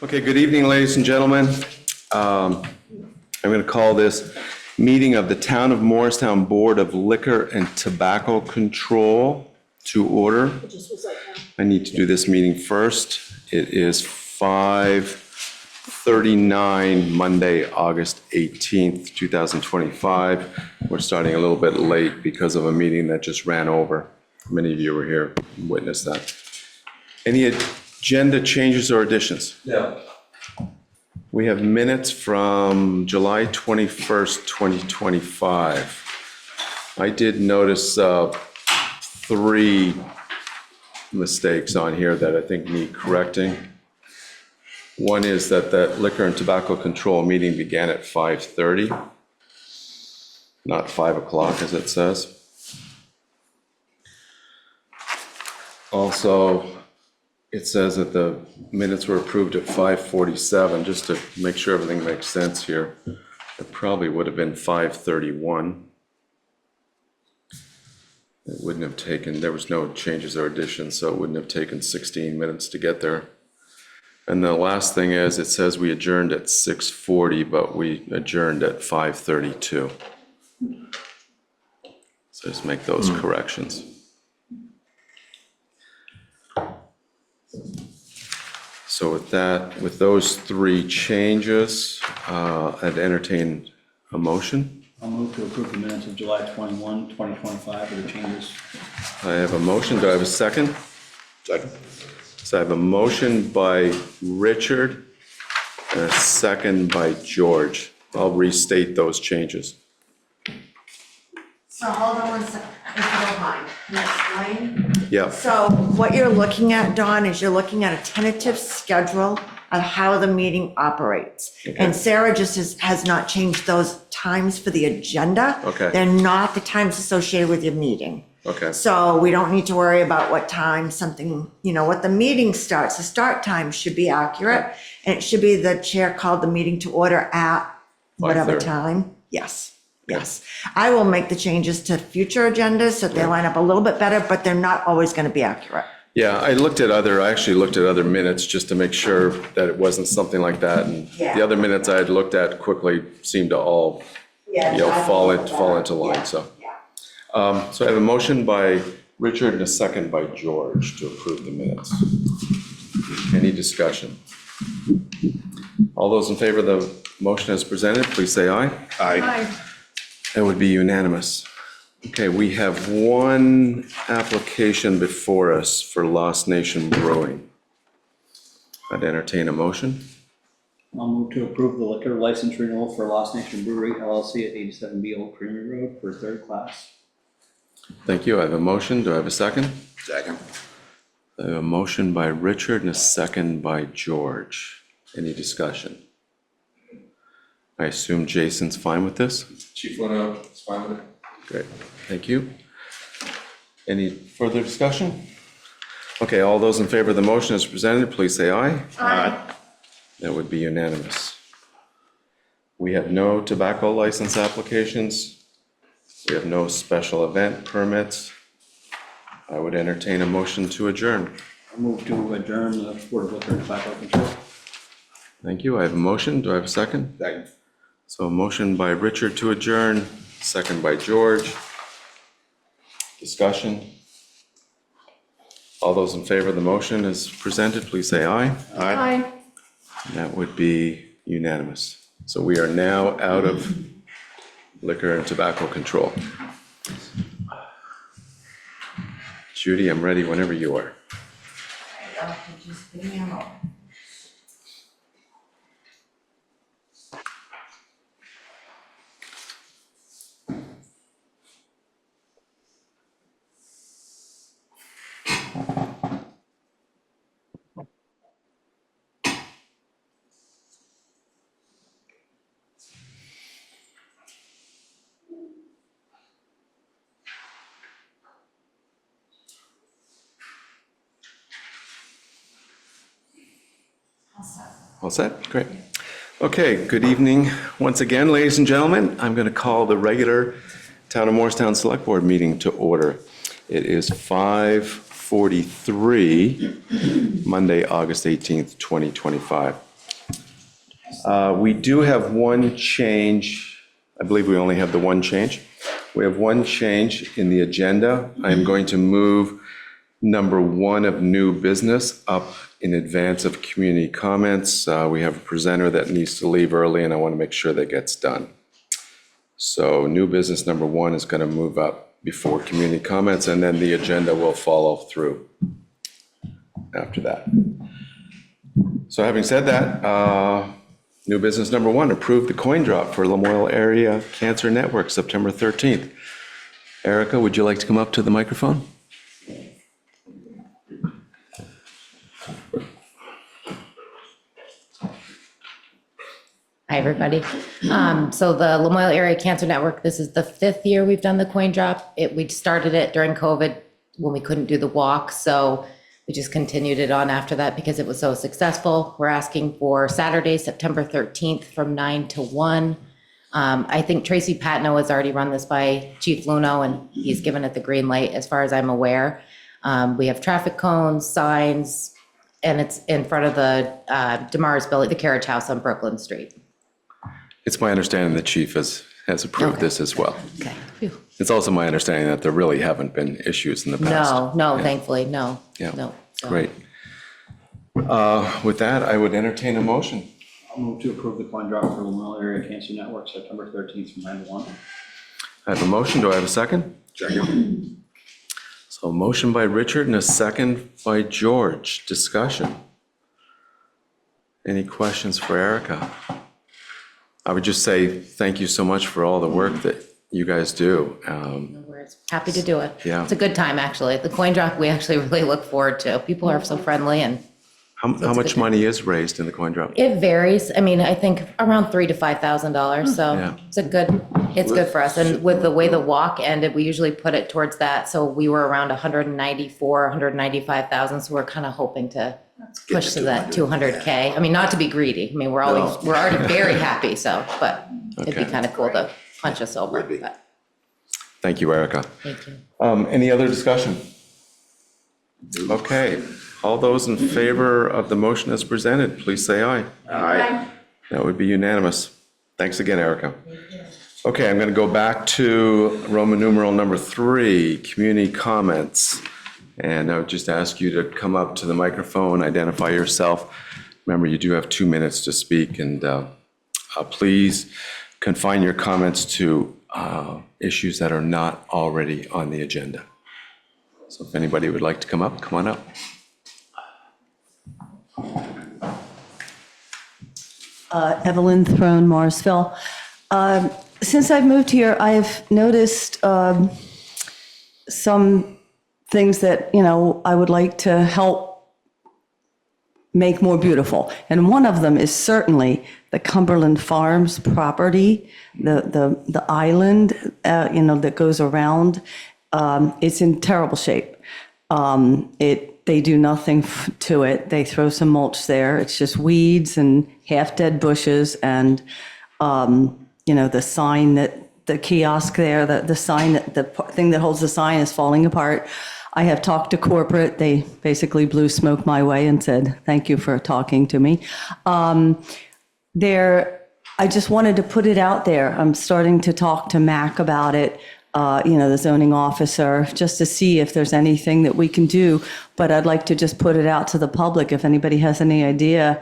Okay, good evening, ladies and gentlemen. I'm going to call this meeting of the Town of Morristown Board of Liquor and Tobacco Control to order. I need to do this meeting first. It is 5:39, Monday, August 18th, 2025. We're starting a little bit late because of a meeting that just ran over. Many of you were here, witnessed that. Any agenda changes or additions? No. We have minutes from July 21st, 2025. I did notice 3 mistakes on here that I think need correcting. One is that the Liquor and Tobacco Control meeting began at 5:30, not 5 o'clock as it says. Also, it says that the minutes were approved at 5:47, just to make sure everything makes sense here. It probably would have been 5:31. It wouldn't have taken, there was no changes or additions, so it wouldn't have taken 16 minutes to get there. And the last thing is, it says we adjourned at 6:40, but we adjourned at 5:32. So just make those corrections. So with that, with those 3 changes, I'd entertain a motion. I'll move to approve the minutes of July 21, 2025 with the changes. I have a motion. Do I have a second? Second. So I have a motion by Richard and a second by George. I'll restate those changes. So hold on one second, if you don't mind. Can I explain? Yeah. So what you're looking at, Dawn, is you're looking at a tentative schedule of how the meeting operates. Okay. And Sarah just has not changed those times for the agenda. Okay. They're not the times associated with your meeting. Okay. So we don't need to worry about what time something, what the meeting starts. The start time should be accurate. And it should be the chair called the meeting to order at whatever 5:30. time. Yes. Yes, I will make the changes to future agendas so they line up a little bit better, but they're not always going to be accurate. Yeah, I actually looked at other minutes just to make sure that it wasn't something like that. And Yeah. the other minutes I had looked at quickly seemed to all, fall into line, so. So I have a motion by Richard and a second by George to approve the minutes. Any discussion? All those in favor of the motion as presented, please say aye. Aye. That would be unanimous. Okay, we have one application before us for Lost Nation Brewing. I'd entertain a motion. I'll move to approve the liquor license renewal for Lost Nation Brewery LLC at 87B Old Creamery Road for 3rd class. Thank you. I have a motion. Do I have a second? Second. I have a motion by Richard and a second by George. Any discussion? I assume Jason's fine with this? Chief Leno is fine with it. Great, thank you. Any further discussion? Okay, all those in favor of the motion as presented, please say aye. Aye. That would be unanimous. We have no tobacco license applications. We have no special event permits. I would entertain a motion to adjourn. I'll move to adjourn the Board of Liquor and Tobacco Control. Thank you. I have a motion. Do I have a second? Second. So a motion by Richard to adjourn, second by George. Discussion. All those in favor of the motion as presented, please say aye. Aye. That would be unanimous. So we are now out of liquor and tobacco control. Judy, I'm ready whenever you are. Just give me a moment. All set? Great. Okay, good evening once again, ladies and gentlemen. I'm going to call the regular Town of Morristown Selectboard meeting to order. It is 5:40 6:43, Monday, August 18th, 2025. We do have one change. I believe we only have the one change. We have one change in the agenda. I am going to move number 1 of new business up in advance of community comments. We have a presenter that needs to leave early, and I want to make sure that gets done. So new business number 1 is going to move up before community comments, and then the agenda will follow through after that. So having said that, new business number 1, approve the coin drop for Lamoille Area Cancer Network, September 13th. Erica, would you like to come up to the microphone? Hi, everybody. So the Lamoille Area Cancer Network, this is the 5th year we've done the coin drop. We started it during COVID when we couldn't do the walk, so we just continued it on after that because it was so successful. We're asking for Saturday, September 13th from 9 to 1. I think Tracy Patno has already run this by Chief Luno, and he's given it the green light as far as I'm aware. We have traffic cones, signs, and it's in front of the DeMars Building, the Carriage House on Brooklyn Street. It's my understanding the chief has approved this as well. Okay. Phew. It's also my understanding that there really haven't been issues in the past. No, Yeah. thankfully, no. Yeah. No. So- Great. With that, I would entertain a motion. I'll move to approve the coin drop for Lamoille Area Cancer Network, September 13th from 9 to 1. I have a motion. Do I have a second? Second. So a motion by Richard and a second by George. Discussion. Any questions for Erica? I would just say thank you so much for all the work that you guys do. No worries. Happy to do it. Yeah. It's a good time, actually. The coin drop, we actually really look forward to. People are so friendly, and How much money is raised in the coin drop? it varies. I mean, I think around $3,000 to $5,000, so Yeah. it's good for us. And with the way the walk ended, we usually put it towards that, so we were around 194, 195,000, so we're kind of hoping to push to that 200K. I mean, not to be greedy. I mean, we're already very happy, so, but it'd be Okay. kind of cool to punch us over, but Thank you, Erica. thank you. Any other discussion? Okay, all those in favor of the motion as presented, please say aye. Aye. That would be unanimous. Thanks again, Erica. Okay, I'm going to go back to Roman numeral number 3, community comments. And I would just ask you to come up to the microphone, identify yourself. Remember, you do have 2 minutes to speak, and please confine your comments to issues that are not already on the agenda. So if anybody would like to come up, come on up. Evelyn Throne, Morrisville. Since I've moved here, I've noticed some things that, I would like to help make more beautiful. And one of them is certainly the Cumberland Farms property, the island, that goes around. It's in terrible shape. They do nothing to it. They throw some mulch there. It's just weeds and half-dead bushes, and the sign the kiosk there, the sign, the thing that holds the sign is falling apart. I have talked to corporate. They basically blew smoke my way and said, thank you for talking to me. I just wanted to put it out there. I'm starting to talk to Mac about it, the zoning officer, just to see if there's anything that we can do. But I'd like to just put it out to the public if anybody has any idea.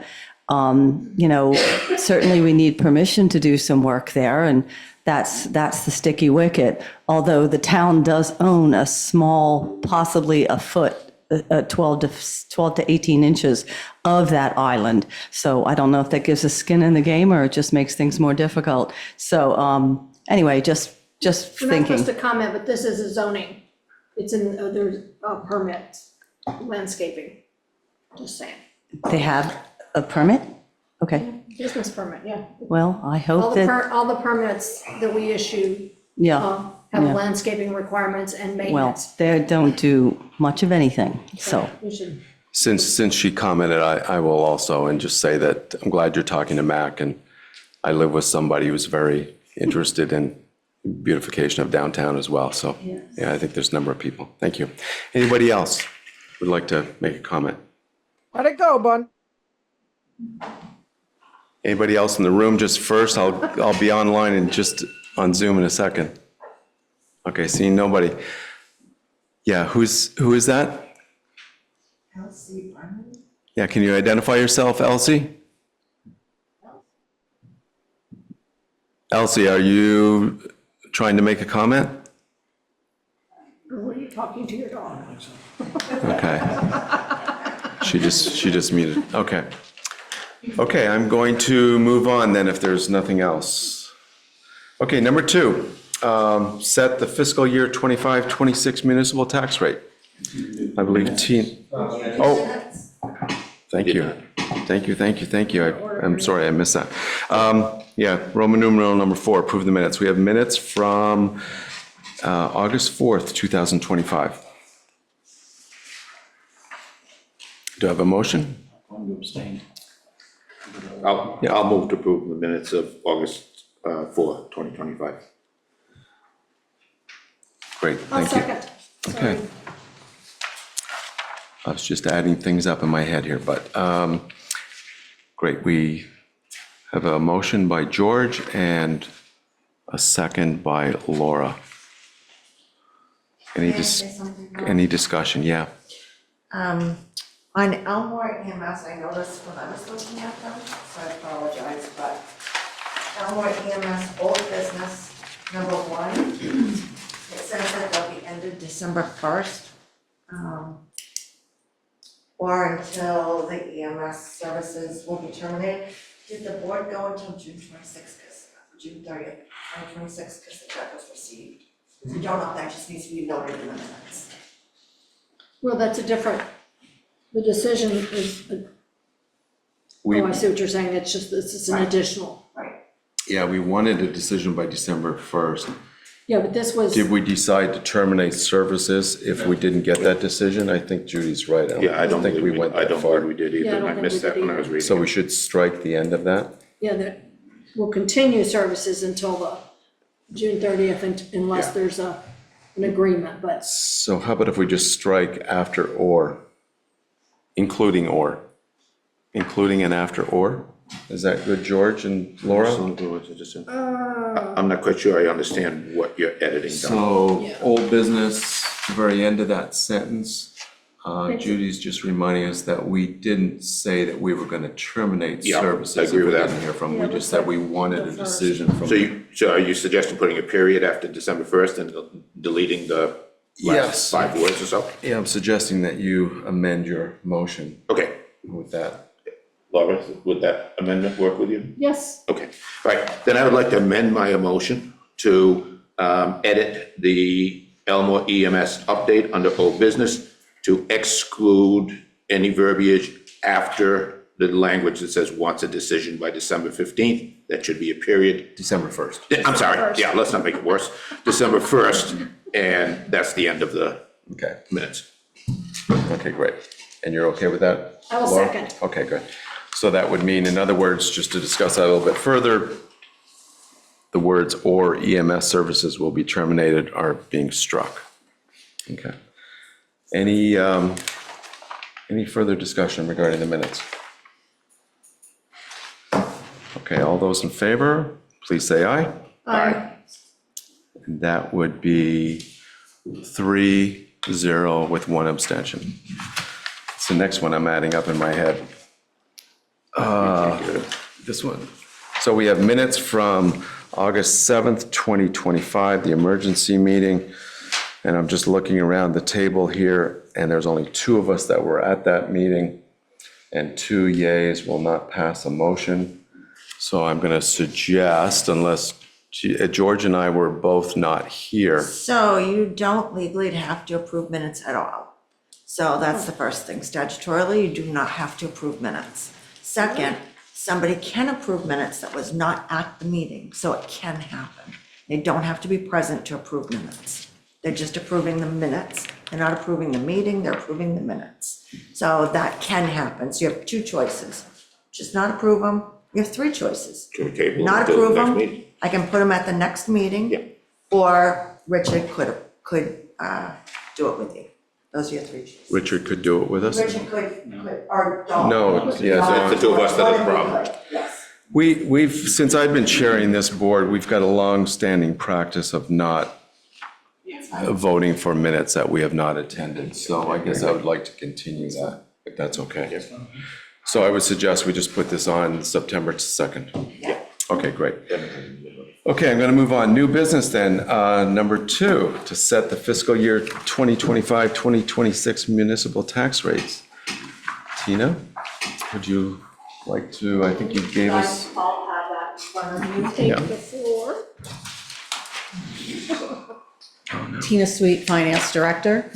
Certainly we need permission to do some work there, and that's the sticky wicket. Although the town does own a small, possibly a foot, 12 to 18 inches of that island. So I don't know if that gives us skin in the game or it just makes things more difficult. So anyway, just We're not thinking. supposed to comment, but this is a zoning. It's in, there's permits, landscaping, just saying. They have a permit? Okay, Business permit, yeah. well, I hope that, All the permits that we issue yeah. have Yeah. landscaping requirements and Well, maintenance. they don't do much of anything, so. We should, Since she commented, I will also, and just say that I'm glad you're talking to Mac, and I live with somebody who's very interested in beautification of downtown as well, so, yeah, I think there's a number of people. Thank you. Anybody else? would like to make a comment? Let it go, bud. Anybody else in the room just first? I'll be online and just on Zoom in a second. Okay, seeing nobody. Yeah, who is that? Elsie Brennan? Yeah, can you identify yourself, Elsie? Elsie, are you trying to make a comment? Or were you talking to your dog? Okay. She just muted. Okay. Okay, I'm going to move on then if there's nothing else. Okay, number 2, set the fiscal year 25-26 municipal tax rate. I believe oh, thank you. I'm sorry, I missed that. Yeah, Roman numeral number 4, approve the minutes. We have minutes from August 4th, 2025. Do I have a motion? I'm going to abstain. I'll move to approve the minutes of August 4, 2025. Great, I'll thank you. second. Okay. Sorry. I was just adding things up in my head here, but, great, we have a motion by George and a second by Laura. May I say something now? Any discussion? Yeah. On Elmore EMS, I noticed when I was looking at them, so I apologize, but Elmore EMS old business, number 1, it says that they'll be ended December 1st. Or until the EMS services will be terminated. Did the board go until June 26th, June 30th, 2026, because the check was received? If you don't know, that just needs to be noted in the minutes. Well, that's a different, the decision is, We, I see what you're saying, it's just, this is an Right. additional. Right. yeah, we wanted a decision by December 1st. Yeah, but this was, Did we decide to terminate services if we didn't get that decision? I think Judy's right. Yeah, I don't think we believe went I that don't far. believe we did Yeah, I either. don't I think missed we that did when I was either. reading. So we should strike the end of that? yeah, that will continue services until the June 30th unless Yeah. there's an agreement, but So how about if we just strike after or, including or? Including and after or? Is that good, George and Laura? I'm not quite sure I understand what you're editing down. So, Yeah. old business, the very end of that sentence, It's- Judy's just reminding us that we didn't say that we were gonna terminate Yeah, I services. agree if we with that. didn't hear from, Yeah, we let's just said we say wanted a the first. decision from. So are you suggesting putting a period after December 1st and deleting the Yes. last 5 words or so? Yeah, I'm suggesting that you amend your motion Okay, with that. Laura, would that amendment work with you? yes, Okay, all right, then I would like to amend my motion to edit the Elmore EMS update under old business to exclude any verbiage after the language that says wants a decision by December 15th. That should be a period. December 1st. I'm sorry, 1st. yeah, let's not make it worse. December 1st, and that's the end of the Okay, minutes. okay, great. And you're okay with that? I will Laura? second. Okay, good. So that would mean, in other words, just to discuss that a little bit further, the words "or EMS services will be terminated" are being struck. Okay. Any further discussion regarding the minutes? Okay, all those in favor, please say aye. Aye. And that would be 3-0 with 1 abstention. It's the next one I'm adding up in my head. This one. So we have minutes from August 7th, 2025, the emergency meeting. And I'm just looking around the table here, and there's only 2 of us that were at that meeting, and 2 yays will not pass a motion. So I'm going to suggest, unless George and I were both not here. So you don't legally have to approve minutes at all. So that's the first thing. Statutorily, you do not have to approve minutes. Second, somebody can approve minutes that was not at the meeting, so it can happen. They don't have to be present to approve minutes. They're just approving the minutes. They're not approving the meeting, they're approving the minutes. So that can happen. So you have 2 choices. Just not approve them. You have 3 choices. Should we table Not until the approve next them. meeting? I can put them at the next meeting. Yeah. Or Richard could do it with you. Those are your three choices. Richard could do it with us. Richard could, or Dawn. No, yeah, Dawn. The two of us that are the problem. Yes. We've, since I've been chairing this board, we've got a long-standing practice of not voting for minutes that we have not attended. So I guess I would like to continue that, if that's okay. So I would suggest we just put this on September 2nd. Yeah. Okay, great. Okay, I'm going to move on. New business then. Number 2, to set the fiscal year 2025-2026 municipal tax rates. Tina, would you like to, I think you gave us, You guys all have that in front of you. Take Yeah. the floor. Tina Sweet, Finance Director.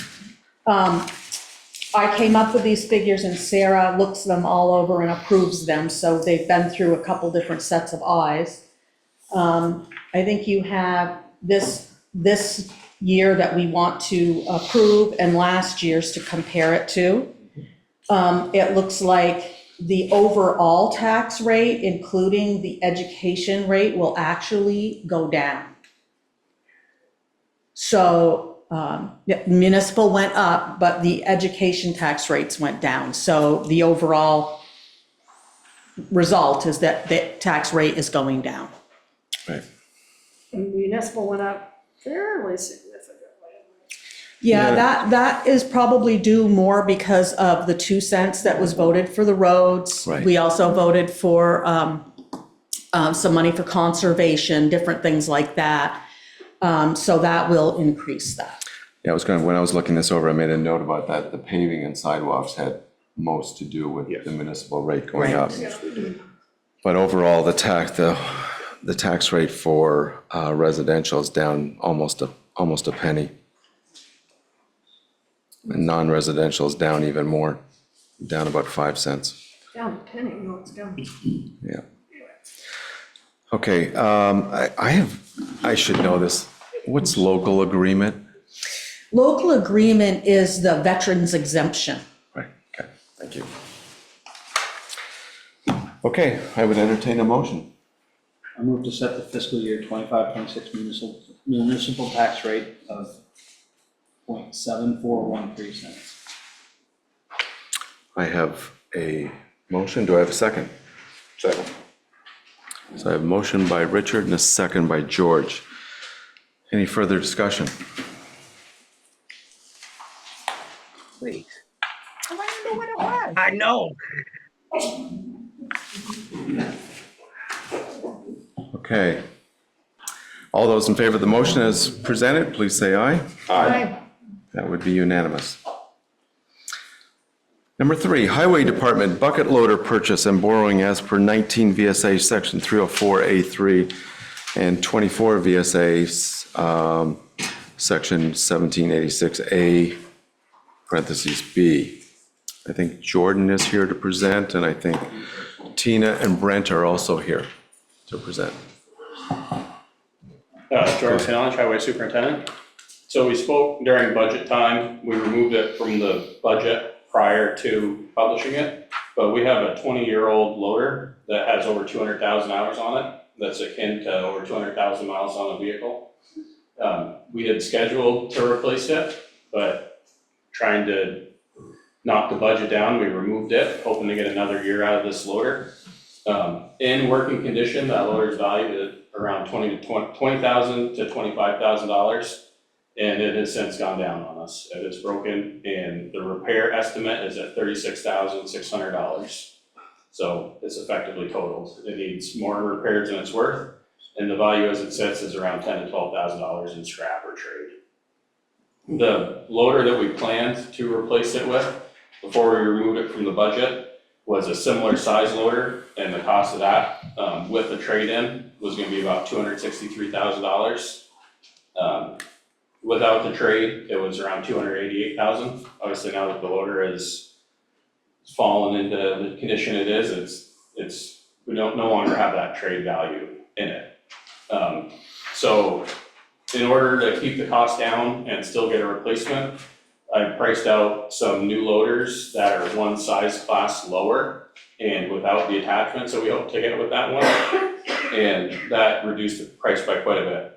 I came up with these figures and Sarah looks them all over and approves them, so they've been through a couple different sets of eyes. I think you have this year that we want to approve and last year's to compare it to. It looks like the overall tax rate, including the education rate, will actually go down. So municipal went up, but the education tax rates went down. So the overall result is that the tax rate is going down. right, And municipal went up fairly significantly. Yeah, that is probably due more because of the 2 cents that was voted for the roads. Right. We also voted for some money for conservation, different things like that. So that will increase that. yeah, I was going, when I was looking this over, I made a note about that. The paving and sidewalks had most to do with the municipal rate going up. But overall, the tax rate for residential is down almost a penny. And non-residential is down even more, down about 5 cents. Down a penny, no, it's down. Yeah. Okay, I should know this. What's local agreement? Local agreement is the veterans exemption. Right, okay, thank you. Okay, I would entertain a motion. I move to set the fiscal year 25-26 municipal tax rate of 0.7413 cents. I have a motion, do I have a second? Second. So I have a motion by Richard and a second by George. Any further discussion? Please. I want to know what it was. I know. Okay. All those in favor of the motion as presented, please say aye. Aye. That would be unanimous. Number 3, Highway Department bucket loader purchase and borrowing as per 19 VSA Section 304A3 and 24 VSA Section 1786A, parentheses B. I think Jordan is here to present, and I think Tina and Brent are also here to present. Jordan St. Highway Superintendent. So we spoke during budget time. We removed it from the budget prior to publishing it, but we have a 20-year-old loader that has over 200,000 hours on it. That's akin to over 200,000 miles on a vehicle. We had scheduled to replace it, but trying to knock the budget down, we removed it, hoping to get another year out of this loader. In working condition, that loader is valued at around $20,000 to $25,000, and it has since gone down on us. It is broken, and the repair estimate is at $36,600. So it's effectively totaled. It needs more repairs than it's worth, and the value as it sits is around $10,000 to $12,000 in scrap or trade. The loader that we planned to replace it with before we removed it from the budget was a similar size loader, and the cost of that with the trade-in was gonna be about $263,000. Without the trade, it was around $288,000. Obviously, now that the loader has fallen into the condition it is, we don't no longer have that trade value in it. So in order to keep the cost down and still get a replacement, I priced out some new loaders that are one size class lower and without the attachment, so we hope to get with that one. And that reduced the price by quite a bit.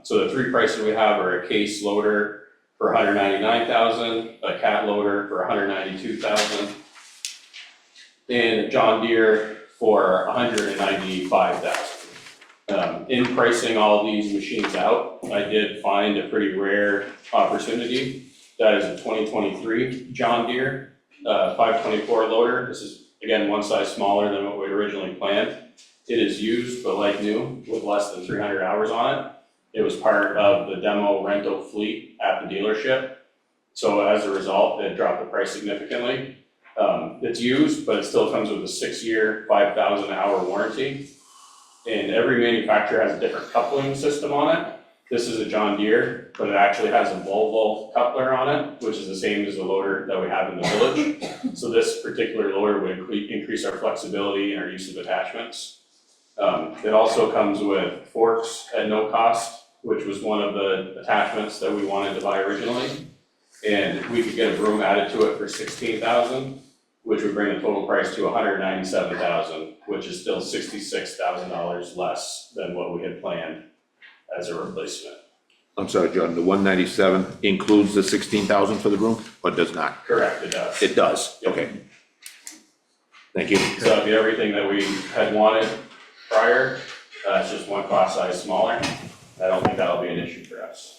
So the 3 prices we have are a case loader for $199,000, a cat loader for $192,000, and a John Deere for $195,000. In pricing all these machines out, I did find a pretty rare opportunity. That is a 2023 John Deere 524 loader. This is, again, one size smaller than what we originally planned. It is used, but like new, with less than 300 hours on it. It was part of the demo rental fleet at the dealership. So as a result, it dropped the price significantly. It's used, but it still comes with a 6-year, 5,000 hour warranty. And every manufacturer has a different coupling system on it. This is a John Deere, but it actually has a Volvo coupler on it, which is the same as the loader that we have in the village. So this particular loader would increase our flexibility and our use of attachments. It also comes with forks at no cost, which was one of the attachments that we wanted to buy originally. And we could get a broom added to it for $16,000, which would bring the total price to $197,000, which is still $66,000 less than what we had planned as a replacement. I'm sorry, John, the 197 includes the 16,000 for the room, or does not? Correct, it does. It does, okay. Thank you. So it'd be everything that we had wanted prior, it's just one class size smaller. I don't think that'll be an issue for us.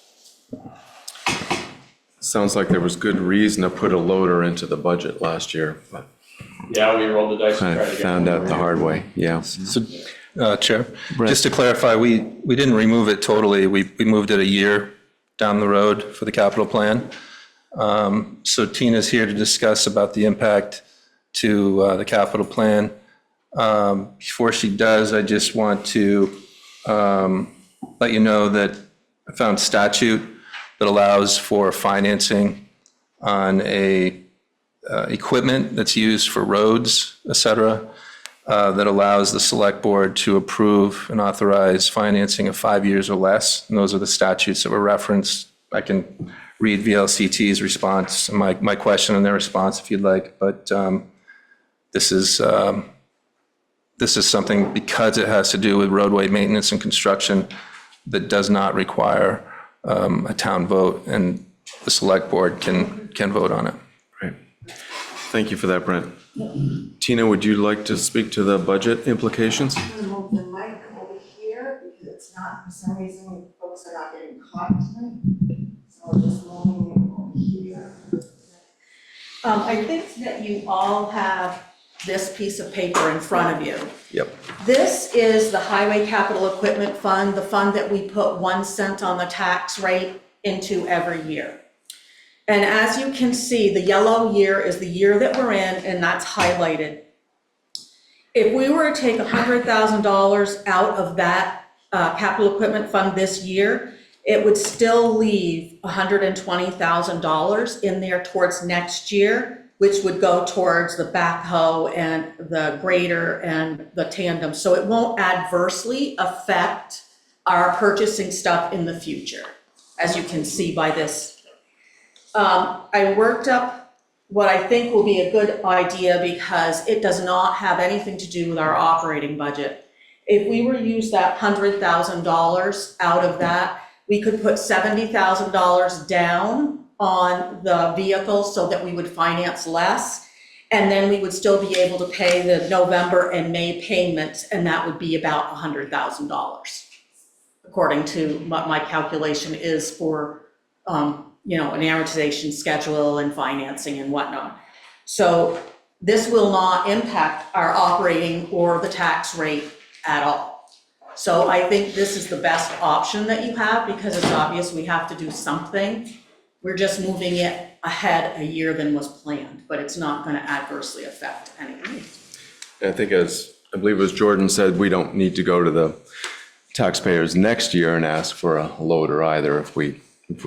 Sounds like there was good reason to put a loader into the budget last year, but Yeah, we rolled the dice and kind tried of to get. found out the hard way, yeah. So, Chair, Brett. just to clarify, we didn't remove it totally. We moved it a year down the road for the capital plan. So Tina's here to discuss about the impact to the capital plan. Before she does, I just want to let you know that I found statute that allows for financing on equipment that's used for roads, et cetera, that allows the select board to approve and authorize financing of 5 years or less. And those are the statutes that were referenced. I can read VLCT's response, my question and their response if you'd like, but this is something, because it has to do with roadway maintenance and construction, that does not require a town vote, and the select board can vote on it. Great. Thank you for that, Brent. Tina, would you like to speak to the budget implications? I'm gonna move the mic over here because it's not, for some reason, folks are not getting caught tonight. So we're just moving it over here. I think that you all have this piece of paper in front of you. Yep. This is the Highway Capital Equipment Fund, the fund that we put 1 cent on the tax rate into every year. And as you can see, the yellow year is the year that we're in, and that's highlighted. If we were to take $100,000 out of that capital equipment fund this year, it would still leave $120,000 in there towards next year, which would go towards the backhoe and the grader and the tandem. So it won't adversely affect our purchasing stuff in the future, as you can see by this. I worked up what I think will be a good idea because it does not have anything to do with our operating budget. If we were to use that $100,000 out of that, we could put $70,000 down on the vehicle so that we would finance less. And then we would still be able to pay the November and May payments, and that would be about $100,000, according to what my calculation is for, an amortization schedule and financing and whatnot. So this will not impact our operating or the tax rate at all. So I think this is the best option that you have because it's obvious we have to do something. We're just moving it ahead a year than was planned, but it's not going to adversely affect anything. I think, as I believe it was Jordan said, we don't need to go to the taxpayers next year and ask for a loader either if we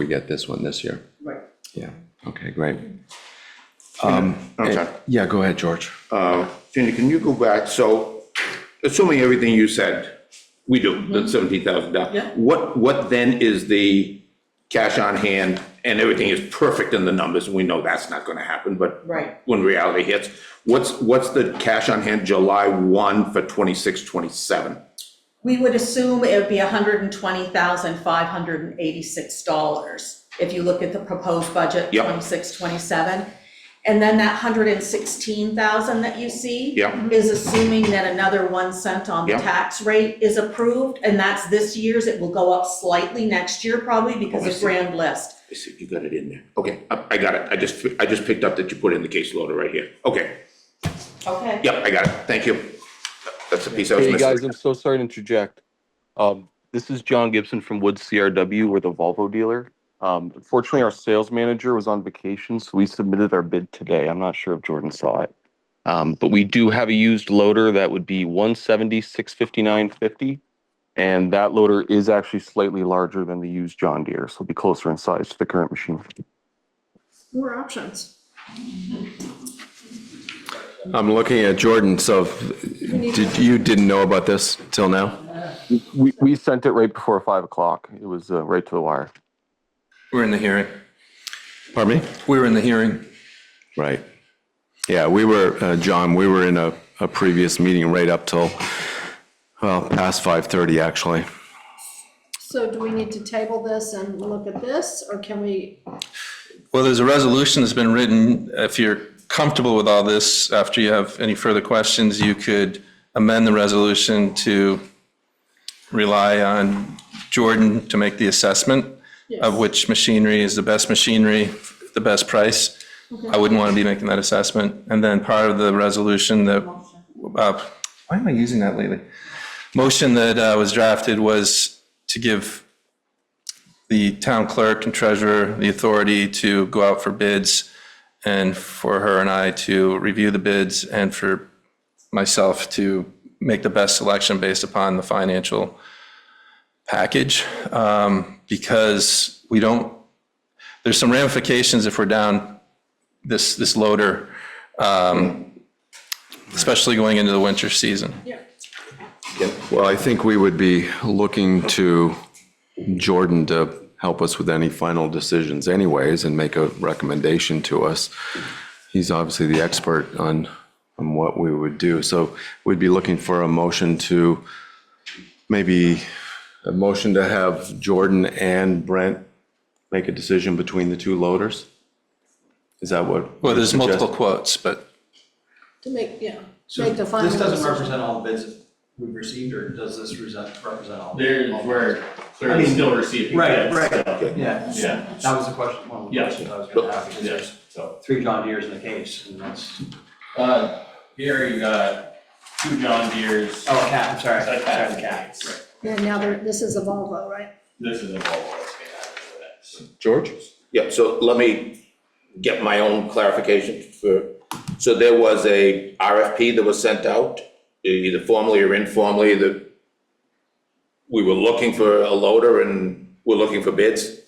get this one this year. Right. Yeah, okay, great. I'm sorry. Yeah, go ahead, George. Tina, can you go back? So assuming everything you said, we do, the $17,000. Yeah. What then is the cash on hand, and everything is perfect in the numbers, and we know that's not gonna happen, but Right. when reality hits, what's the cash on hand July 1 for 26, 27? We would assume it would be $120,586. if you look at the proposed budget, Yep. 26, 27. And then that 116,000 that you see Yep. is assuming that another 1 cent on the Yep. tax rate is approved, and that's this year's. It will go up slightly next year probably because Oh, I of see. grand list. I see, you got it in there. Okay, I got it. I just picked up that you put in the case loader right here. Okay, Okay. yep, I got it. Thank you. That's the piece I was Hey missing. guys, I'm so sorry to interject. This is John Gibson from Woods CRW. We're the Volvo dealer. Unfortunately, our sales manager was on vacation, so we submitted our bid today. I'm not sure if Jordan saw it. But we do have a used loader that would be 170, 659.50. And that loader is actually slightly larger than the used John Deere, so it'll be closer in size to the current machine. More options. I'm looking at Jordan, so you didn't know about this till now? We sent it right before 5 o'clock. It was right to the wire. We're in the hearing. Pardon me? We were in the hearing. Right. Yeah, we were, John, we were in a previous meeting right up till, well, past 5:30, actually. So do we need to table this and look at this, or can we, Well, there's a resolution that's been written. If you're comfortable with all this, after you have any further questions, you could amend the resolution to rely on Jordan to make the assessment of which machinery is the best machinery, the best price. I wouldn't want to be making that assessment. And then part of the resolution that, why am I using that lately? Motion that was drafted was to give the town clerk and treasurer the authority to go out for bids, and for her and I to review the bids, and for myself to make the best selection based upon the financial package. Because we don't, there's some ramifications if we're down this loader, especially going into the winter season. Well, I think we would be looking to Jordan to help us with any final decisions anyways and make a recommendation to us. He's obviously the expert on what we would do. So we'd be looking for a motion to, maybe a motion to have Jordan and Brent make a decision between the two loaders? Is that what? Well, there's you suggest? multiple quotes, but to make, yeah, So make the final this doesn't decision? represent all the bids that we've received, or does this represent all? We're I clearly mean, still receiving Right, bids, right, so, yeah. Yeah. That was the question, one of the Yeah. questions I was gonna have, because yeah, there's so. 3 John Deeres in the case, and that's, Here you got 2 John Deeres. oh, a cat, I'm sorry, A cat. sorry, the cat. Right. Yeah, now this is a Volvo, right? This is a Volvo that's being added to the next. George? Yeah, so let me get my own clarification for, so there was a RFP that was sent out, either formally or informally, that we were looking for a loader and we're looking for bids?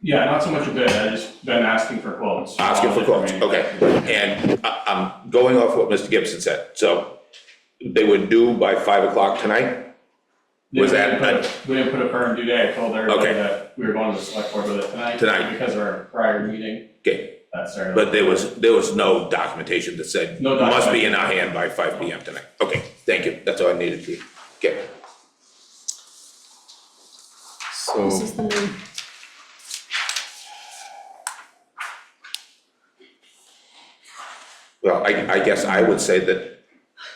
Yeah, not so much a bid, I just been asking for quotes. Asking for quotes, All the different okay. And I'm going off what Mr. Gibson said, so they were due by 5 o'clock tonight? Was that- We didn't put a firm due date, I told everybody Okay. that we were going to the select board with it tonight. Tonight. Because of our prior meeting, Okay, that started. but there was no documentation that said, No must be in our hand by 5 PM tonight. Okay, thank you, that's all I needed to get. This So, is the new, Well, I guess I would say that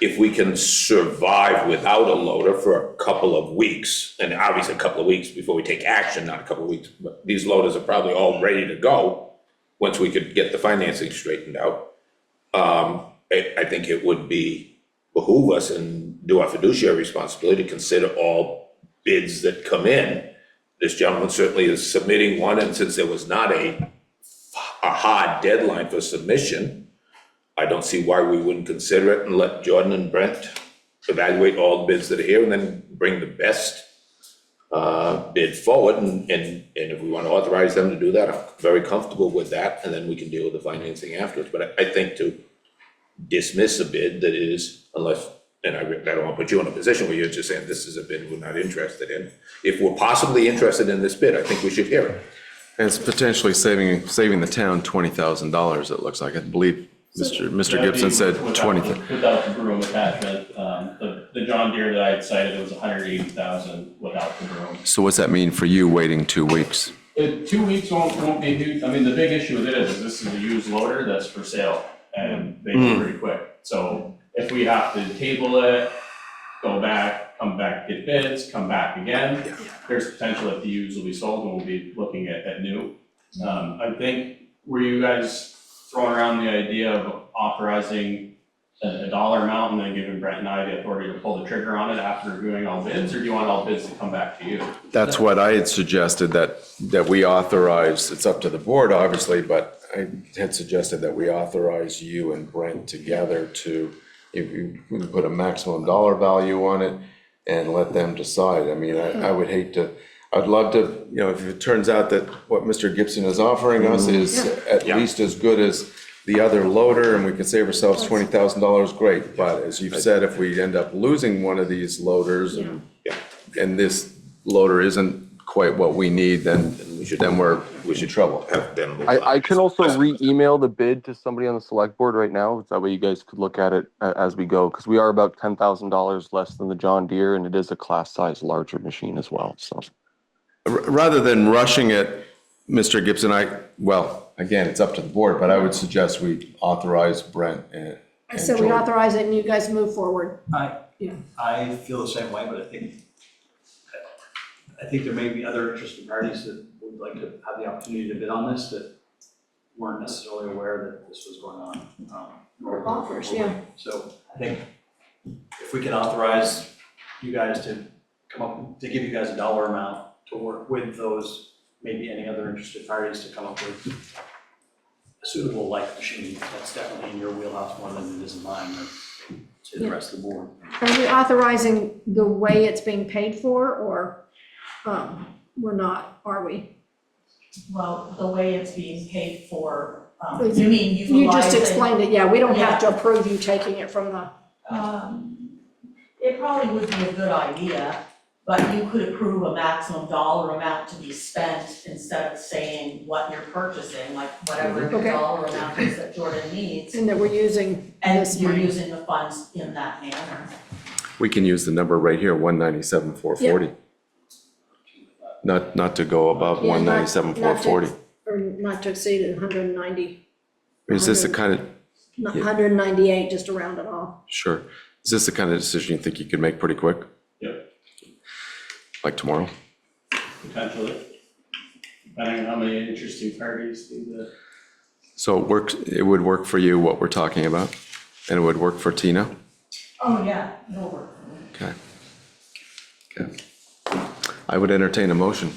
if we can survive without a loader for a couple of weeks, and obviously a couple of weeks before we take action, not a couple of weeks, but these loaders are probably all ready to go once we could get the financing straightened out. I think it would behoove us and do our fiduciary responsibility to consider all bids that come in. This gentleman certainly is submitting one, and since there was not a hard deadline for submission, I don't see why we wouldn't consider it and let Jordan and Brent evaluate all the bids that are here and then bring the best bid forward, and if we want to authorize them to do that, I'm very comfortable with that, and then we can deal with the financing afterwards. But I think to dismiss a bid that is, unless, and I don't want to put you in a position where you're just saying this is a bid we're not interested in. If we're possibly interested in this bid, I think we should hear it. and it's potentially saving the town $20,000, it looks like. I believe Mr. Gibson said 20. Without the broom attachment, the John Deere that I had cited, it was 180,000 without the broom. So what's that mean for you waiting 2 weeks? 2 weeks won't be huge. I mean, the big issue with it is this is a used loader that's for sale and they go pretty quick. So if we have to table it, go back, come back, get bids, come back again, there's potential that the used will be sold and we'll be looking at new. I think, were you guys throwing around the idea of authorizing a dollar amount and then giving Brent and I the authority to pull the trigger on it after reviewing all bids, or do you want all bids to come back to you? That's what I had suggested, that we authorize, it's up to the board, obviously, but I had suggested that we authorize you and Brent together to, if you put a maximum dollar value on it and let them decide. I mean, I would hate to, I'd love to, if it turns out that what Mr. Gibson is offering us is at least as good as the other loader and we can save ourselves $20,000, great. But as you've said, if we end up losing one of these loaders and this loader isn't quite what we need, then we're in trouble. I can also re-email the bid to somebody on the select board right now. That way you guys could look at it as we go, because we are about $10,000 less than the John Deere, and it is a class size larger machine as well, so. Rather than rushing it, Mr. Gibson, again, it's up to the board, but I would suggest we authorize Brent and So we Jordan. authorize it and you guys move forward. I feel the same way, but I think there may be other interested parties that would like to have the opportunity to bid on this that weren't necessarily aware that this was going on. Offers, yeah. So I think if we can authorize you guys to come up, to give you guys a dollar amount to work with those, maybe any other interested parties to come up with a suitable like machine, that's definitely in your wheelhouse more than it is in mine, or to the rest of the board. Are we authorizing the way it's being paid for, or we're not, are we? Well, the way it's being paid for, You mean You just explained it, yeah, we don't have to approve you taking it from the, It probably would be a good idea, but you could approve a maximum dollar amount to be spent instead of saying what you're purchasing, like whatever the Okay. dollar amount is that Jordan needs. and that we're using And this you're money. using the funds in that manner. We can use the number right here, 197,440. Not to go above Yeah, not- 197,440. Or not to exceed 190, Is this the kind of, 198, just to round it off. sure, is this the kind of decision you think you could make pretty quick? Yep, Like tomorrow? potentially. Depending on how many interesting parties need to. So it would work for you, what we're talking about, and it would work for Tina? Oh, yeah, it'll work for me. Okay. I would entertain a motion.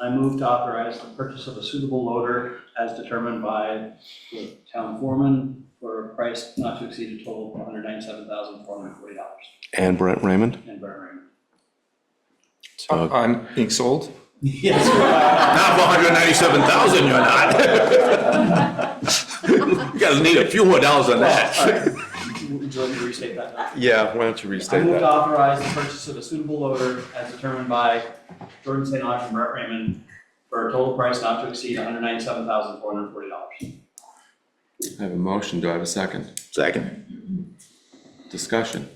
I move to authorize the purchase of a suitable loader as determined by the town foreman for a price not to exceed a total of $197,440. And Brent Raymond? And Brent Raymond. So I'm being sold. Yes. Not for $197,000, you're not. You guys need a few more dollars than that. Would you like me to restate that? yeah, why don't you I restate move to that? authorize the purchase of a suitable loader as determined by Jordan St. Ange and Brett Raymond for a total price not to exceed $197,440. I have a motion, do I have a second? Second. Discussion?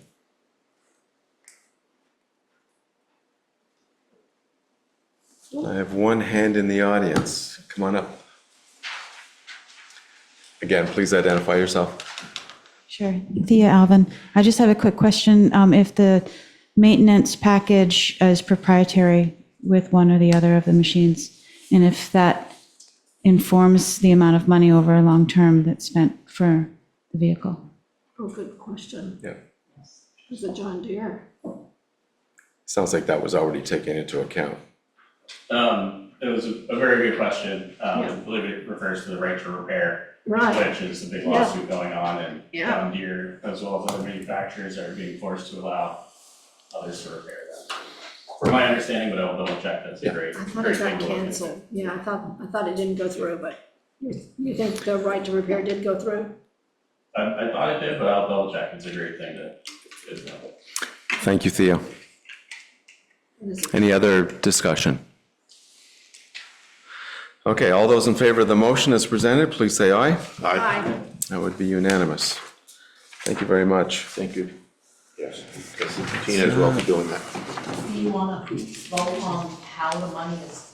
I have one hand in the audience, come on up. Again, please identify yourself. Sure. Thea Alvin. I just have a quick question. If the maintenance package is proprietary with one or the other of the machines, and if that informs the amount of money over a long term that's spent for the vehicle? Oh, good question. Yeah. Is it John Deere? Sounds like that was already taken into account. It was a very good question. I Yeah. believe it refers to the right to repair, Right, which is a big lawsuit going on, and Yeah. John Deere, as well as other manufacturers, are being forced to allow others to repair them. From my understanding, but I'll double check, that's a great, I thought great it thing got to look into. canceled. Yeah, I thought it didn't go through, but you think the right to repair did go through? I thought it did, but I'll double check, it's a great thing to know. Thank you, Thea. Any other discussion? Okay, all those in favor of the motion as presented, please say aye. Aye. That would be unanimous. Thank you very much. Thank you. Yes, Tina as well for doing that. Do you want to vote on how the money is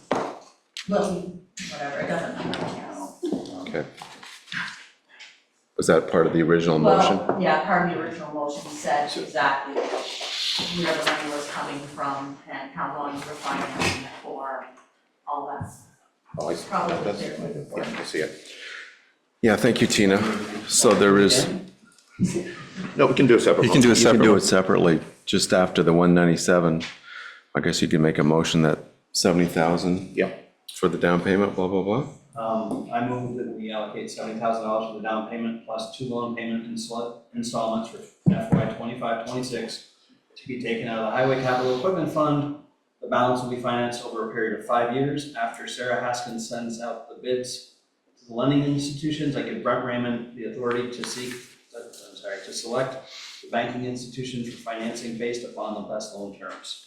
Well, whatever, it doesn't matter. Okay. Was that part of the original motion? Well, yeah, part of the original motion said exactly where the money was coming from and how long you were financing it for, all that. Oh, I see. Probably That's- very important. Yeah, I see it. Yeah, thank you, Tina. So there is, No, we can do a separate. You can do a you can separate do one. it separately, just after the 197. I guess you could make a motion that 70,000 Yeah. for the down payment, blah, blah, blah. I move that we allocate $70,000 for the down payment plus 2 loan payment installments for FY 25-26 to be taken out of the Highway Capital Equipment Fund. The balance will be financed over a period of 5 years. After Sarah Haskins sends out the bids to the lending institutions, I give Brent Raymond the authority to select the banking institutions for financing based upon the best loan terms.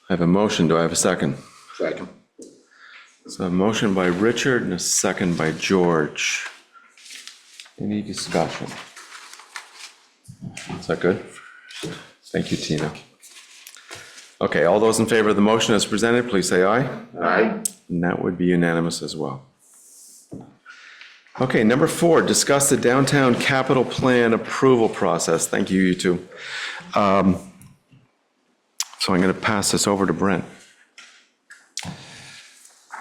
I have a motion. Do I have a second? Second. So a motion by Richard and a second by George. Any discussion? Is that good? Thank you, Tina. Okay, all those in favor of the motion as presented, please say aye. Aye. And that would be unanimous as well. Okay, number 4, discuss the downtown capital plan approval process. Thank you, you two. So I'm going to pass this over to Brent.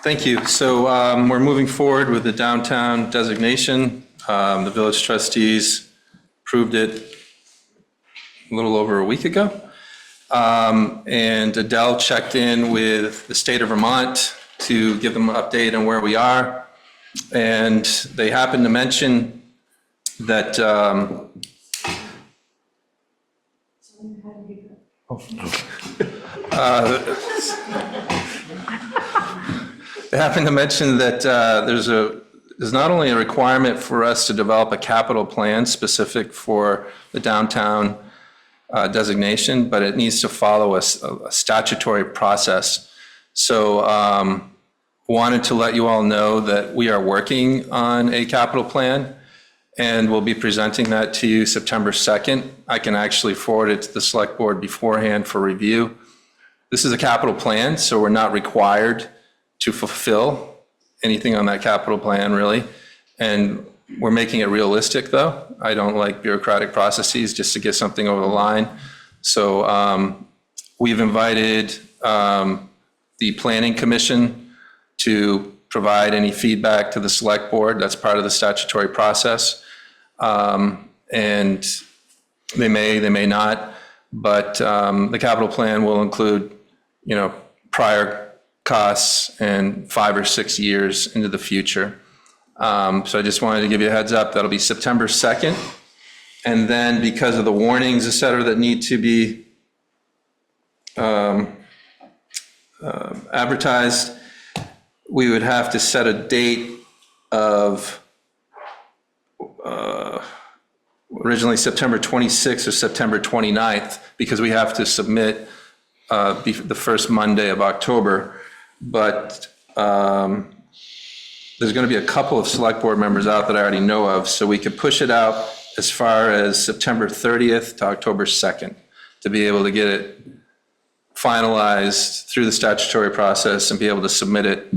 Thank you. So we're moving forward with the downtown designation. The village trustees approved it a little over a week ago. And Adele checked in with the state of Vermont to give them an update on where we are. And they happened to mention that they happened to mention that there's not only a requirement for us to develop a capital plan specific for the downtown designation, but it needs to follow a statutory process. So wanted to let you all know that we are working on a capital plan, and we'll be presenting that to you September 2nd. I can actually forward it to the select board beforehand for review. This is a capital plan, so we're not required to fulfill anything on that capital plan, really. And we're making it realistic, though. I don't like bureaucratic processes just to get something over the line. So we've invited the Planning Commission to provide any feedback to the select board. That's part of the statutory process. And they may not, but the capital plan will include, prior costs and 5 or 6 years into the future. So I just wanted to give you a heads up. That'll be September 2nd. And then because of the warnings, et cetera, that need to be advertised, we would have to set a date of originally September 26th or September 29th, because we have to submit the first Monday of October. But there's going to be a couple of select board members out that I already know of, so we could push it out as far as September 30th to October 2nd to be able to get it finalized through the statutory process and be able to submit it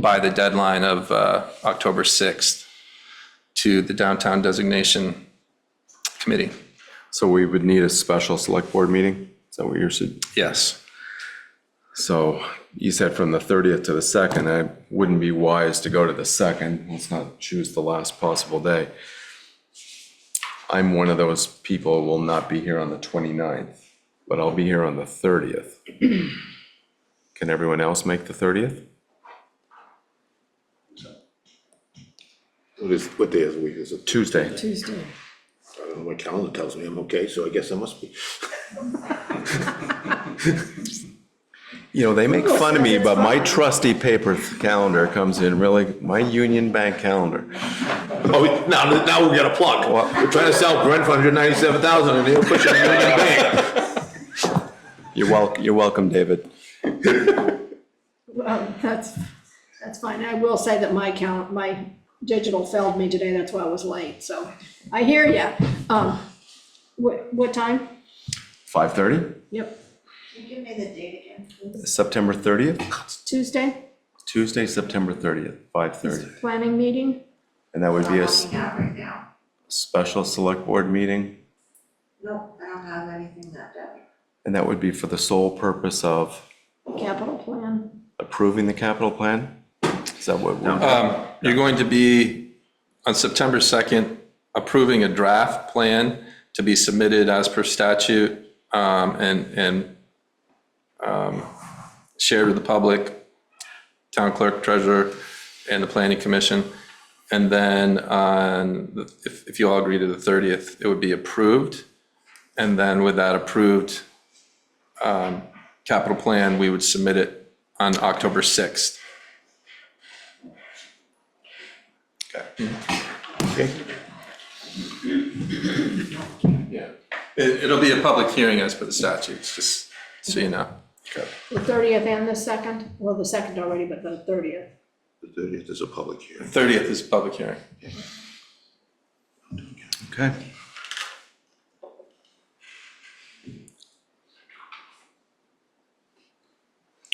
by the deadline of October 6th to the downtown designation committee. So we would need a special select board meeting? Is that what you're saying? Yes. So you said from the 30th to the 2nd, I wouldn't be wise to go to the 2nd. Let's not choose the last possible day. I'm one of those people who will not be here on the 29th, but I'll be here on the 30th. Can everyone else make the 30th? What day of the week is it? Tuesday. Tuesday. I don't know, my calendar tells me I'm okay, so I guess I must be. They make fun of me, but my trusty paper calendar comes in really, my Union Bank calendar. Oh, now we got a plug. We're trying to sell Brent for $197,000 and he'll push it in Union Bank. You're welcome, David. Well, that's fine. I will say that my digital failed me today, that's why I was late, so I hear ya. What time? 5:30? Yep, Can you give me the date again, please? September 30th? Tuesday? Tuesday, September 30th, 5:30. Planning meeting? And that would be a I'm looking at right now. special select board meeting, Nope, I don't have anything that day. and that would be for the sole purpose of Capital plan? approving the capital plan? Is that what we're? You're going to be, on September 2nd, approving a draft plan to be submitted as per statute and shared with the public, town clerk, treasurer, and the planning commission. And then if you all agree to the 30th, it would be approved. And then with that approved capital plan, we would submit it on October 6th. Okay. Yeah. It'll be a public hearing as per the statutes, just so you know. The 30th and the 2nd? Well, the 2nd already, but the 30th. The 30th is a public hearing. 30th is a public hearing. Okay.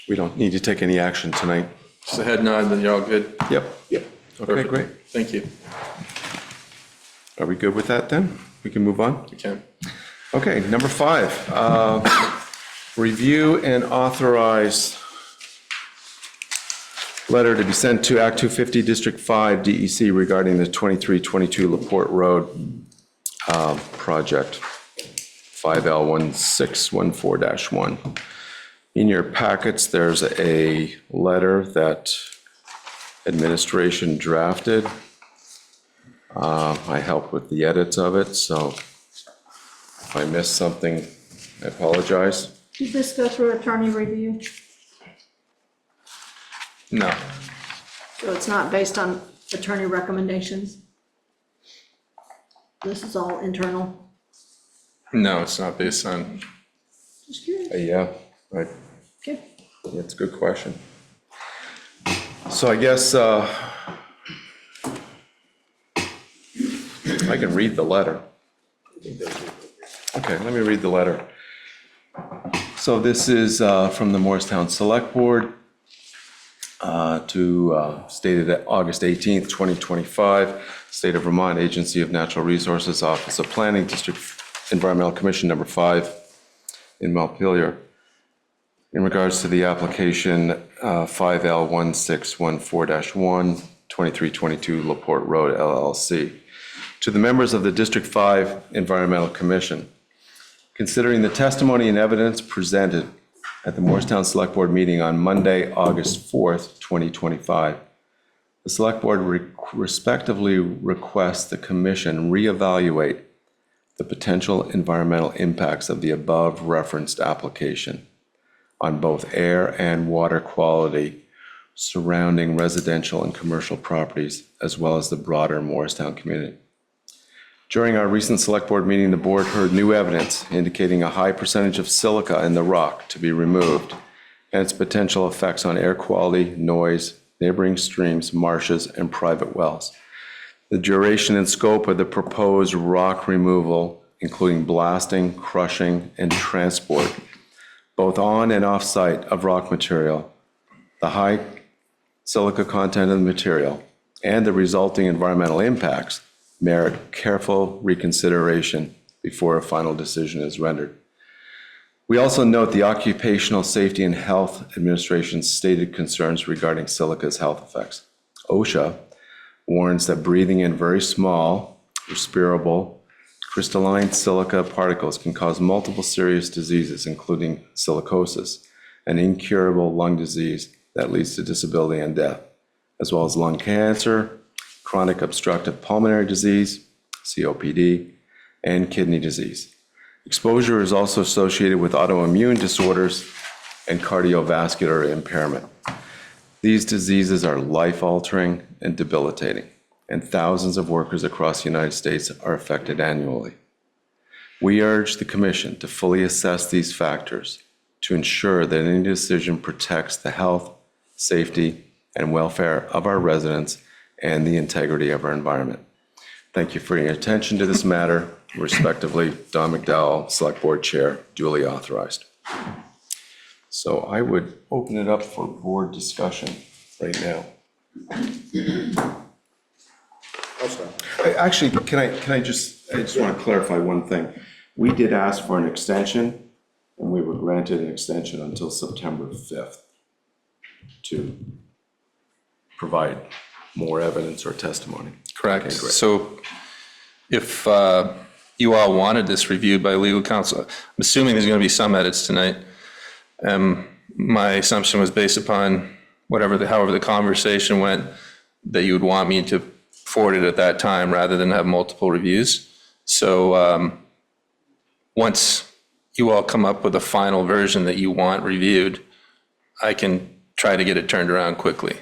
We don't need to take any action tonight. Just a head nod, then you're all good. Yep. Yep. Okay, Perfect. great. Thank you. Are we good with that then? We can move on? You can. Okay, number 5, review and authorize letter to be sent to Act 250 District 5 DEC regarding the 2322 LaPorte Road project, 5L1614-1. In your packets, there's a letter that administration drafted. I helped with the edits of it, so if I missed something, I apologize. Did this go through attorney review? No. So it's not based on attorney recommendations? This is all internal? No, it's not based on, Just curious. Yeah, right. Okay. That's a good question. So I guess I can read the letter. Okay, let me read the letter. So this is from the Morristown Selectboard stated at August 18th, 2025, State of Vermont, Agency of Natural Resources, Office of Planning, District Environmental Commission number 5 in Montpelier. In regards to the application 5L1614-1, 2322 LaPorte Road LLC. To the members of the District 5 Environmental Commission, considering the testimony and evidence presented at the Morristown Select Board meeting on Monday, August 4th, 2025, the Select Board respectively requests the Commission reevaluate the potential environmental impacts of the above referenced application on both air and water quality surrounding residential and commercial properties, as well as the broader Morristown community. During our recent Select Board meeting, the board heard new evidence indicating a high percentage of silica in the rock to be removed and its potential effects on air quality, noise, neighboring streams, marshes, and private wells. The duration and scope of the proposed rock removal, including blasting, crushing, and transport, both on and off-site of rock material, the high silica content of the material, and the resulting environmental impacts merit careful reconsideration before a final decision is rendered. We also note the Occupational Safety and Health Administration's stated concerns regarding silica's health effects. OSHA warns that breathing in very small, respirable, crystalline silica particles can cause multiple serious diseases, including silicosis, an incurable lung disease that leads to disability and death, as well as lung cancer, chronic obstructive pulmonary disease, COPD, and kidney disease. Exposure is also associated with autoimmune disorders and cardiovascular impairment. These diseases are life-altering and debilitating, and thousands of workers across the United States are affected annually. We urge the Commission to fully assess these factors to ensure that any decision protects the health, safety, and welfare of our residents and the integrity of our environment. Thank you for your attention to this matter. Respectively, Don McDowell, Select Board Chair, duly authorized. So I would open it up for board discussion. right now. I'll start. Actually, I just want to clarify one thing. We did ask for an extension, and we were granted an extension until September 5th to provide more evidence or testimony. Correct. Okay, great. So if you all wanted this reviewed by legal counsel, I'm assuming there's going to be some edits tonight. My assumption was based upon however the conversation went, that you would want me to forward it at that time rather than have multiple reviews. So once you all come up with a final version that you want reviewed, I can try to get it turned around quickly.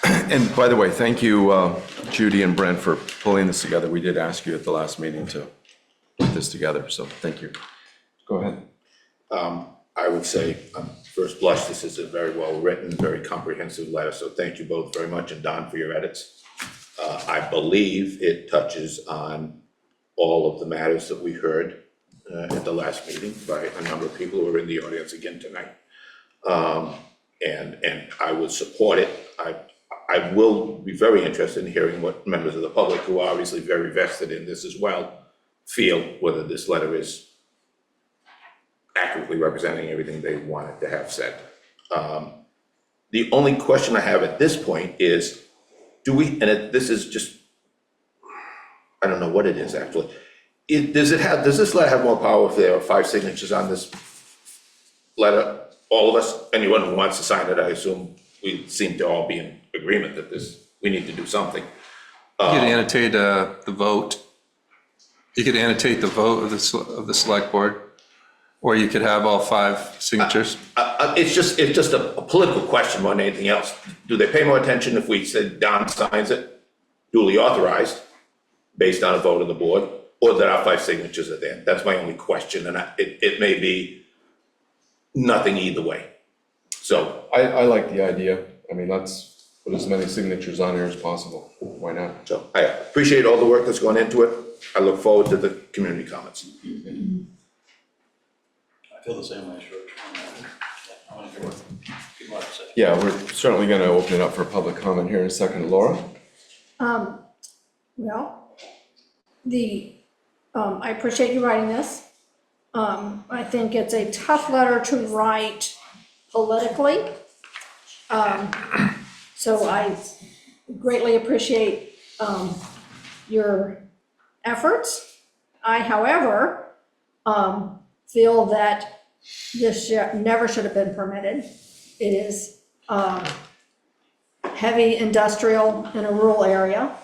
And by the way, thank you, Judy and Brent, for pulling this together. We did ask you at the last meeting to put this together, so thank you. Go ahead. I would say, first blush, this is a very well-written, very comprehensive letter, so thank you both very much, and Don for your edits. I believe it touches on all of the matters that we heard at the last meeting by a number of people who are in the audience again tonight. And I would support it. I will be very interested in hearing what members of the public, who are obviously very vested in this as well, feel, whether this letter is accurately representing everything they wanted to have said. The only question I have at this point is, this is just, I don't know what it is actually. Does this letter have more power if there are 5 signatures on this letter? All of us, anyone who wants to sign it, I assume we seem to all be in agreement that we need to do something. You could annotate the vote. You could annotate the vote of the select board, or you could have all 5 signatures. It's just a political question more than anything else. Do they pay more attention if we say Don signs it, duly authorized, based on a vote of the board, or that our 5 signatures are there? That's my only question, and it may be nothing either way. So I like the idea. I mean, let's put as many signatures on here as possible. Why not? So I appreciate all the work that's gone into it. I look forward to the community comments. I feel the same way, George. I want to hear what people have to say. Yeah, we're certainly going to open it up for public comment here in a second. Laura? Well, I appreciate you writing this. I think it's a tough letter to write politically. So I greatly appreciate your efforts. I, however, feel that this never should have been permitted. It is heavy industrial in a rural area.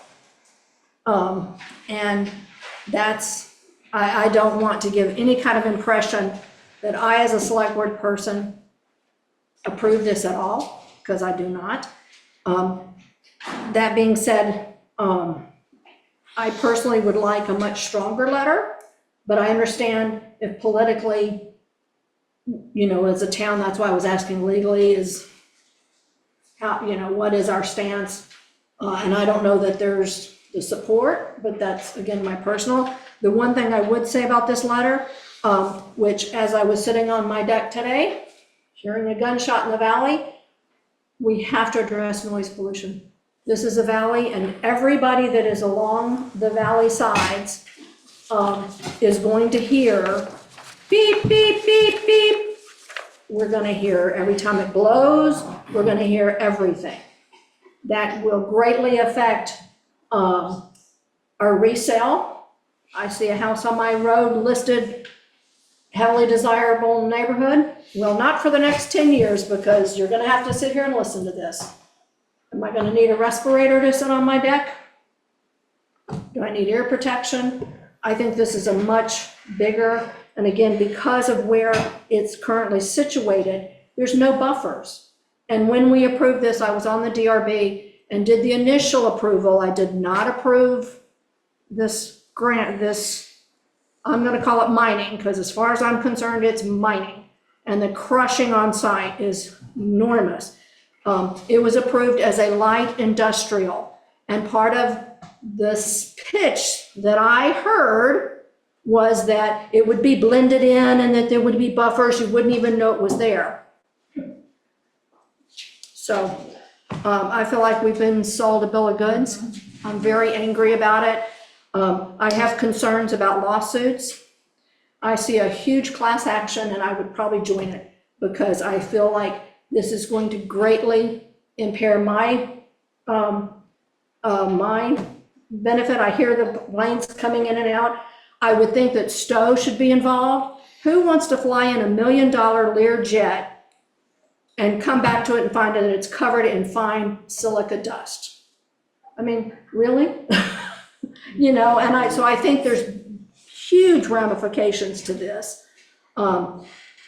And I don't want to give any kind of impression that I, as a select board person, approve this at all, because I do not. That being said, I personally would like a much stronger letter, but I understand if politically, as a town, that's why I was asking legally, is how, what is our stance? And I don't know that there's the support, but that's, again, my personal. The one thing I would say about this letter, which as I was sitting on my deck today, hearing a gunshot in the valley, we have to address noise pollution. This is a valley, and everybody that is along the valley sides is going to hear beep, beep, beep, beep. We're gonna hear every time it blows, we're gonna hear everything. That will greatly affect our resale. I see a house on my road listed heavily desirable neighborhood. Well, not for the next 10 years, because you're gonna have to sit here and listen to this. Am I gonna need a respirator to sit on my deck? Do I need ear protection? I think this is a much bigger, and again, because of where it's currently situated, there's no buffers. And when we approved this, I was on the DRB and did the initial approval. I did not approve this grant, I'm gonna call it mining, because as far as I'm concerned, it's mining. And the crushing on site is enormous. It was approved as a light industrial. And part of this pitch that I heard was that it would be blended in and that there would be buffers, you wouldn't even know it was there. So I feel like we've been sold a bill of goods. I'm very angry about it. I have concerns about lawsuits. I see a huge class action and I would probably join it because I feel like this is going to greatly impair my benefit. I hear the planes coming in and out. I would think that Stowe should be involved. Who wants to fly in $1 million Lear jet and come back to it and find that it's covered in fine silica dust? I mean, really? You know, and so I think there's huge ramifications to this.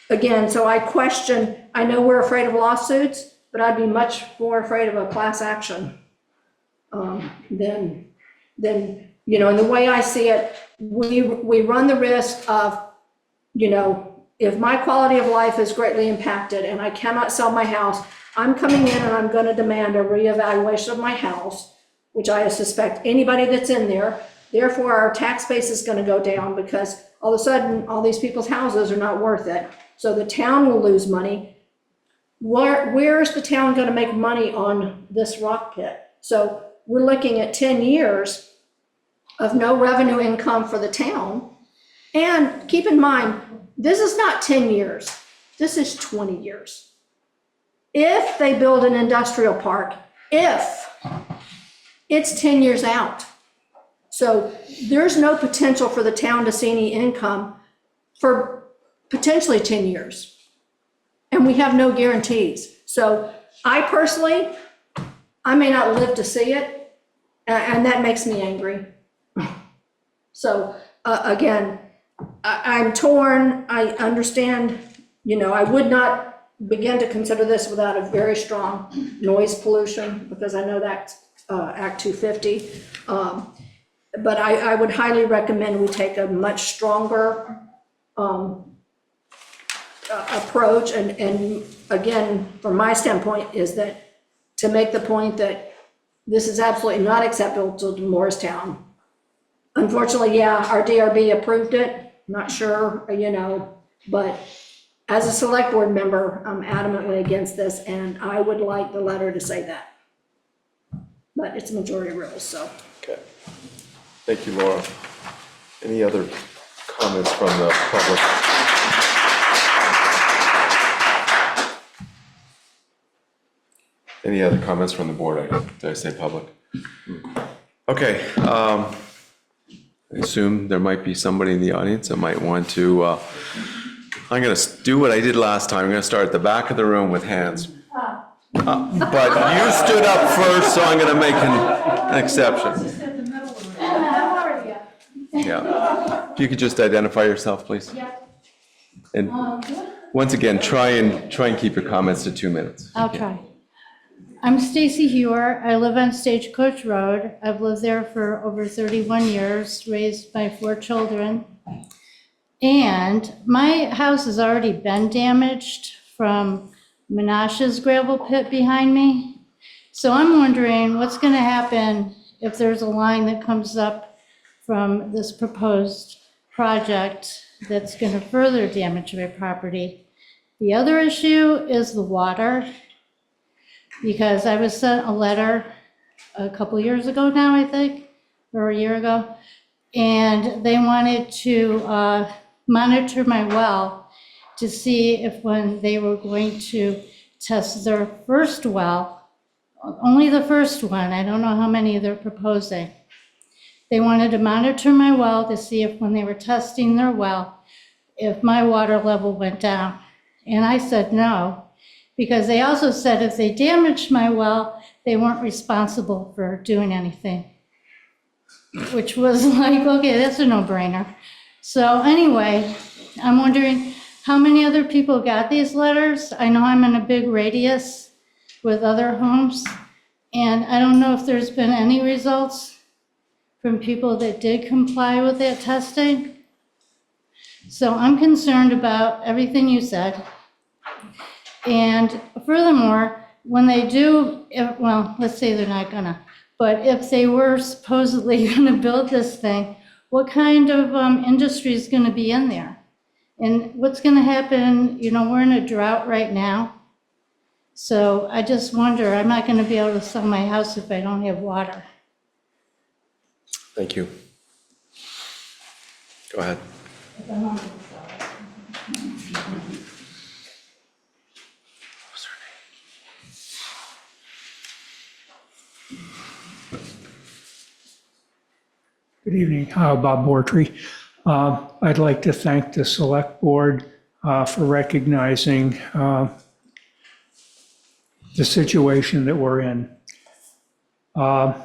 Again, so I question, I know we're afraid of lawsuits, but I'd be much more afraid of a class action than, you know, and the way I see it, we run the risk of, you know, if my quality of life is greatly impacted and I cannot sell my house, I'm coming in and I'm gonna demand a reevaluation of my house, which I suspect anybody that's in there. Therefore, our tax base is gonna go down because all of a sudden, all these people's houses are not worth it. So the town will lose money. Where is the town gonna make money on this rock pit? So we're looking at 10 years of no revenue income for the town. And keep in mind, this is not 10 years, this is 20 years. If they build an industrial park, if, it's 10 years out. So there's no potential for the town to see any income for potentially 10 years. And we have no guarantees. So I personally, I may not live to see it, and that makes me angry. So again, I'm torn. I understand, you know, I would not begin to consider this without a very strong noise pollution, because I know that's Act 250. But I would highly recommend we take a much stronger approach. And again, from my standpoint, is that to make the point that this is absolutely not acceptable to Morristown. Unfortunately, yeah, our DRB approved it, not sure, you know, but as a select board member, I'm adamantly against this, and I would like the letter to say that. But it's majority rules, so. Okay. Thank you, Laura. Any other comments from the public? Any other comments from the board? Did I say public? Okay. I assume there might be somebody in the audience that might want to, I'm going to do what I did last time. I'm going to start at the back of the room with hands. But you stood up first, so I'm going to make an exception. Yeah. If you could just identify yourself, please. And once again, try and keep your comments to 2 minutes. I'll try. I'm Stacy Hewer. I live on Stagecoach Road. I've lived there for over 31 years, raised my 4 children. And my house has already been damaged from Menashe's gravel pit behind me. So I'm wondering what's going to happen if there's a line that comes up from this proposed project that's going to further damage my property. The other issue is the water, because I was sent a letter a couple years ago now, I think, or a year ago, and they wanted to monitor my well to see if when they were going to test their first well, only the first one, I don't know how many they're proposing. They wanted to monitor my well to see if when they were testing their well, if my water level went down. And I said no, because they also said if they damaged my well, they weren't responsible for doing anything, which was like, okay, that's a no-brainer. So anyway, I'm wondering how many other people got these letters. I know I'm in a big radius with other homes, and I don't know if there's been any results from people that did comply with that testing. So I'm concerned about everything you said. And furthermore, when they do, well, let's say they're not gonna, but if they were supposedly gonna build this thing, what kind of industry is gonna be in there? And what's gonna happen, you know, we're in a drought right now. So I just wonder, I'm not gonna be able to sell my house if I don't have water. Thank you. Go ahead. Good evening, Bob Bortry. I'd like to thank the Select Board for recognizing the situation that we're in. I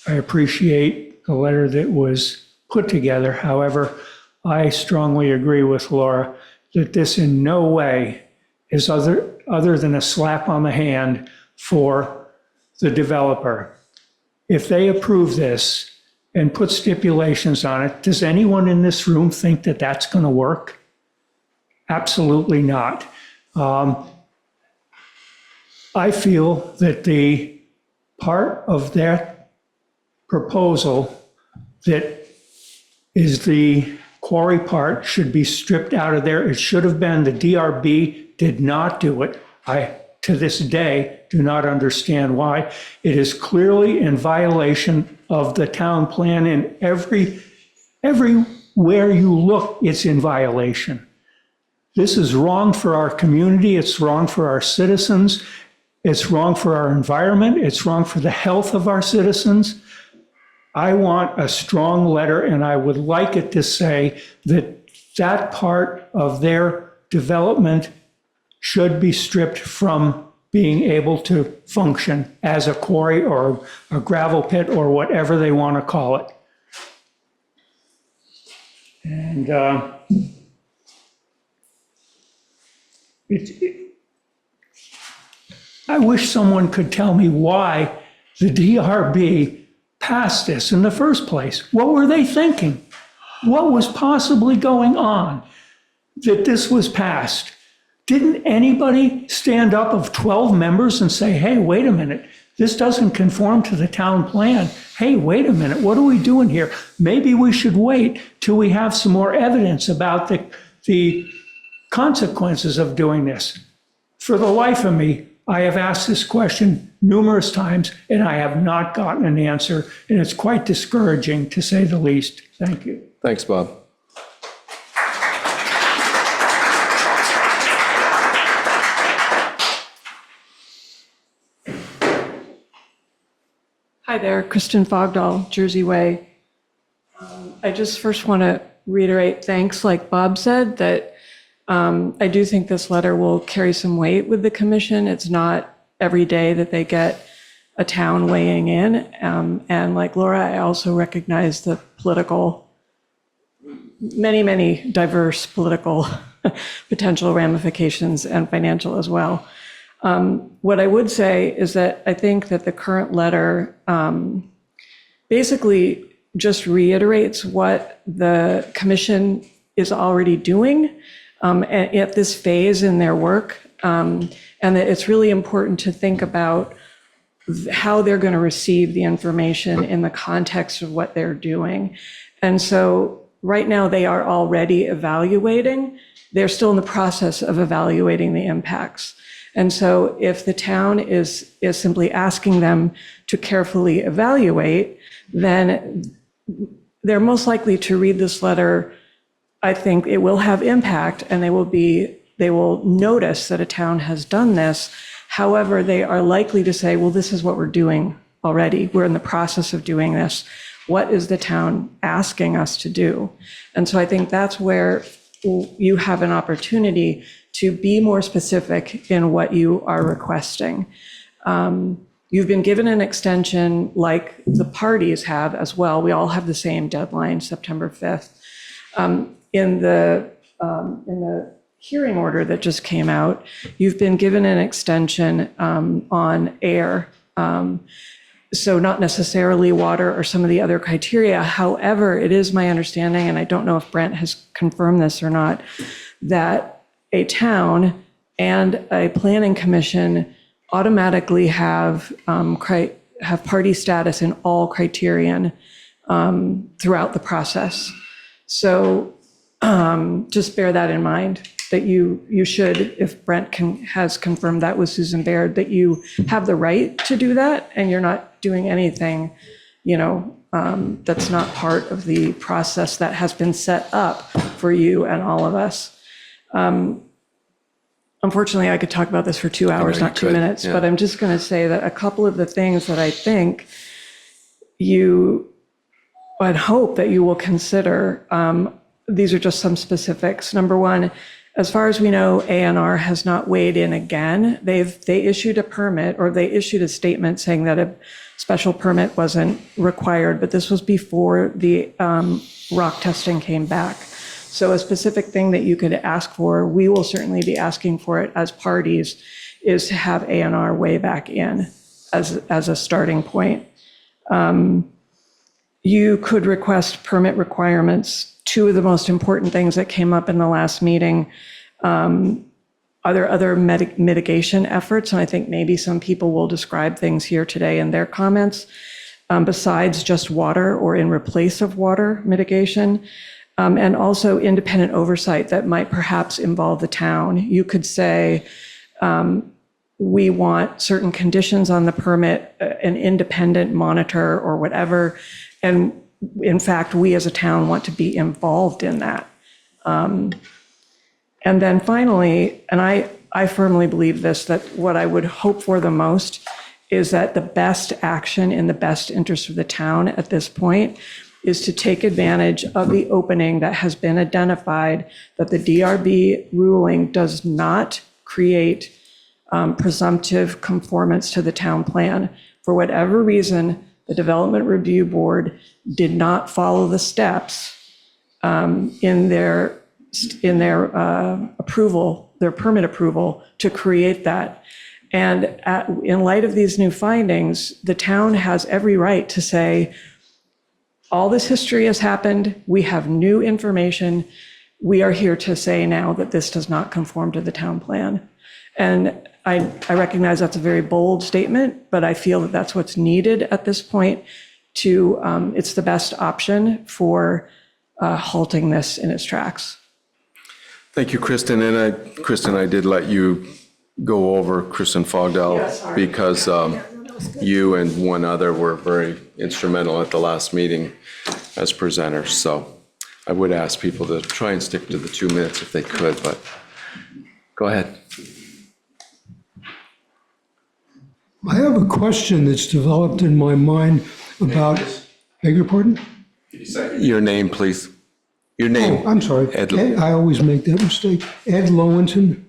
appreciate the letter that was put together. However, I strongly agree with Laura that this in no way is other than a slap on the hand for the developer. If they approve this and put stipulations on it, does anyone in this room think that that's going to work? Absolutely not. I feel that the part of that proposal that is the quarry part should be stripped out of there. It should have been, the DRB did not do it. I, to this day, do not understand why. It is clearly in violation of the town plan, and everywhere you look, it's in violation. This is wrong for our community. It's wrong for our citizens. It's wrong for our environment. It's wrong for the health of our citizens. I want a strong letter, and I would like it to say that that part of their development should be stripped from being able to function as a quarry or a gravel pit or whatever they want to call it. And I wish someone could tell me why the DRB passed this in the first place. What were they thinking? What was possibly going on that this was passed? Didn't anybody stand up of 12 members and say, hey, wait a minute, this doesn't conform to the town plan. Hey, wait a minute, what are we doing here? Maybe we should wait till we have some more evidence about the consequences of doing this. For the life of me, I have asked this question numerous times and I have not gotten an answer, and it's quite discouraging to say the least. Thank you. Thanks, Bob. Hi there, Kristen Fogdahl, Jersey Way. I just first want to reiterate thanks, like Bob said, that I do think this letter will carry some weight with the commission. It's not every day that they get a town weighing in. And like Laura, I also recognize the many diverse political potential ramifications and financial as well. What I would say is that I think that the current letter basically just reiterates what the commission is already doing at this phase in their work, and that it's really important to think about how they're going to receive the information in the context of what they're doing. And so right now they are already evaluating. They're still in the process of evaluating the impacts. And so if the town is simply asking them to carefully evaluate, then they're most likely to read this letter. I think it will have impact, and they will notice that a town has done this. However, they are likely to say, well, this is what we're doing already. We're in the process of doing this. What is the town asking us to do? And so I think that's where you have an opportunity to be more specific in what you are requesting. You've been given an extension like the parties have as well. We all have the same deadline, September 5th. In the hearing order that just came out, you've been given an extension on air. So not necessarily water or some of the other criteria. However, it is my understanding, and I don't know if Brent has confirmed this or not, that a town and a planning commission automatically have party status in all criterion throughout the process. So just bear that in mind. that you should, if Brent has confirmed that with Susan Baird, that you have the right to do that, and you're not doing anything, that's not part of the process that has been set up for you and all of us. Unfortunately, I could talk about this for 2 hours, not 2 minutes, but I'm just going to say that a couple of the things that I think I'd hope that you will consider, these are just some specifics. Number one, as far as we know, ANR has not weighed in again. They issued a permit, or they issued a statement saying that a special permit wasn't required, but this was before the rock testing came back. So a specific thing that you could ask for, we will certainly be asking for it as parties, is to have ANR weigh back in as a starting point. You could request permit requirements. Two of the most important things that came up in the last meeting, are there other mitigation efforts? And I think maybe some people will describe things here today in their comments, besides just water or in replace of water mitigation. And also independent oversight that might perhaps involve the town. You could say, we want certain conditions on the permit, an independent monitor or whatever. And in fact, we as a town want to be involved in that. And then finally, and I firmly believe this, that what I would hope for the most is that the best action in the best interest of the town at this point is to take advantage of the opening that has been identified, that the DRB ruling does not create presumptive conformance to the town plan. For whatever reason, the Development Review Board did not follow the steps in their approval, their permit approval, to create that. And in light of these new findings, the town has every right to say, all this history has happened, we have new information, we are here to say now that this does not conform to the town plan. And I recognize that's a very bold statement, but I feel that that's what's needed at this point to, it's the best option for halting this in its tracks. Thank you, Kristen. And Kristen, I did let you go over Kristen Fogdell because you and one other were very instrumental at the last meeting as presenters. So I would ask people to try and stick to the 2 minutes if they could, but go ahead. I have a question that's developed in my mind about, beg your pardon? Your name, please. Your name. Oh, I'm sorry. Ed. I always make that mistake. Ed Lowenton,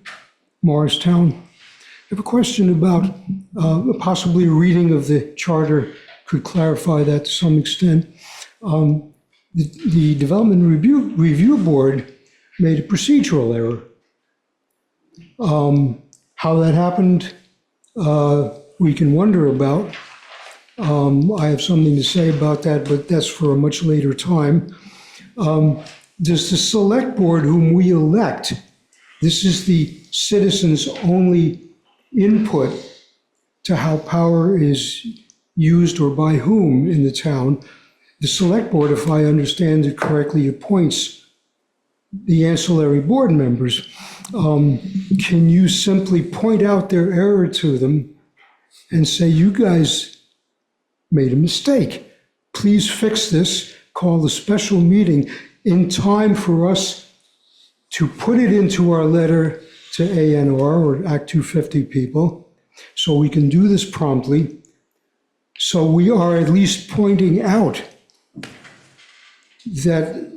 Morristown. I have a question about possibly a reading of the charter could clarify that to some extent. The Development Review Board made a procedural error. How that happened, we can wonder about. I have something to say about that, but that's for a much later time. Does the Select Board, whom we elect, this is the citizens' only input to how power is used or by whom in the town, the Select Board, if I understand it correctly, appoints the ancillary board members. Can you simply point out their error to them and say, you guys made a mistake. Please fix this, call a special meeting in time for us to put it into our letter to ANR or Act 250 people, so we can do this promptly. So we are at least pointing out that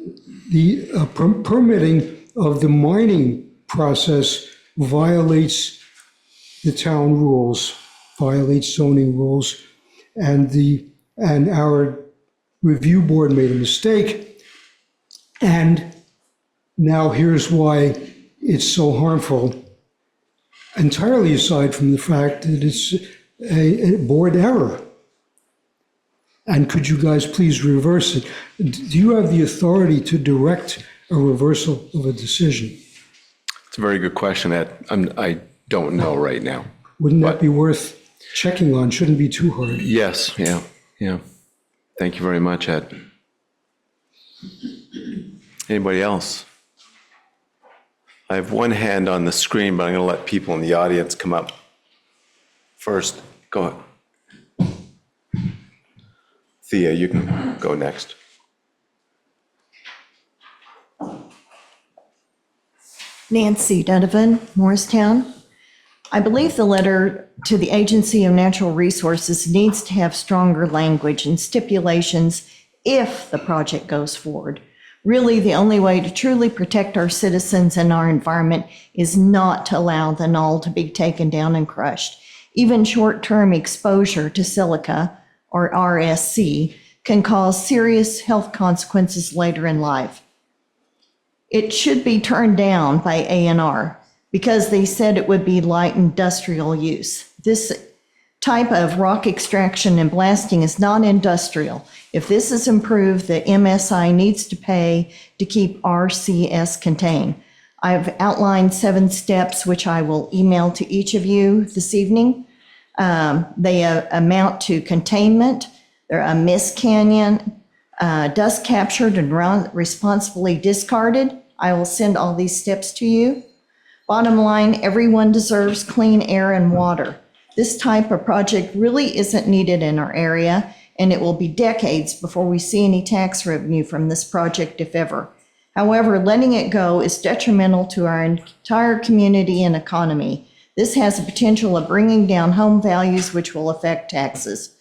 the permitting of the mining process violates the town rules, violates zoning rules, and our review board made a mistake. And now here's why it's so harmful, entirely aside from the fact that it's a board error. And could you guys please reverse it? Do you have the authority to direct a reversal of a decision? It's a very good question, Ed. I don't know right now. Wouldn't that be worth checking on? Shouldn't be too hard. Yes, yeah. Thank you very much, Ed. Anybody else? I have one hand on the screen, but I'm going to let people in the audience come up first. Go ahead. Thea, you can go next. Nancy Donovan, Morristown. I believe the letter to the Agency of Natural Resources needs to have stronger language and stipulations if the project goes forward. Really, the only way to truly protect our citizens and our environment is not to allow the knoll to be taken down and crushed. Even short-term exposure to silica, or RSC, can cause serious health consequences later in life. It should be turned down by A&R because they said it would be light industrial use. This type of rock extraction and blasting is not industrial. If this is improved, the MSI needs to pay to keep RCS contained. I've outlined 7 steps, which I will email to each of you this evening. They amount to containment, they're a mist canyon, dust captured and responsibly discarded. I will send all these steps to you. Bottom line, everyone deserves clean air and water. This type of project really isn't needed in our area, and it will be decades before we see any tax revenue from this project, if ever. However, letting it go is detrimental to our entire community and economy. This has the potential of bringing down home values, which will affect taxes.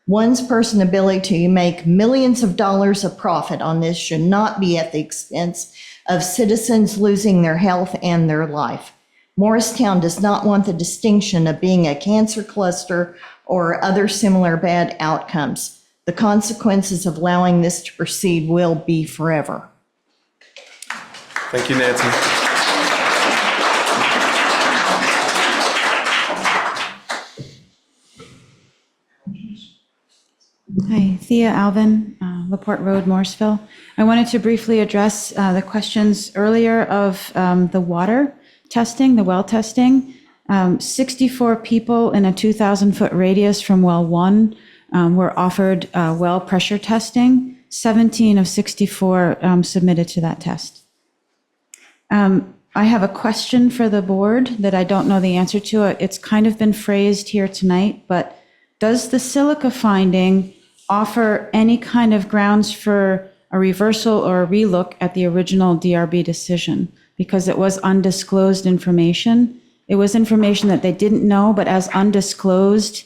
One's person's ability to make millions of dollars of profit on this should not be at the expense of citizens losing their health and their life. Morristown does not want the distinction of being a cancer cluster or other similar bad outcomes. The consequences of allowing this to proceed will be forever. Thank you, Nancy. Hi, Thea Alvin, LaPorte Road, Morrisville. I wanted to briefly address the questions earlier of the water testing, the well testing. 64 people in a 2,000-foot radius from well 1 were offered well pressure testing. 17 of 64 submitted to that test. I have a question for the board that I don't know the answer to. It's kind of been phrased here tonight, but does the silica finding offer any kind of grounds for a reversal or a relook at the original DRB decision? Because it was undisclosed information. It was information that they didn't know, but as undisclosed,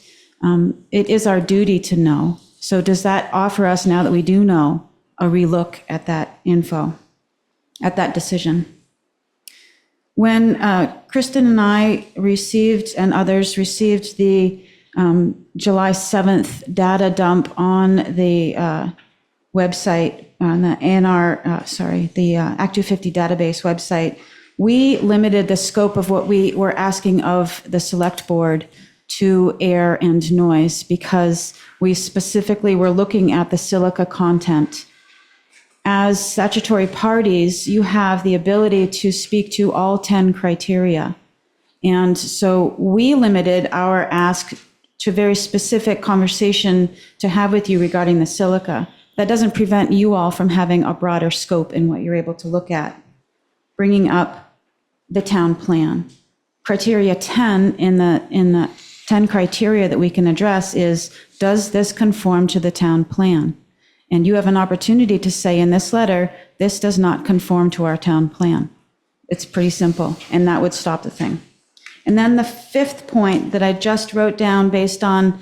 it is our duty to know. So does that offer us, now that we do know, a relook at that info, at that decision? When Kristen and I received, and others received, the July 7th data dump on the website, on the the Act 250 database website, we limited the scope of what we were asking of the select board to air and noise, because we specifically were looking at the silica content. As statutory parties, you have the ability to speak to all 10 criteria. And so we limited our ask to a very specific conversation to have with you regarding the silica. That doesn't prevent you all from having a broader scope in what you're able to look at. Bringing up the town plan. Criteria 10 in the 10 criteria that we can address is, does this conform to the town plan? And you have an opportunity to say in this letter, this does not conform to our town plan. It's pretty simple, and that would stop the thing. And then the 5th point that I just wrote down based on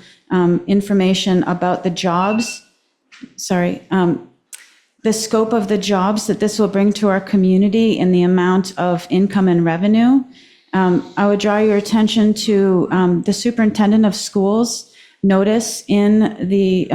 information about the jobs, the scope of the jobs that this will bring to our community and the amount of income and revenue. I would draw your attention to the superintendent of schools notice in the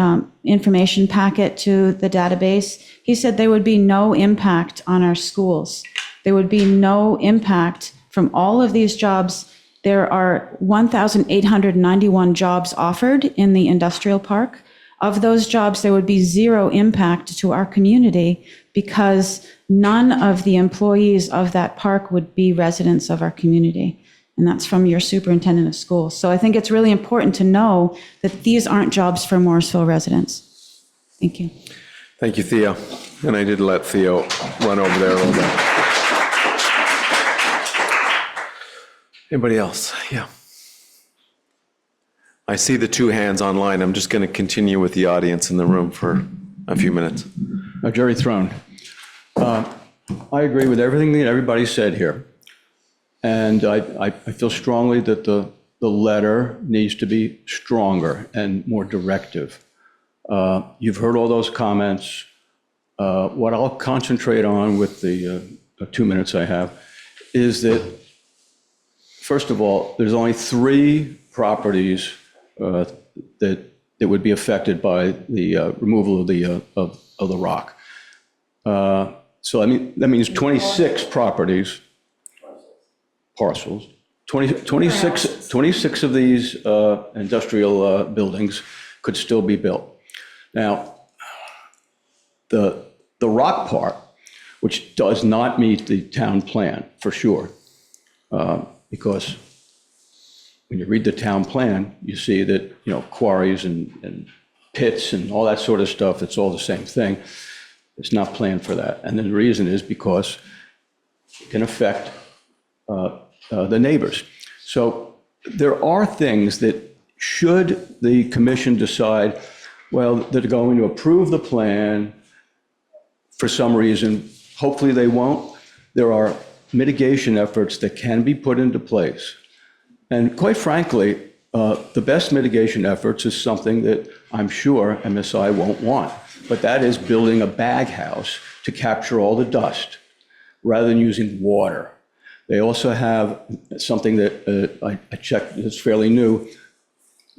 information packet to the database. He said there would be no impact on our schools. There would be no impact from all of these jobs. There are 1,891 jobs offered in the industrial park. Of those jobs, there would be zero impact to our community because none of the employees of that park would be residents of our community. And that's from your superintendent of schools. So I think it's really important to know that these aren't jobs for Morrisville residents. Thank you. Thank you, Theo. And I did let Theo run over there a little bit. Anybody else? Yeah. I see the two hands online. I'm just going to continue with the audience in the room for a few minutes. Jerry Throne. I agree with everything that everybody said here. And I feel strongly that the letter needs to be stronger and more directive. You've heard all those comments. What I'll concentrate on with the 2 minutes I have is that, first of all, there's only 3 properties that would be affected by the removal of the rock. So I mean, that means 26 properties, parcels, 26 of these industrial buildings could still be built. Now, the rock part, which does not meet the town plan for sure, because when you read the town plan, you see that, you know, quarries and pits and all that sort of stuff, it's all the same thing. It's not planned for that. And the reason is because it can affect the neighbors. So there are things that, should the commission decide, well, they're going to approve the plan for some reason, hopefully they won't, there are mitigation efforts that can be put into place. And quite frankly, the best mitigation efforts is something that I'm sure MSI won't want, but that is building a bag house to capture all the dust rather than using water. They also have something that I checked that's fairly new,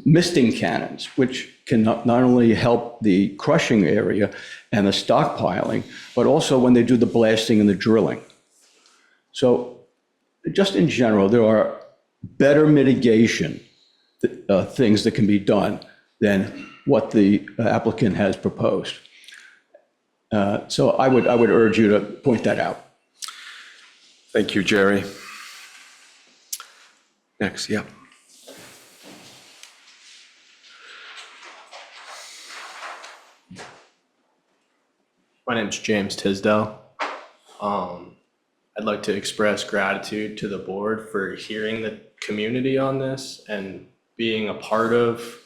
misting cannons, which can not only help the crushing area and the stockpiling, but also when they do the blasting and the drilling. So just in general, there are better mitigation things that can be done than what the applicant has proposed. So I would urge you to point that out. Thank you, Jerry. Next, yeah. My name's James Tisdale. I'd like to express gratitude to the board for hearing the community on this and being a part of,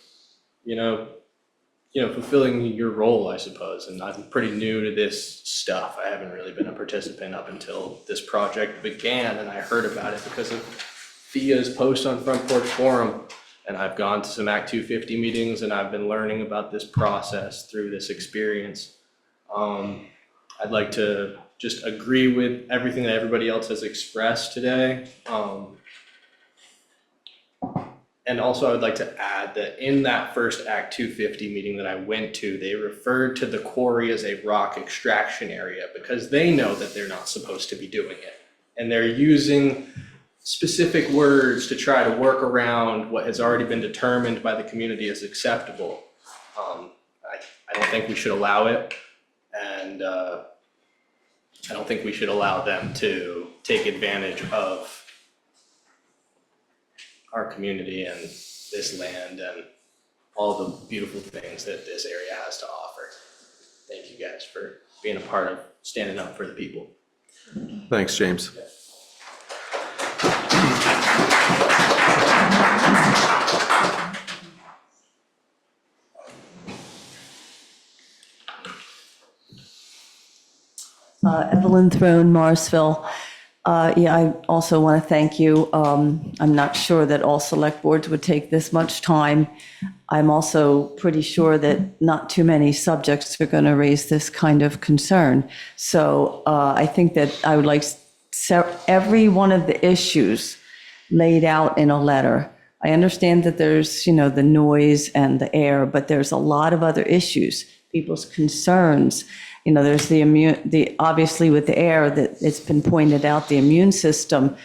fulfilling your role, I suppose. And I'm pretty new to this stuff. I haven't really been a participant up until this project began, and I heard about it because of Thea's post on Front Porch Forum. And I've gone to some Act 250 meetings, and I've been learning about this process through this experience. I'd like to just agree with everything that everybody else has expressed today. And also I would like to add that in that first Act 250 meeting that I went to, they referred to the quarry as a rock extraction area because they know that they're not supposed to be doing it. And they're using specific words to try to work around what has already been determined by the community as acceptable. I don't think we should allow it. And I don't think we should allow them to take advantage of our community and this land and all the beautiful things that this area has to offer. Thank you guys for being a part of standing up for the people. Thanks, James. Evelyn Throne, Morrisville. I also want to thank you. I'm not sure that all select boards would take this much time. I'm also pretty sure that not too many subjects are going to raise this kind of concern. So I think that I would like every one of the issues laid out in a letter. I understand that there's, the noise and the air, but there's a lot of other issues, people's concerns. There's obviously with the air that it's been pointed out, the immune system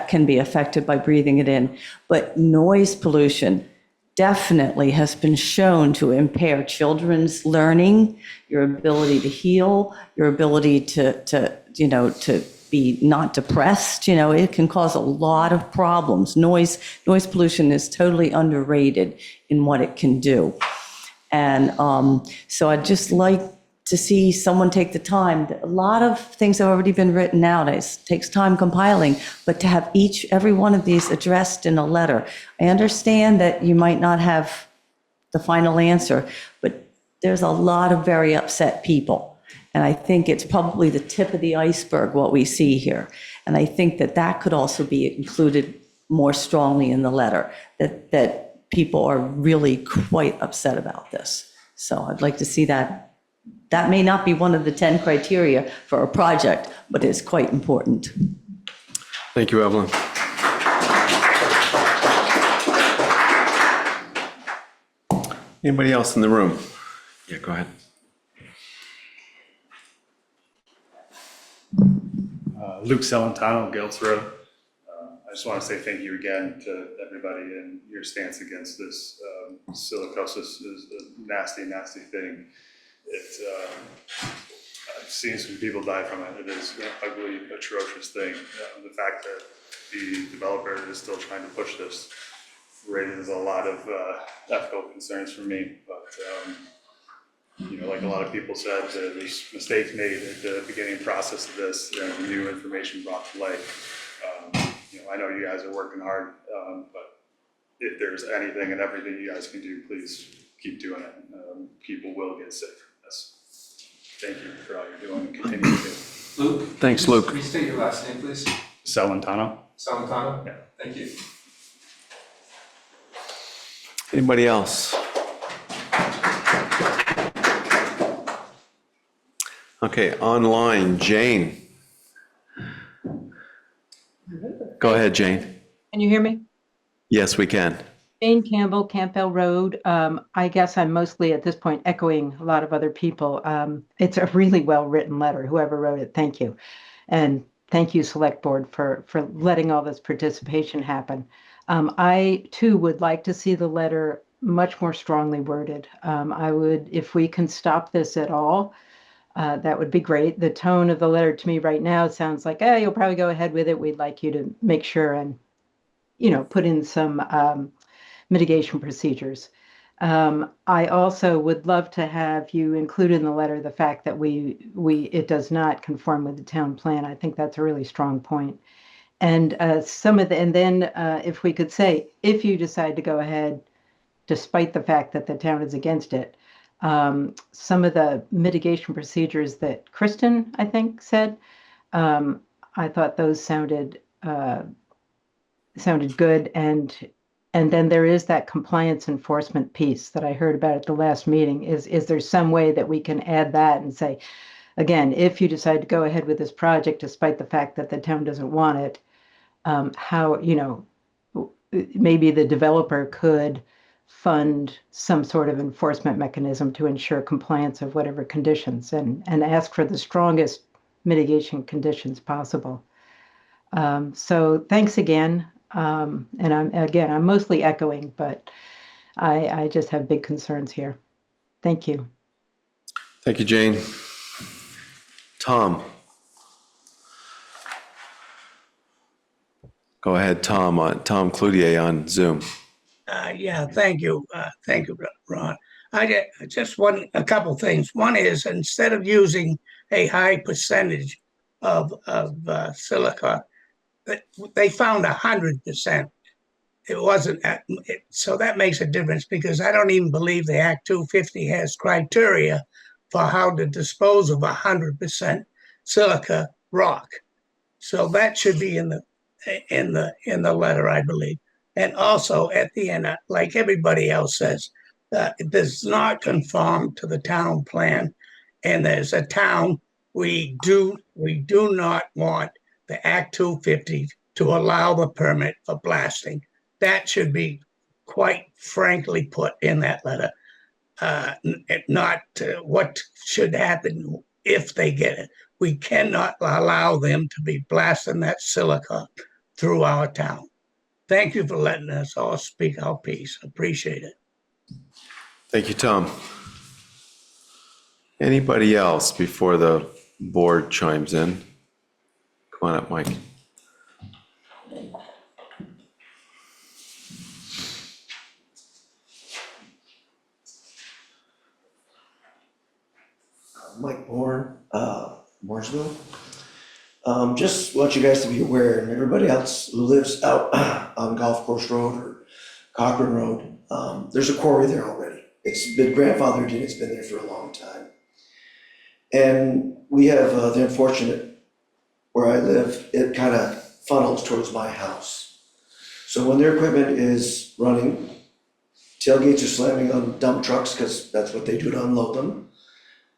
can be affected by breathing it in. But noise pollution definitely has been shown to impair children's learning, your ability to heal, your ability to be not depressed. It can cause a lot of problems. Noise pollution is totally underrated in what it can do. And so I'd just like to see someone take the time. A lot of things have already been written out. It takes time compiling, but to have every one of these addressed in a letter. I understand that you might not have the final answer, but there's a lot of very upset people. And I think it's probably the tip of the iceberg, what we see here. And I think that that could also be included more strongly in the letter, that people are really quite upset about this. So I'd like to see that. That may not be one of the 10 criteria for a project, but it's quite important. Thank you, Evelyn. Anybody else in the room? Yeah, go ahead. Luke Celentano, Giltz Road. I just want to say thank you again to everybody, and your stance against this. Silicosis is a nasty, nasty thing. It's, I've seen some people die from it. It is an ugly, atrocious thing. The fact that the developer is still trying to push this raises a lot of ethical concerns for me. But you know, like a lot of people said, there's mistakes made at the beginning process of this, and new information brought to light. You know, I know you guys are working hard, but if there's anything and everything you guys can do, please keep doing it. People will get sick from this. Thank you for all you're doing and continue to do. Luke? Thanks, Luke. Can you state your last name, please? Celentano. Salentano? Yeah. Thank you. Anybody else? Okay, online, Jane. Go ahead, Jane. Can you hear me? Yes, we can. Jane Campbell, Campbell Road. I guess I'm mostly at this point echoing a lot of other people. It's a really well-written letter. Whoever wrote it, thank you. And thank you, Select Board, for letting all this participation happen. I, too, would like to see the letter much more strongly worded. I would, if we can stop this at all, that would be great. The tone of the letter to me right now sounds like, you'll probably go ahead with it. We'd like you to make sure and, put in some mitigation procedures. I also would love to have you include in the letter the fact that it does not conform with the town plan. I think that's a really strong point. And then if we could say, if you decide to go ahead, despite the fact that the town is against it, some of the mitigation procedures that Kristen, I think, said, I thought those sounded good. And then there is that compliance enforcement piece that I heard about at the last meeting. Is there some way that we can add that and say, again, if you decide to go ahead with this project, despite the fact that the town doesn't want it, how, maybe the developer could fund some sort of enforcement mechanism to ensure compliance of whatever conditions and ask for the strongest mitigation conditions possible. So thanks again. And I'm mostly echoing, but I just have big concerns here. Thank you. Thank you, Jane. Tom. Go ahead, Tom Cloutier on Zoom. Yeah, thank you. Thank you, Ron. I just want a couple things. One is, instead of using a high percentage of silica, they found 100%. It wasn't, so that makes a difference, because I don't even believe the Act 250 has criteria for how to dispose of 100% silica rock. So that should be in the letter, I believe. And also at the end, like everybody else says, it does not conform to the town plan. And as a town, we do not want the Act 250 to allow the permit for blasting. That should be quite frankly put in that letter. Not what should happen if they get it. We cannot allow them to be blasting that silica through our town. Thank you for letting us all speak our piece. Appreciate it. Thank you, Tom. Anybody else before the board chimes in? Come on up, Mike. Mike Bourne, Mooresville. Just want you guys to be aware, and everybody else who lives out on Golf Course Road or Cochrane Road, there's a quarry there already. It's been grandfathered in, it's been there for a long time. And we have the unfortunate, where I live, it kind of funnels towards my house. So when their equipment is running, tailgates are slamming on dump trucks because that's what they do to unload them.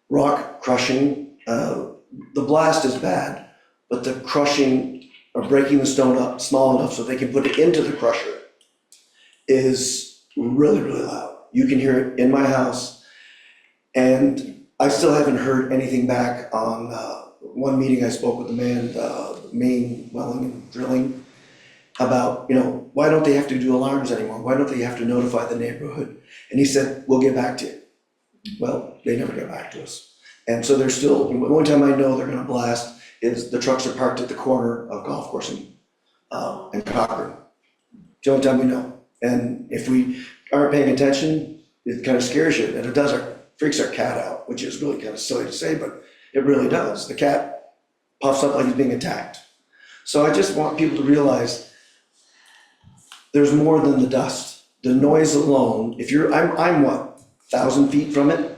Rock crushing, the blast is bad, but the crushing or breaking the stone up small enough so they can put it into the crusher is really, really loud. You can hear it in my house. And I still haven't heard anything back on one meeting I spoke with the man, Maine Welling and Drilling, about, why don't they have to do alarms anymore? Why don't they have to notify the neighborhood? And he said, we'll get back to you. Well, they never got back to us. And so they're still, the only time I know they're gonna blast is the trucks are parked at the corner of Golf Course and Cochrane. The only time we know. And if we aren't paying attention, it kind of scares you, and freaks our cat out, which is really kind of silly to say, but it really does. The cat puffs up like he's being attacked. So I just want people to realize there's more than the dust. The noise alone, I'm 1,000 feet from it,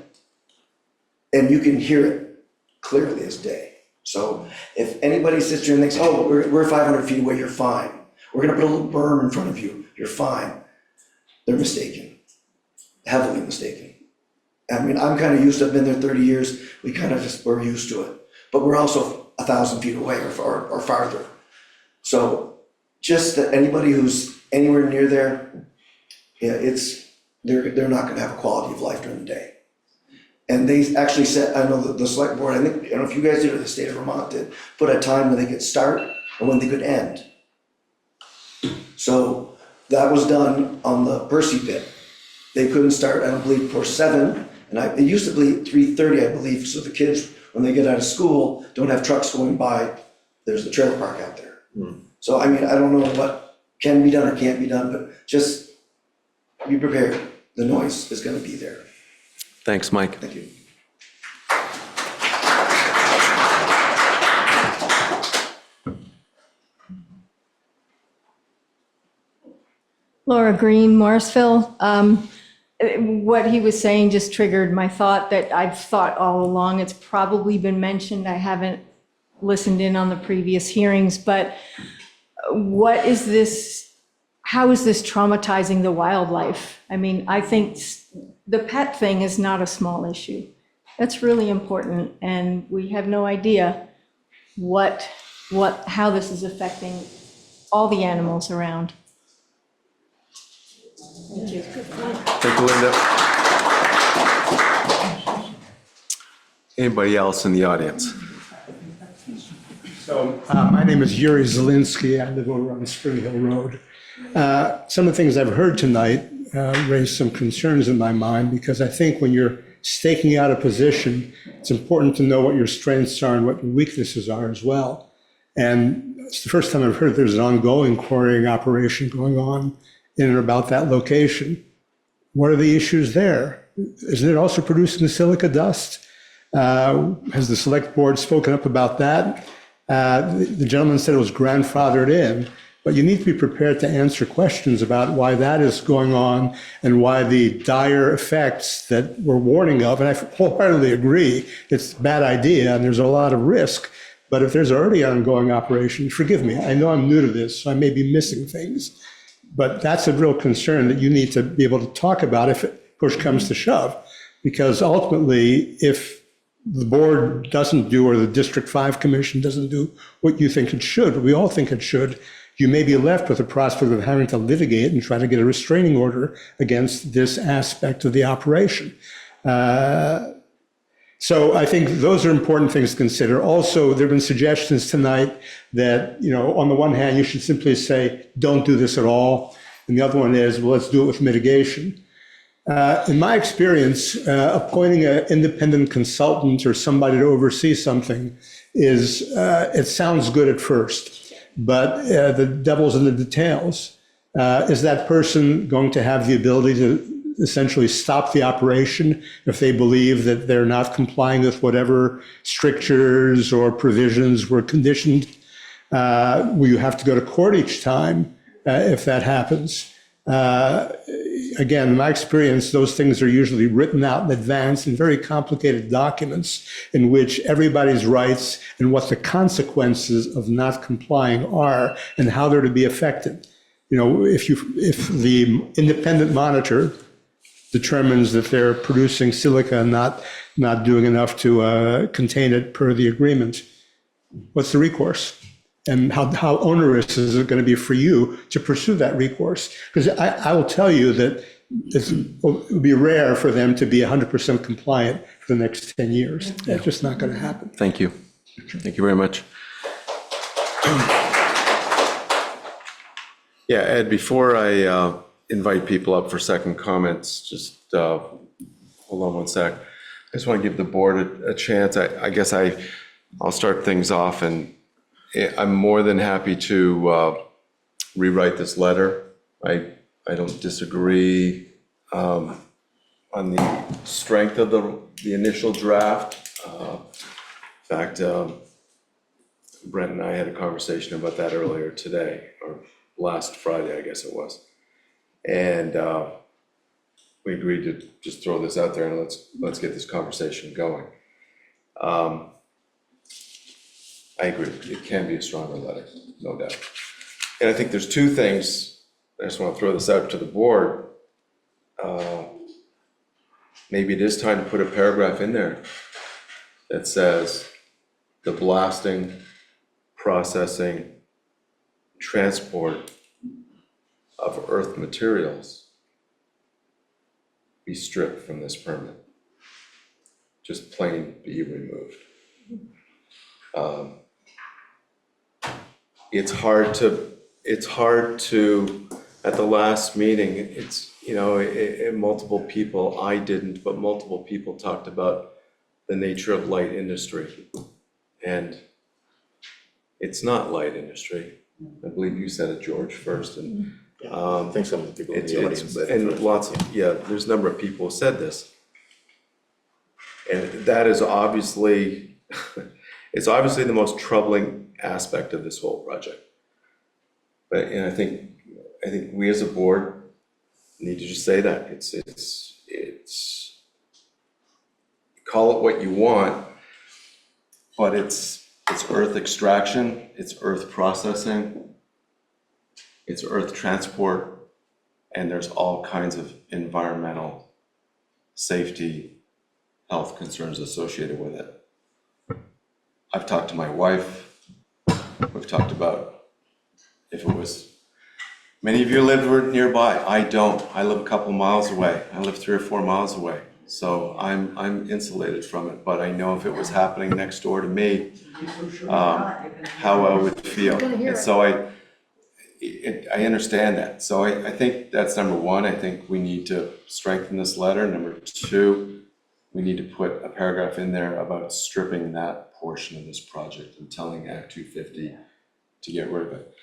and you can hear it clearly as day. So if anybody sits here and thinks, oh, we're 500 feet away, you're fine. We're gonna put a little berm in front of you, you're fine. They're mistaken, heavily mistaken. I mean, I'm kind of used to, I've been there 30 years, we're used to it. But we're also 1,000 feet away or farther. So just that anybody who's anywhere near there, yeah, they're not gonna have a quality of life during the day. And they actually said, I know the select board, I don't know if you guys did or the state of Vermont did, put a time when they could start and when they could end. So that was done on the Percy pit. They couldn't start, I don't believe, before 7, and it used to be 3:30, I believe, so the kids, when they get out of school, don't have trucks going by. There's the trailer park out there. So, I mean, I don't know what can be done or can't be done, but just be prepared. The noise is gonna be there. Thanks, Mike. Thank you. Laura Green, Morrisville. What he was saying just triggered my thought that I've thought all along. It's probably been mentioned. I haven't listened in on the previous hearings, but what is this? How is this traumatizing the wildlife? I mean, I think the pet thing is not a small issue. That's really important, and we have no idea how this is affecting all the animals around. Thank you. Thank you, Linda. Anybody else in the audience? So my name is Yuri Zielinski. I live over on Spring Hill Road. Some of the things I've heard tonight raise some concerns in my mind, because I think when you're staking out a position, it's important to know what your strengths are and what your weaknesses are as well. And it's the first time I've heard there's an ongoing quarrying operation going on in and about that location. What are the issues there? Isn't it also producing the silica dust? Has the select board spoken up about that? The gentleman said it was grandfathered in, but you need to be prepared to answer questions about why that is going on and why the dire effects that we're warning of, and I wholeheartedly agree, it's a bad idea and there's a lot of risk, but if there's already ongoing operation, forgive me, I know I'm new to this, so I may be missing things, but that's a real concern that you need to be able to talk about if push comes to shove, because ultimately, if the board doesn't do, or the District 5 Commission doesn't do what you think it should, we all think it should, you may be left with the prospect of having to litigate and try to get a restraining order against this aspect of the operation. So I think those are important things to consider. Also, there have been suggestions tonight that, on the one hand, you should simply say, don't do this at all. And the other one is, well, let's do it with mitigation. In my experience, appointing an independent consultant or somebody to oversee something it sounds good at first, but the devil's in the details. Is that person going to have the ability to essentially stop the operation if they believe that they're not complying with whatever strictures or provisions were conditioned. You have to go to court each time if that happens. Again, in my experience, those things are usually written out in advance in very complicated documents in which everybody's rights and what the consequences of not complying are and how they're to be affected. You know, if the independent monitor determines that they're producing silica and not doing enough to contain it per the agreement, what's the recourse? And how onerous is it going to be for you to pursue that recourse? Because I will tell you that it would be rare for them to be 100% compliant for the next 10 years. That's just not going to happen. Thank you. Thank you very much. Yeah, Ed, before I invite people up for second comments, just hold on one sec. I just want to give the board a chance. I guess I'll start things off, and I'm more than happy to rewrite this letter. I don't disagree on the strength of the initial draft. In fact, Brent and I had a conversation about that earlier today, or last Friday, I guess it was. And we agreed to just throw this out there and let's get this conversation going. I agree, it can be a stronger letter, no doubt. And I think there's two things, I just want to throw this out to the board. Maybe it is time to put a paragraph in there that says the blasting, processing, transport of earth materials be stripped from this permit. Just plain be removed. It's hard to, at the last meeting, it's, you know, multiple people, I didn't, but multiple people talked about the nature of light industry. And it's not light industry. I believe you said it, George, first, and I think some of the people in the audience said it and first. lots of, yeah, there's a number of people who said this. And that is obviously, it's obviously the most troubling aspect of this whole project. But, and I think we as a board need to just say that. It's call it what you want, but it's earth extraction, it's earth processing, it's earth transport, and there's all kinds of environmental, safety, health concerns associated with it. I've talked to my wife, we've talked about if it was, many of you live nearby, I don't. I live a couple miles away, I live 3 or 4 miles away. So I'm insulated from it, but I know if it was happening next door to me, how I would feel. And so I understand that. So I think that's number one. I think we need to strengthen this letter. Number two, we need to put a paragraph in there about stripping that portion of this project and telling Act 250 to get rid of it.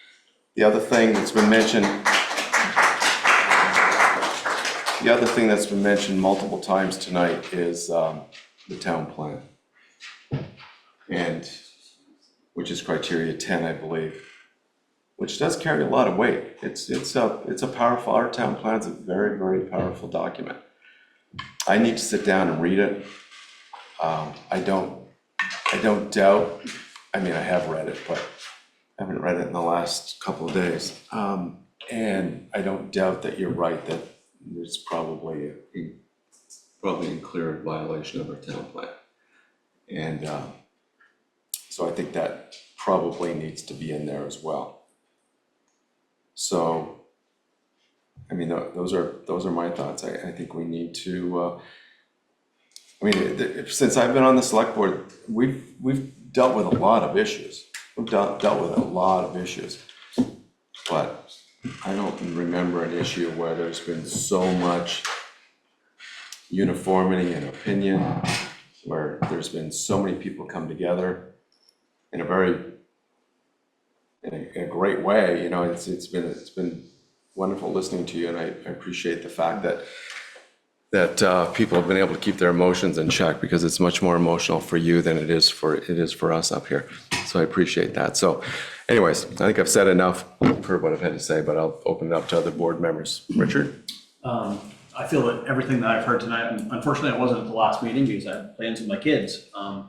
The other thing that's been mentioned multiple times tonight is the town plan, and which is criteria 10, I believe, which does carry a lot of weight. It's a powerful, our town plan's a very, very powerful document. I need to sit down and read it. I don't doubt, I mean, I have read it, but I haven't read it in the last couple of days. And I don't doubt that you're right, that there's probably in clear violation of our town plan. And so I think that probably needs to be in there as well. So, I mean, those are my thoughts. I think we need to, since I've been on the select board, we've dealt with a lot of issues. We've dealt with a lot of issues, but I don't remember an issue where there's been so much uniformity in opinion, where there's been so many people come together in a great way. You know, it's been wonderful listening to you, and I appreciate the fact that that people have been able to keep their emotions in check, because it's much more emotional for you than it is for us up here. So I appreciate that. So anyways, I think I've said enough for what I've had to say, but I'll open it up to other board members. Richard? I feel that everything that I've heard tonight, and unfortunately I wasn't at the last meeting because I had plans with my kids. I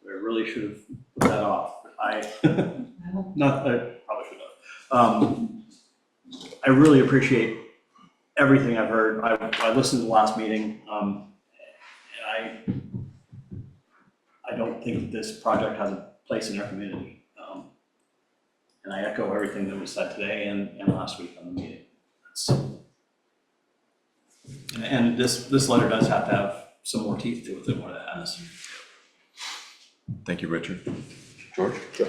really should have put that off. I probably should have. I really appreciate everything I've heard. I listened to the last meeting, and I don't think that this project has a place in our community. And I echo everything that was said today and last week on the meeting. And this letter does have to have some more teeth to it than what it has. Thank you, Richard. George? Sure.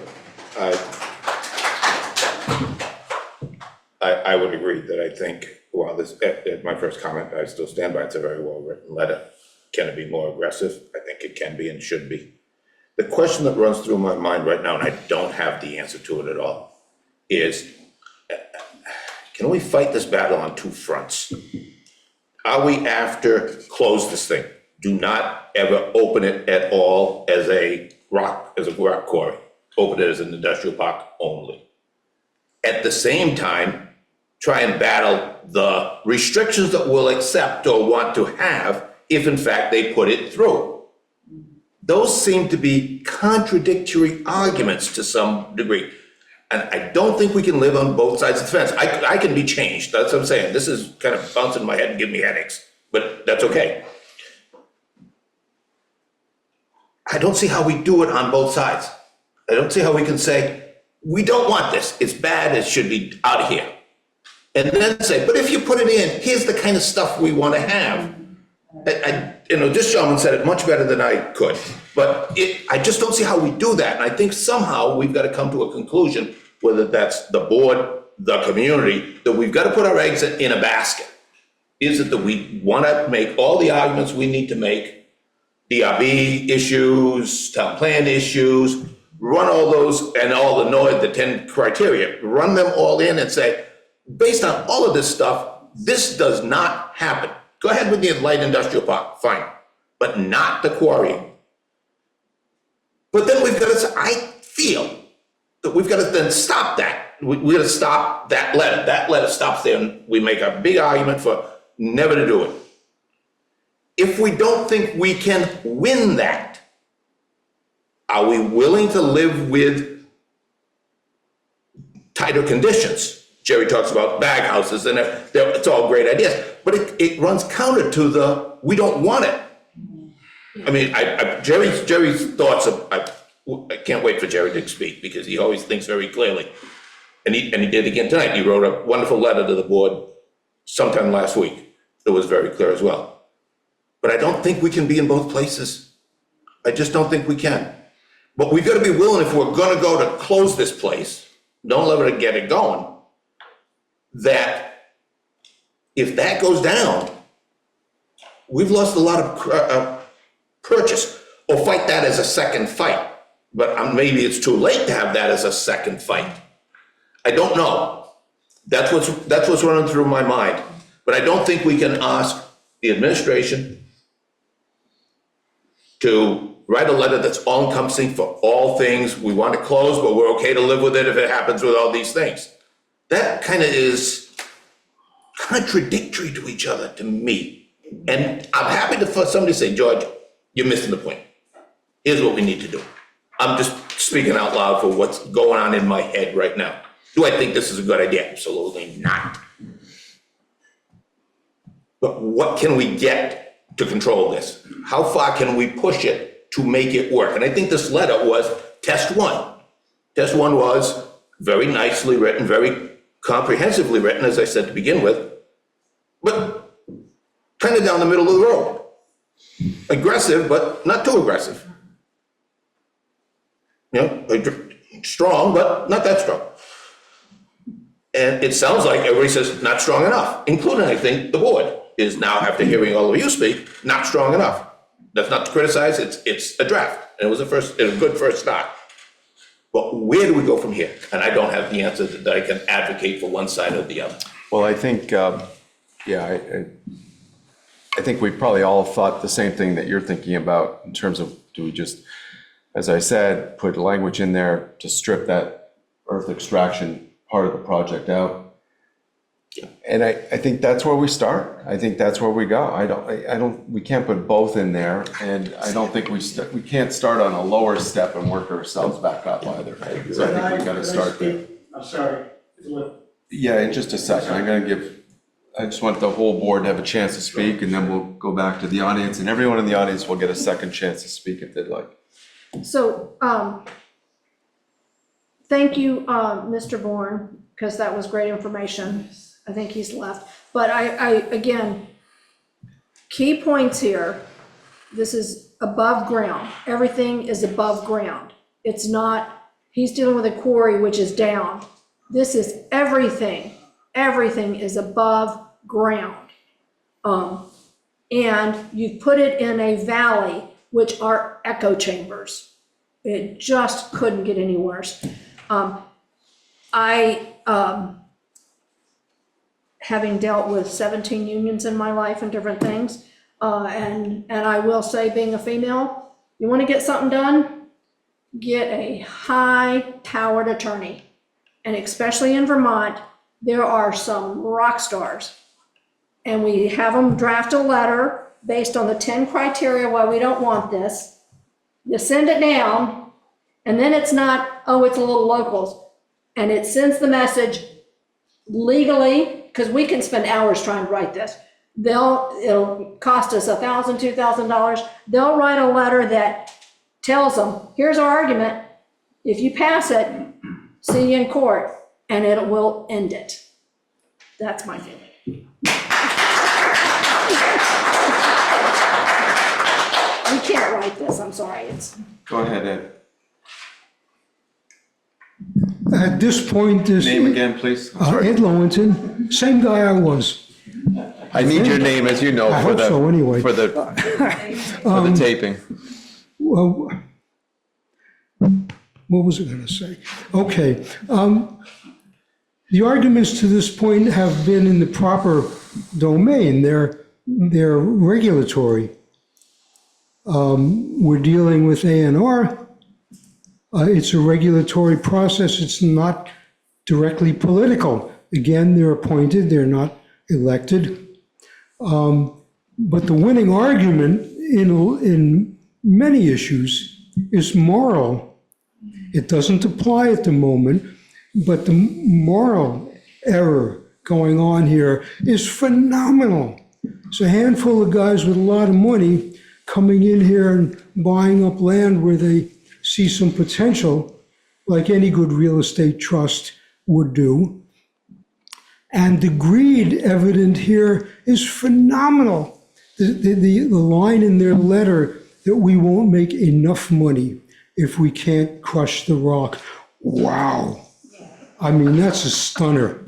I would agree that I think, well, this, at my first comment, I still stand by, it's a very well-written letter. Can it be more aggressive? I think it can be and should be. The question that runs through my mind right now, and I don't have the answer to it at all, is can we fight this battle on two fronts? Are we after close this thing? Do not ever open it at all as a rock quarry. Open it as an industrial park only. At the same time, try and battle the restrictions that we'll accept or want to have if in fact they put it through. Those seem to be contradictory arguments to some degree. And I don't think we can live on both sides of the fence. I can be changed, that's what I'm saying. This is kind of bouncing in my head and giving me headaches, but that's okay. I don't see how we do it on both sides. I don't see how we can say, we don't want this, it's bad, it should be out of here. And then say, but if you put it in, here's the kind of stuff we want to have. This gentleman said it much better than I could, but I just don't see how we do that. And I think somehow we've got to come to a conclusion, whether that's the board, the community, that we've got to put our eggs in a basket. Is it that we want to make all the arguments we need to make, DRB issues, town plan issues, run all those and all the noise, the 10 criteria, run them all in and say, based on all of this stuff, this does not happen. Go ahead with the light industrial park, fine, but not the quarry. But then we've got to, I feel that we've got to then stop that. We've got to stop that letter. That letter stops there and we make a big argument for never to do it. If we don't think we can win that, are we willing to live with tighter conditions? Jerry talks about bag houses and it's all great ideas, but it runs counter to the, we don't want it. I mean, Jerry's thoughts of, I can't wait for Jerry to speak because he always thinks very clearly. And he did again tonight. He wrote a wonderful letter to the board sometime last week that was very clear as well. But I don't think we can be in both places. I just don't think we can. But we've got to be willing, if we're gonna go to close this place, don't let it get it going, that if that goes down, we've lost a lot of purchase, or fight that as a second fight. But maybe it's too late to have that as a second fight. I don't know. That's what's running through my mind. But I don't think we can ask the administration to write a letter that's all-encompassing for all things. We want to close, but we're okay to live with it if it happens with all these things. That kind of is contradictory to each other to me. And I'm happy for somebody to say, George, you're missing the point. Here's what we need to do. I'm just speaking out loud for what's going on in my head right now. Do I think this is a good idea? Absolutely not. But what can we get to control this? How far can we push it to make it work? And I think this letter was test one. Test one was very nicely written, very comprehensively written, as I said to begin with, but kind of down the middle of the road. Aggressive, but not too aggressive. You know, strong, but not that strong. And it sounds like everybody says not strong enough, including, I think, the board is now, after hearing all of you speak, not strong enough. That's not to criticize, it's a draft. And it was a good first start. But where do we go from here? And I don't have the answer that I can advocate for one side or the other. Well, I think, I think we probably all thought the same thing that you're thinking about in terms of, do we just, as I said, put language in there to strip that earth extraction part of the project out? And I think that's where we start. I think that's where we go. We can't put both in there, and I don't think we can't start on a lower step and work ourselves back up either. So I think we gotta start there. I'm sorry. Yeah, in just a second, I just want the whole board to have a chance to speak, and then we'll go back to the audience, and everyone in the audience will get a second chance to speak if they'd like. So, thank you, Mr. Bourne, because that was great information. I think he's left. But again, key points here, this is above ground. Everything is above ground. It's not, he's dealing with a quarry which is down. This is everything. Everything is above ground. And you put it in a valley, which are echo chambers. It just couldn't get any worse. Having dealt with 17 unions in my life and different things, and I will say, being a female, you want to get something done, get a high-powered attorney. And especially in Vermont, there are some rock stars. And we have them draft a letter based on the 10 criteria why we don't want this. You send it down, and then it's not, oh, it's a little locals. And it sends the message legally, because we can spend hours trying to write this. It'll cost us $1,000, $2,000. They'll write a letter that tells them, here's our argument. If you pass it, see you in court, and it will end it. That's my feeling. We can't write this, I'm sorry. Go ahead, Ed. At this point, this. Name again, please. I'm sorry. Ed Lowenton, same guy I was. I need your name, as you know, I for hope so, anyway. for the taping. Well, what was I going to say? Okay. The arguments to this point have been in the proper domain. They're regulatory. We're dealing with A&R. It's a regulatory process. It's not directly political. Again, they're appointed, they're not elected. But the winning argument in many issues is moral. It doesn't apply at the moment, but the moral error going on here is phenomenal. It's a handful of guys with a lot of money coming in here and buying up land where they see some potential, like any good real estate trust would do. And the greed evident here is phenomenal. The line in their letter that we won't make enough money if we can't crush the rock. Wow. I mean, that's a stunner.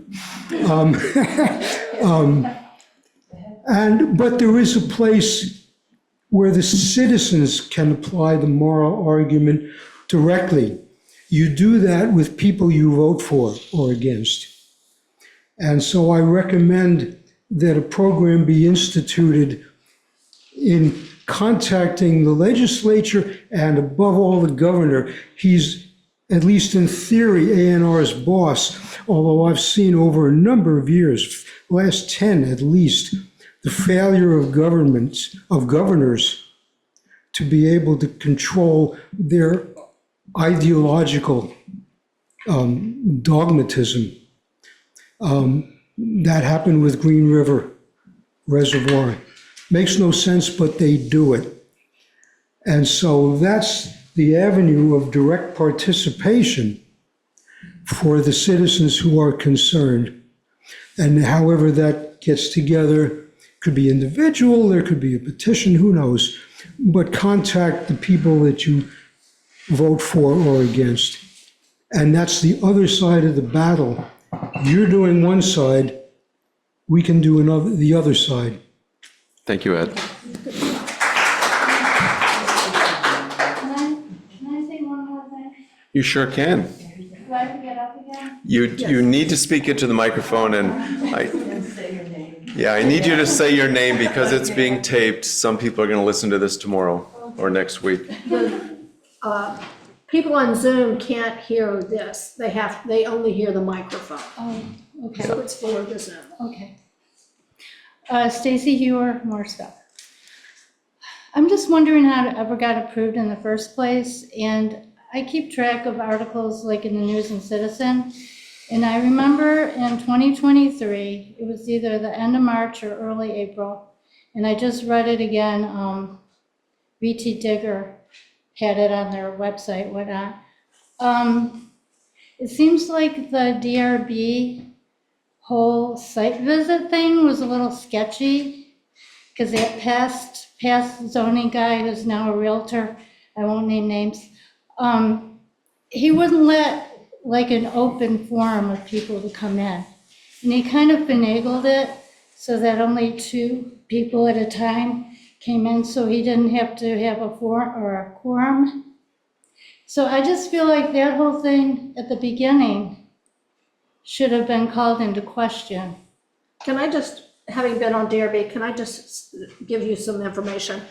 But there is a place where the citizens can apply the moral argument directly. You do that with people you vote for or against. And so I recommend that a program be instituted in contacting the legislature and above all the governor. He's, at least in theory, A&R's boss, although I've seen over a number of years, last 10 at least, the failure of governors to be able to control their ideological dogmatism. That happened with Green River Reservoir. Makes no sense, but they do it. And so that's the avenue of direct participation for the citizens who are concerned. And however that gets together, could be individual, there could be a petition, who knows, but contact the people that you vote for or against. And that's the other side of the battle. You're doing one side, we can do the other side. Thank you, Ed. Can I say one more thing? You sure can. Do I have to get up again? You need to speak into the microphone, and Yeah, I need you to say your name because it's being taped. Some people are going to listen to this tomorrow or next week. People on Zoom can't hear this. They only hear the microphone. Oh, okay. So it's for the Zoom. Okay. Stacy Hewer, Morristown. I'm just wondering how it ever got approved in the first place, and I keep track of articles like in the News and Citizen, and I remember in 2023, it was either the end of March or early April, and I just read it again, VT Digger had it on their website, whatnot. It seems like the DRB whole site visit thing was a little sketchy, because that past zoning guy who's now a realtor, I won't name names, he wouldn't let like an open forum of people to come in. And he kind of finagled it so that only 2 people at a time came in, so he didn't have to have a forum or a quorum. So I just feel like that whole thing at the beginning should have been called into question. Can I just, having been on DRB, can I just give you some information?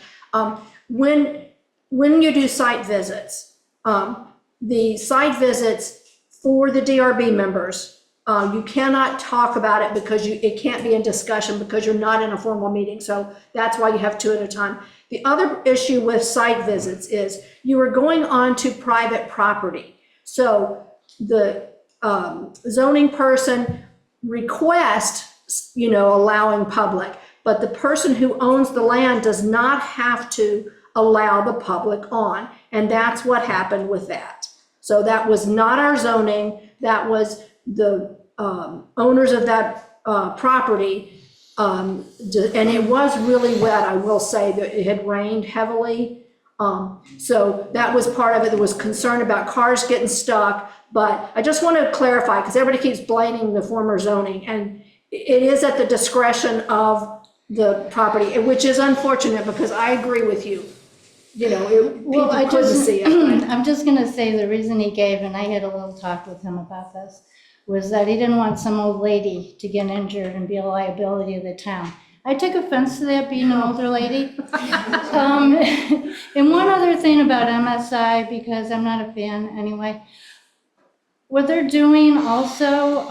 When you do site visits, the site visits for the DRB members, you cannot talk about it because it can't be in discussion because you're not in a formal meeting. So that's why you have 2 at a time. The other issue with site visits is you are going on to private property. So the zoning person requests, allowing public, but the person who owns the land does not have to allow the public on. And that's what happened with that. So that was not our zoning. That was the owners of that property. And it was really wet, I will say, that it had rained heavily. So that was part of it. There was concern about cars getting stuck. But I just want to clarify, because everybody keeps blaming the former zoning, and it is at the discretion of the property, which is unfortunate because I agree with you. People couldn't see it. I'm just gonna say the reason he gave, and I had a little talk with him about this, was that he didn't want some old lady to get injured and be a liability of the town. I took offense to that, being an older lady. And one other thing about MSI, because I'm not a fan anyway, what they're doing also,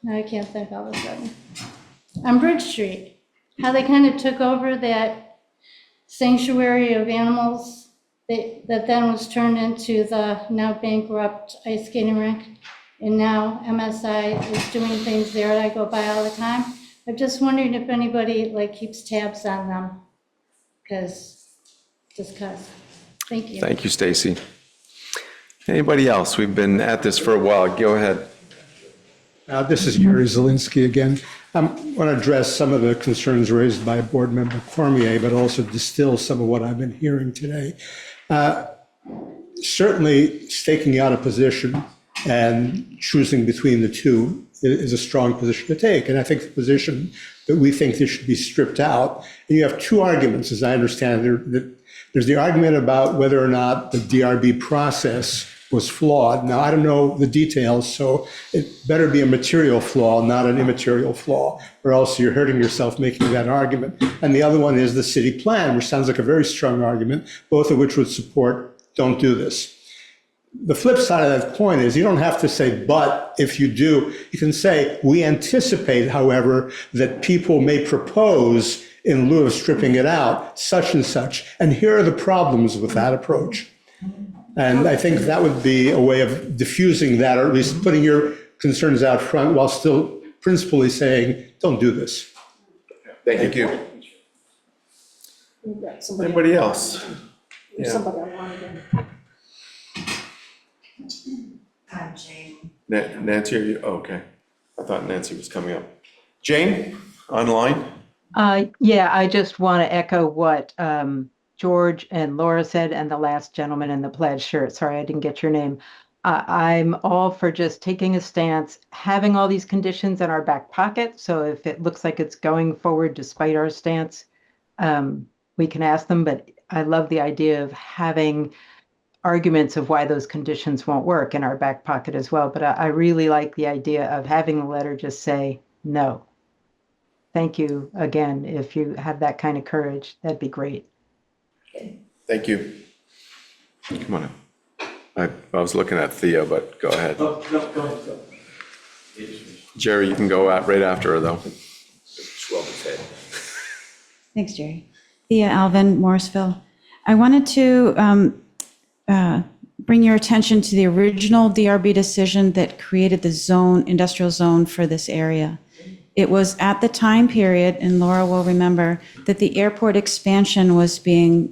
now I can't think all of a sudden, on Bridge Street, how they kind of took over that sanctuary of animals that then was turned into the now bankrupt ice skating rink. And now MSI is doing things there that I go by all the time. I'm just wondering if anybody keeps tabs on them, just cause. Thank you. Thank you, Stacy. Anybody else? We've been at this for a while. Go ahead. This is Yuri Zielinski again. I want to address some of the concerns raised by Board Member Cormier, but also distill some of what I've been hearing today. Certainly, staking out a position and choosing between the two is a strong position to take. And I think the position that we think this should be stripped out, and you have 2 arguments, as I understand it. There's the argument about whether or not the DRB process was flawed. Now, I don't know the details, so it better be a material flaw, not an immaterial flaw, or else you're hurting yourself making that argument. And the other one is the city plan, which sounds like a very strong argument, both of which would support, don't do this. The flip side of that point is you don't have to say, but if you do, you can say, we anticipate, however, that people may propose in lieu of stripping it out, such and such. And here are the problems with that approach. And I think that would be a way of diffusing that, or at least putting your concerns out front while still principally saying, don't do this. Thank you. Anybody else? There's somebody I wanted to. Jane. Nancy, are you? Oh, okay. I thought Nancy was coming up. Jane, online? Yeah, I just want to echo what George and Laura said, and the last gentleman in the plaid shirt. Sorry, I didn't get your name. I'm all for just taking a stance, having all these conditions in our back pocket. So if it looks like it's going forward despite our stance, we can ask them. But I love the idea of having arguments of why those conditions won't work in our back pocket as well. But I really like the idea of having the letter just say, no. Thank you again. If you have that kind of courage, that'd be great. Thank you. Come on in. I was looking at Thea, but go ahead. Oh, no, go ahead. Jerry, you can go right after her, though. Thanks, Jerry. Thea Alvin, Morrisville. I wanted to bring your attention to the original DRB decision that created the zone, industrial zone for this area. It was at the time period, and Laura will remember, that the airport expansion was being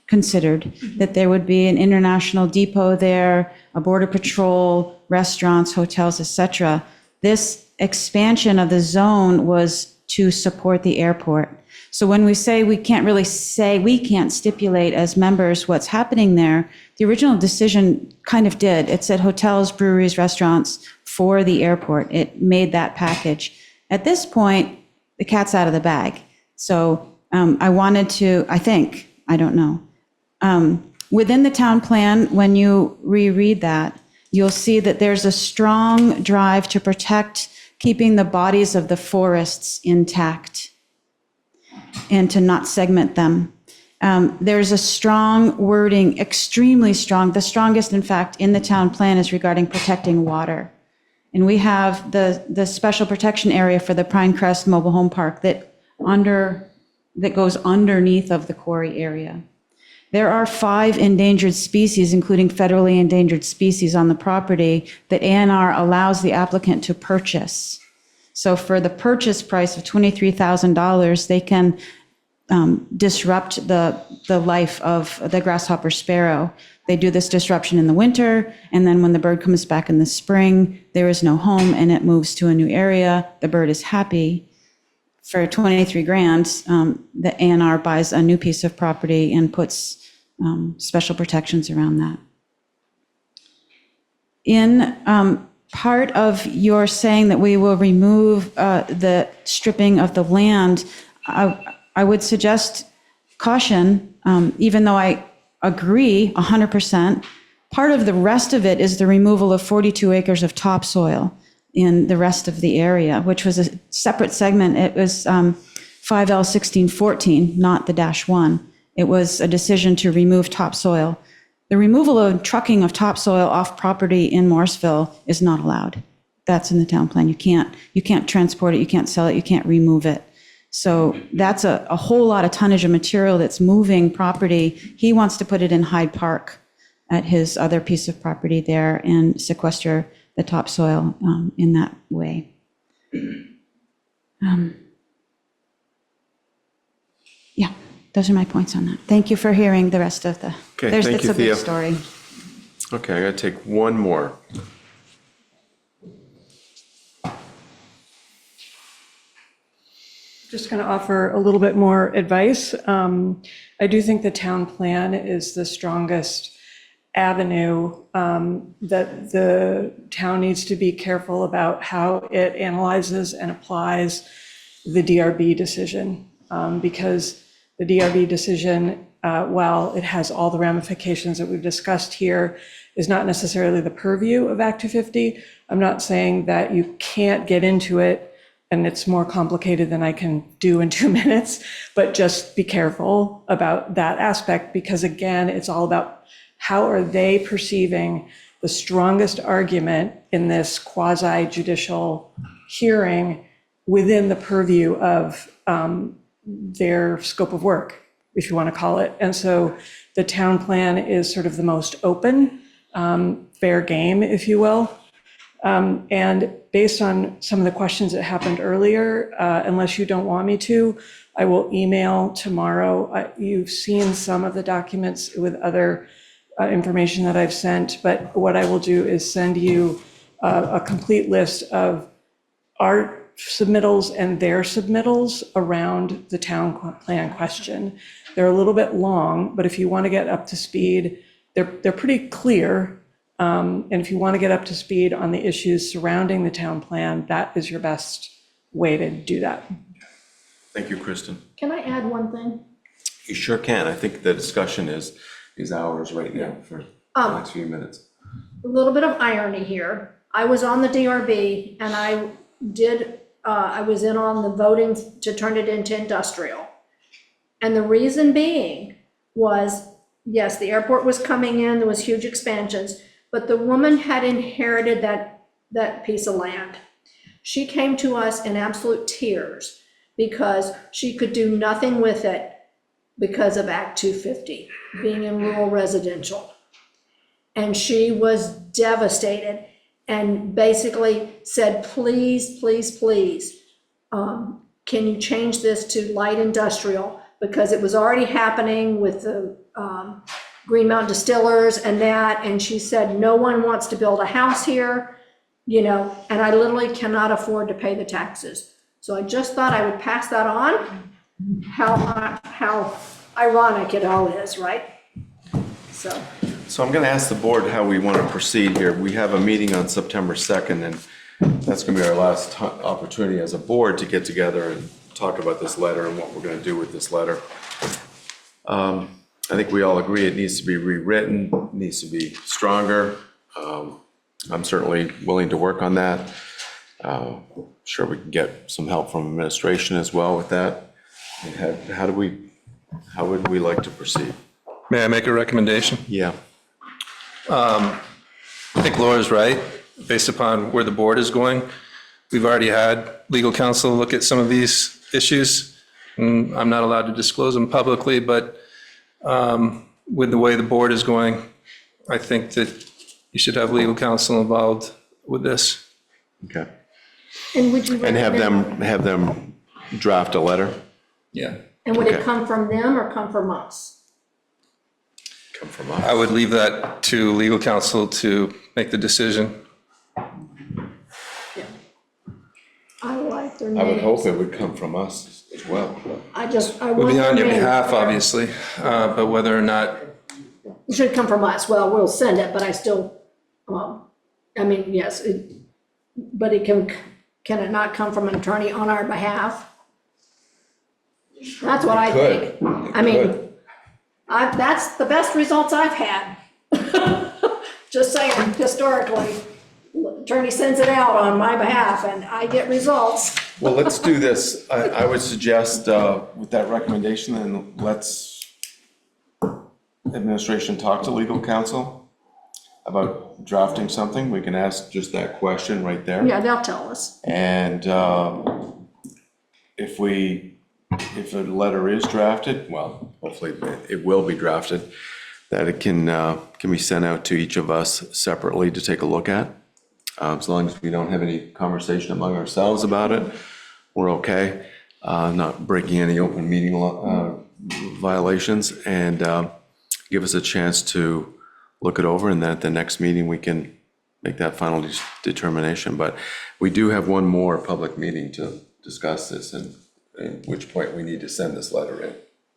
considered, that there would be an international depot there, a border patrol, restaurants, hotels, etc. This expansion of the zone was to support the airport. So when we say we can't stipulate as members what's happening there, the original decision kind of did. It said hotels, breweries, restaurants for the airport. It made that package. At this point, the cat's out of the bag. So I wanted to, I don't know. Within the town plan, when you reread that, you'll see that there's a strong drive to protect keeping the bodies of the forests intact and to not segment them. There's a strong wording, extremely strong. The strongest, in fact, in the town plan is regarding protecting water. And we have the special protection area for the Pinecrest Mobile Home Park that goes underneath of the quarry area. There are 5 endangered species, including federally endangered species on the property that ANR allows the applicant to purchase. So for the purchase price of $23,000, they can disrupt the life of the grasshopper sparrow. They do this disruption in the winter, and then when the bird comes back in the spring, there is no home and it moves to a new area. The bird is happy. For $23,000, the ANR buys a new piece of property and puts special protections around that. In part of your saying that we will remove the stripping of the land, I would suggest caution, even though I agree 100%. Part of the rest of it is the removal of 42 acres of topsoil in the rest of the area, which was a separate segment. It was 5L1614, not the -1. It was a decision to remove topsoil. The removal of trucking of topsoil off property in Morrisville is not allowed. That's in the town plan. You can't transport it, you can't sell it, you can't remove it. So that's a whole lot of tonnage of material that's moving property. He wants to put it in Hyde Park at his other piece of property there and sequester the topsoil in that way. Yeah, those are my points on that. Thank you for hearing the rest of the. Okay, thank you, Thea. It's a big story. Okay, I gotta take one more. Just going to offer a little bit more advice. I do think the town plan is the strongest avenue that the town needs to be careful about how it analyzes and applies the DRB decision. Because the DRB decision, while it has all the ramifications that we've discussed here, is not necessarily the purview of Act 250. I'm not saying that you can't get into it and it's more complicated than I can do in 2 minutes, but just be careful about that aspect, because again, it's all about how are they perceiving the strongest argument in this quasi-judicial hearing within the purview of their scope of work, if you want to call it. And so the town plan is sort of the most open, fair game, if you will. And based on some of the questions that happened earlier, unless you don't want me to, I will email tomorrow. You've seen some of the documents with other information that I've sent, but what I will do is send you a complete list of our submittals and their submittals around the town plan question. They're a little bit long, but if you want to get up to speed, they're pretty clear. And if you want to get up to speed on the issues surrounding the town plan, that is your best way to do that. Thank you, Kristen. Can I add one thing? You sure can. I think the discussion is ours right now for the next few minutes. A little bit of irony here. I was on the DRB and I was in on the voting to turn it into industrial. And the reason being was, yes, the airport was coming in, there was huge expansions, but the woman had inherited that piece of land. She came to us in absolute tears because she could do nothing with it because of Act 250, being in rural residential. And she was devastated and basically said, please, please, please, can you change this to light industrial? Because it was already happening with the Green Mountain Distillers and that, and she said, no one wants to build a house here, you know, and I literally cannot afford to pay the taxes. So I just thought I would pass that on, how ironic it all is, right? So I'm going to ask the board how we want to proceed here. We have a meeting on September 2nd, and that's going to be our last opportunity as a board to get together and talk about this letter and what we're going to do with this letter. I think we all agree it needs to be rewritten, needs to be stronger. I'm certainly willing to work on that. Sure we can get some help from administration as well with that. And how would we like to proceed? May I make a recommendation? Yeah. I think Laura's right, based upon where the board is going. We've already had legal counsel look at some of these issues. And I'm not allowed to disclose them publicly, but with the way the board is going, I think that you should have legal counsel involved with this. Okay. And would you And recommend- have them draft a letter? Yeah. And would it Okay. come from them or come from us? Come from us. I would leave that to legal counsel to make the decision. I like their names. I would hope it would come from us as well. I We'll want be on their your names. behalf, obviously, but whether or not, It should come from us. Well, we'll send it, but I still, I mean, yes, but it can it not come from an attorney on our behalf? That's what I think. I mean, that's the best results I've had. Just saying, historically, attorney sends it out on my behalf and I get results. Well, let's do this. I would suggest with that recommendation, then let's administration talk to legal counsel about drafting something. We can ask just that question right there. Yeah, they'll tell us. And if a letter is drafted, well, hopefully it will be drafted, that it can be sent out to each of us separately to take a look at. As long as we don't have any conversation among ourselves about it, we're okay. Not breaking any open meeting violations, and give us a chance to look it over, and then at the next meeting, we can make that final determination. But we do have one more public meeting to discuss this, and at which point we need to send this letter in.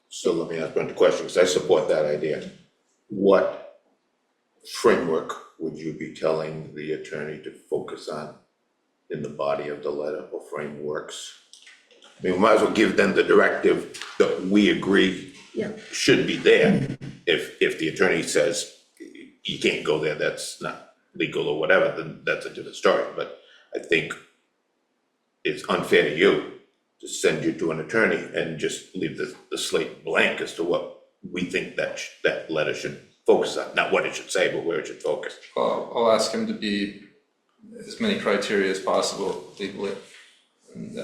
So let me ask Brent a question, because I support that idea. What framework would you be telling the attorney to focus on in the body of the letter, or frameworks? I mean, we might as well give them the directive that we agree should be there. If the attorney says you can't go there, that's not legal or whatever, then that's a different story. But I think it's unfair to you to send you to an attorney and just leave the slate blank as to what we think that letter should focus on. Not what it should say, but where it should focus. I'll ask him to be as many criteria as possible legally. And,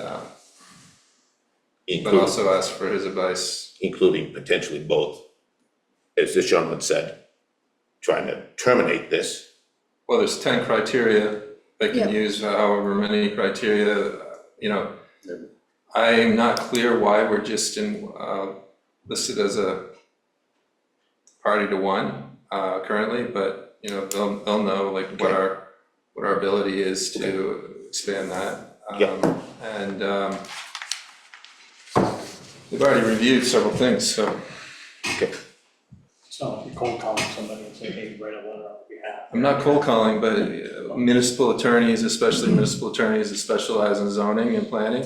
but also ask for his advice. Including potentially both, as this gentleman said, trying to terminate this. Well, there's 10 criteria. They can use however many criteria, you know. I'm not clear why we're just listed as a party to one currently, but you know, they'll know like what our ability is to expand that. And we've already reviewed several things, so. Okay. It's not like you're cold calling somebody and say, hey, write a letter on behalf. I'm not cold calling, but municipal attorneys, especially municipal attorneys that specialize in zoning and planning,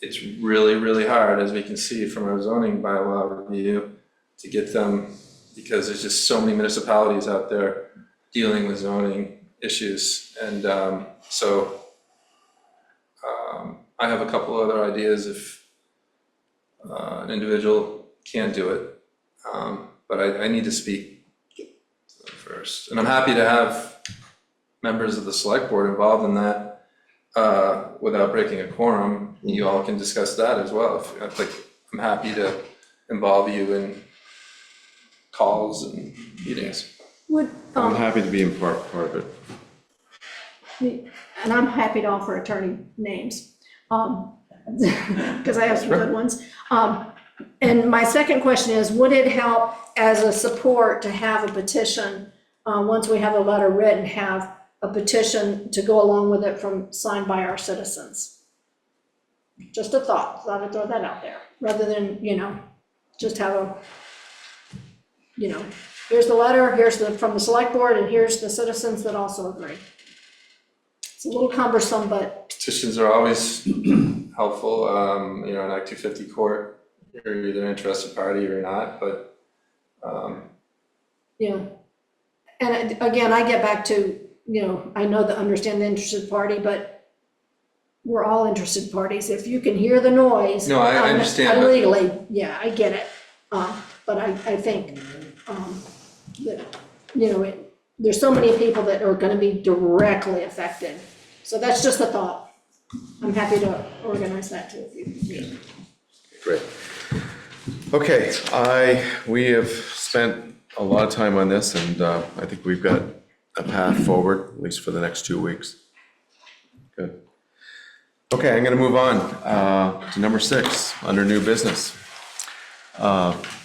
it's really, really hard, as we can see from our zoning bylaw review, to get them, because there's just so many municipalities out there dealing with zoning issues. And so I have a couple other ideas if an individual can't do it. But I need to speak first. And I'm happy to have members of the select board involved in that without breaking a quorum. You all can discuss that as well. I'm happy to involve you in calls and meetings. I'm happy to be in part of it. And I'm happy to offer attorney names, because I have some good ones. And my second question is, would it help as a support to have a petition, once we have a letter written, have a petition to go along with it signed by our citizens? Just a thought I'd throw that out there, rather than, just have here's the letter, from the select board, and here's the citizens that also agree. It's a little cumbersome, but. Petitions are always helpful. In Act 250 court, you're either an interested party or you're not, but. Yeah. And again, I get back to, I understand the interested party, but we're all interested parties. If you can hear the noise. No, I understand. Legally, yeah, I get it. But I think, that, there's so many people that are gonna be directly affected. So that's just a thought. I'm happy to organize that too if you need. Great. Okay, we have spent a lot of time on this, and I think we've got a path forward, at least for the next 2 weeks. Good. Okay, I'm gonna move on to number 6, under new business.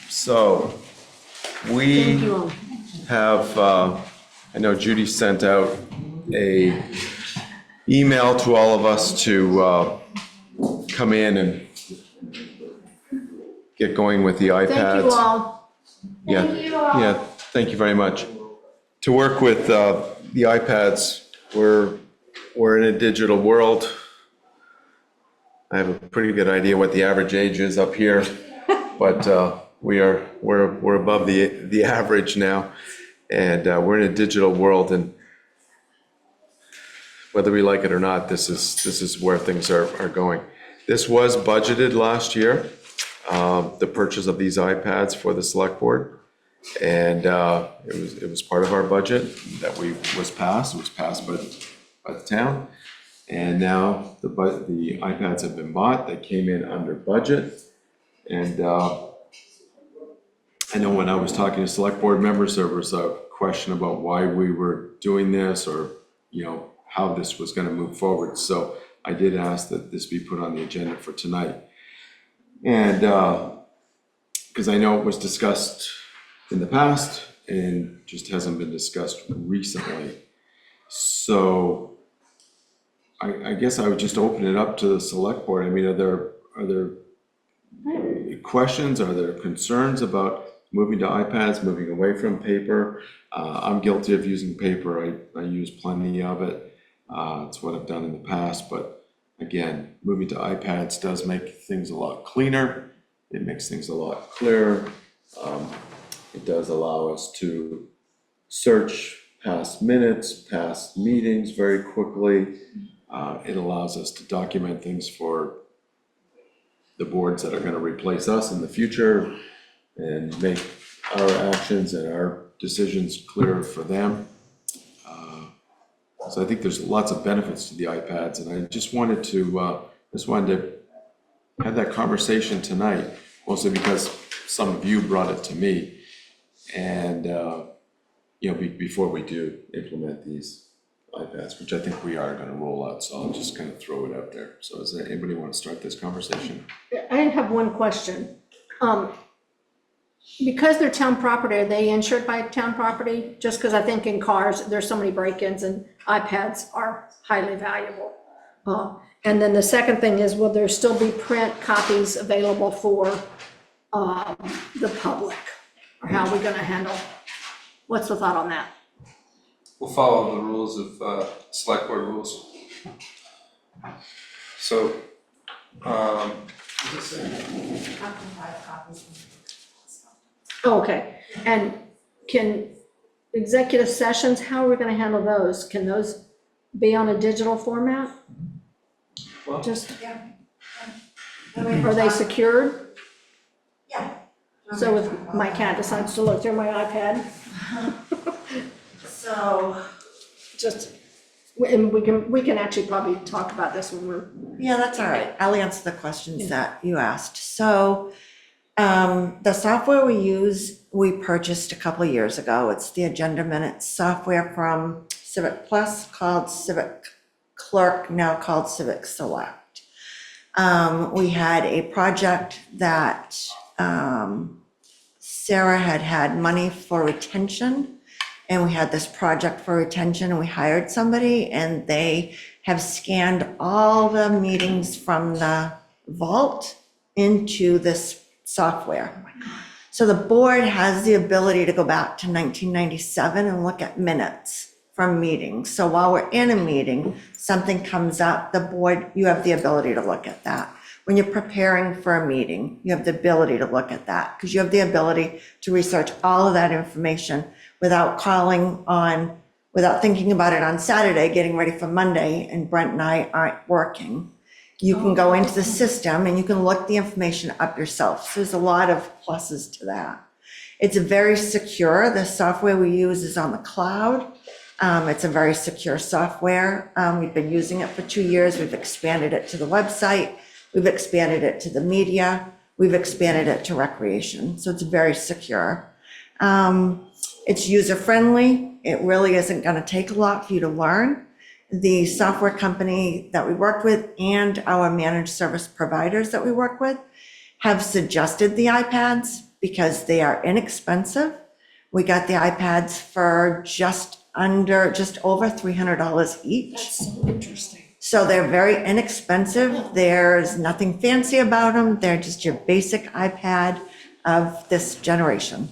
So we have, I know Judy sent out a email to all of us to come in and get going with the iPads. Thank you all. Yeah, Thank you all. yeah, thank you very much. To work with the iPads, we're in a digital world. I have a pretty good idea what the average age is up here, but we're above the average now, and we're in a digital world, and whether we like it or not, this is where things are going. This was budgeted last year, the purchase of these iPads for the select board, and it was part of our budget that was passed. It was passed by the town, and now the iPads have been bought. They came in under budget, and I know when I was talking to select board members, there was a question about why we were doing this, or how this was going to move forward. So I did ask that this be put on the agenda for tonight. And because I know it was discussed in the past and just hasn't been discussed recently. So I guess I would just open it up to the select board. I mean, are there questions? Are there concerns about moving to iPads, moving away from paper? I'm guilty of using paper. I use plenty of it. It's what I've done in the past, but again, moving to iPads does make things a lot cleaner. It makes things a lot clearer. It does allow us to search past minutes, past meetings very quickly. It allows us to document things for the boards that are going to replace us in the future and make our actions and our decisions clearer for them. So I think there's lots of benefits to the iPads, and I just wanted to have that conversation tonight, mostly because some of you brought it to me, and before we do implement these iPads, which I think we are going to roll out. So I'll just kind of throw it out there. So does anybody want to start this conversation? I have one question. Because they're town property, are they insured by town property? Just because I think in cars, there's so many break-ins, and iPads are highly valuable. And then the second thing is, will there still be print copies available for the public? Or how are we going to handle? What's the thought on that? We'll follow the rules of select board rules. So, Okay, and can executive sessions, how are we gonna handle those? Can those be on a digital format? Just, I mean, are they secured? Yeah. So if my cat decides to look through my iPad, So, just, and we can actually probably talk about this when we're. yeah, that's all right. I'll answer the questions that you asked. So, the software we use, we purchased a couple of years ago. It's the Agenda Minutes software from Civic Plus called Civic Clerk, now called Civic Select. We had a project that Sarah had money for retention, and we had this project for retention, and we hired somebody, and they have scanned all the meetings from the vault into this software. So the board has the ability to go back to 1997 and look at minutes from meetings. So while we're in a meeting, something comes up, the board, you have the ability to look at that. When you're preparing for a meeting, you have the ability to look at that because you have the ability to research all of that information without without thinking about it on Saturday, getting ready for Monday, and Brent and I aren't working. You can go into the system and you can look the information up yourself. So there's a lot of pluses to that. It's very secure. The software we use is on the cloud. It's a very secure software. We've been using it for 2 years. We've expanded it to the website. We've expanded it to the media. We've expanded it to recreation. So it's very secure. It's user-friendly. It really isn't going to take a lot for you to learn. The software company that we work with and our managed service providers that we work with have suggested the iPads because they are inexpensive. We got the iPads for just over $300 each. That's so interesting. So they're very inexpensive. There's nothing fancy about them. They're just your basic iPad of this generation.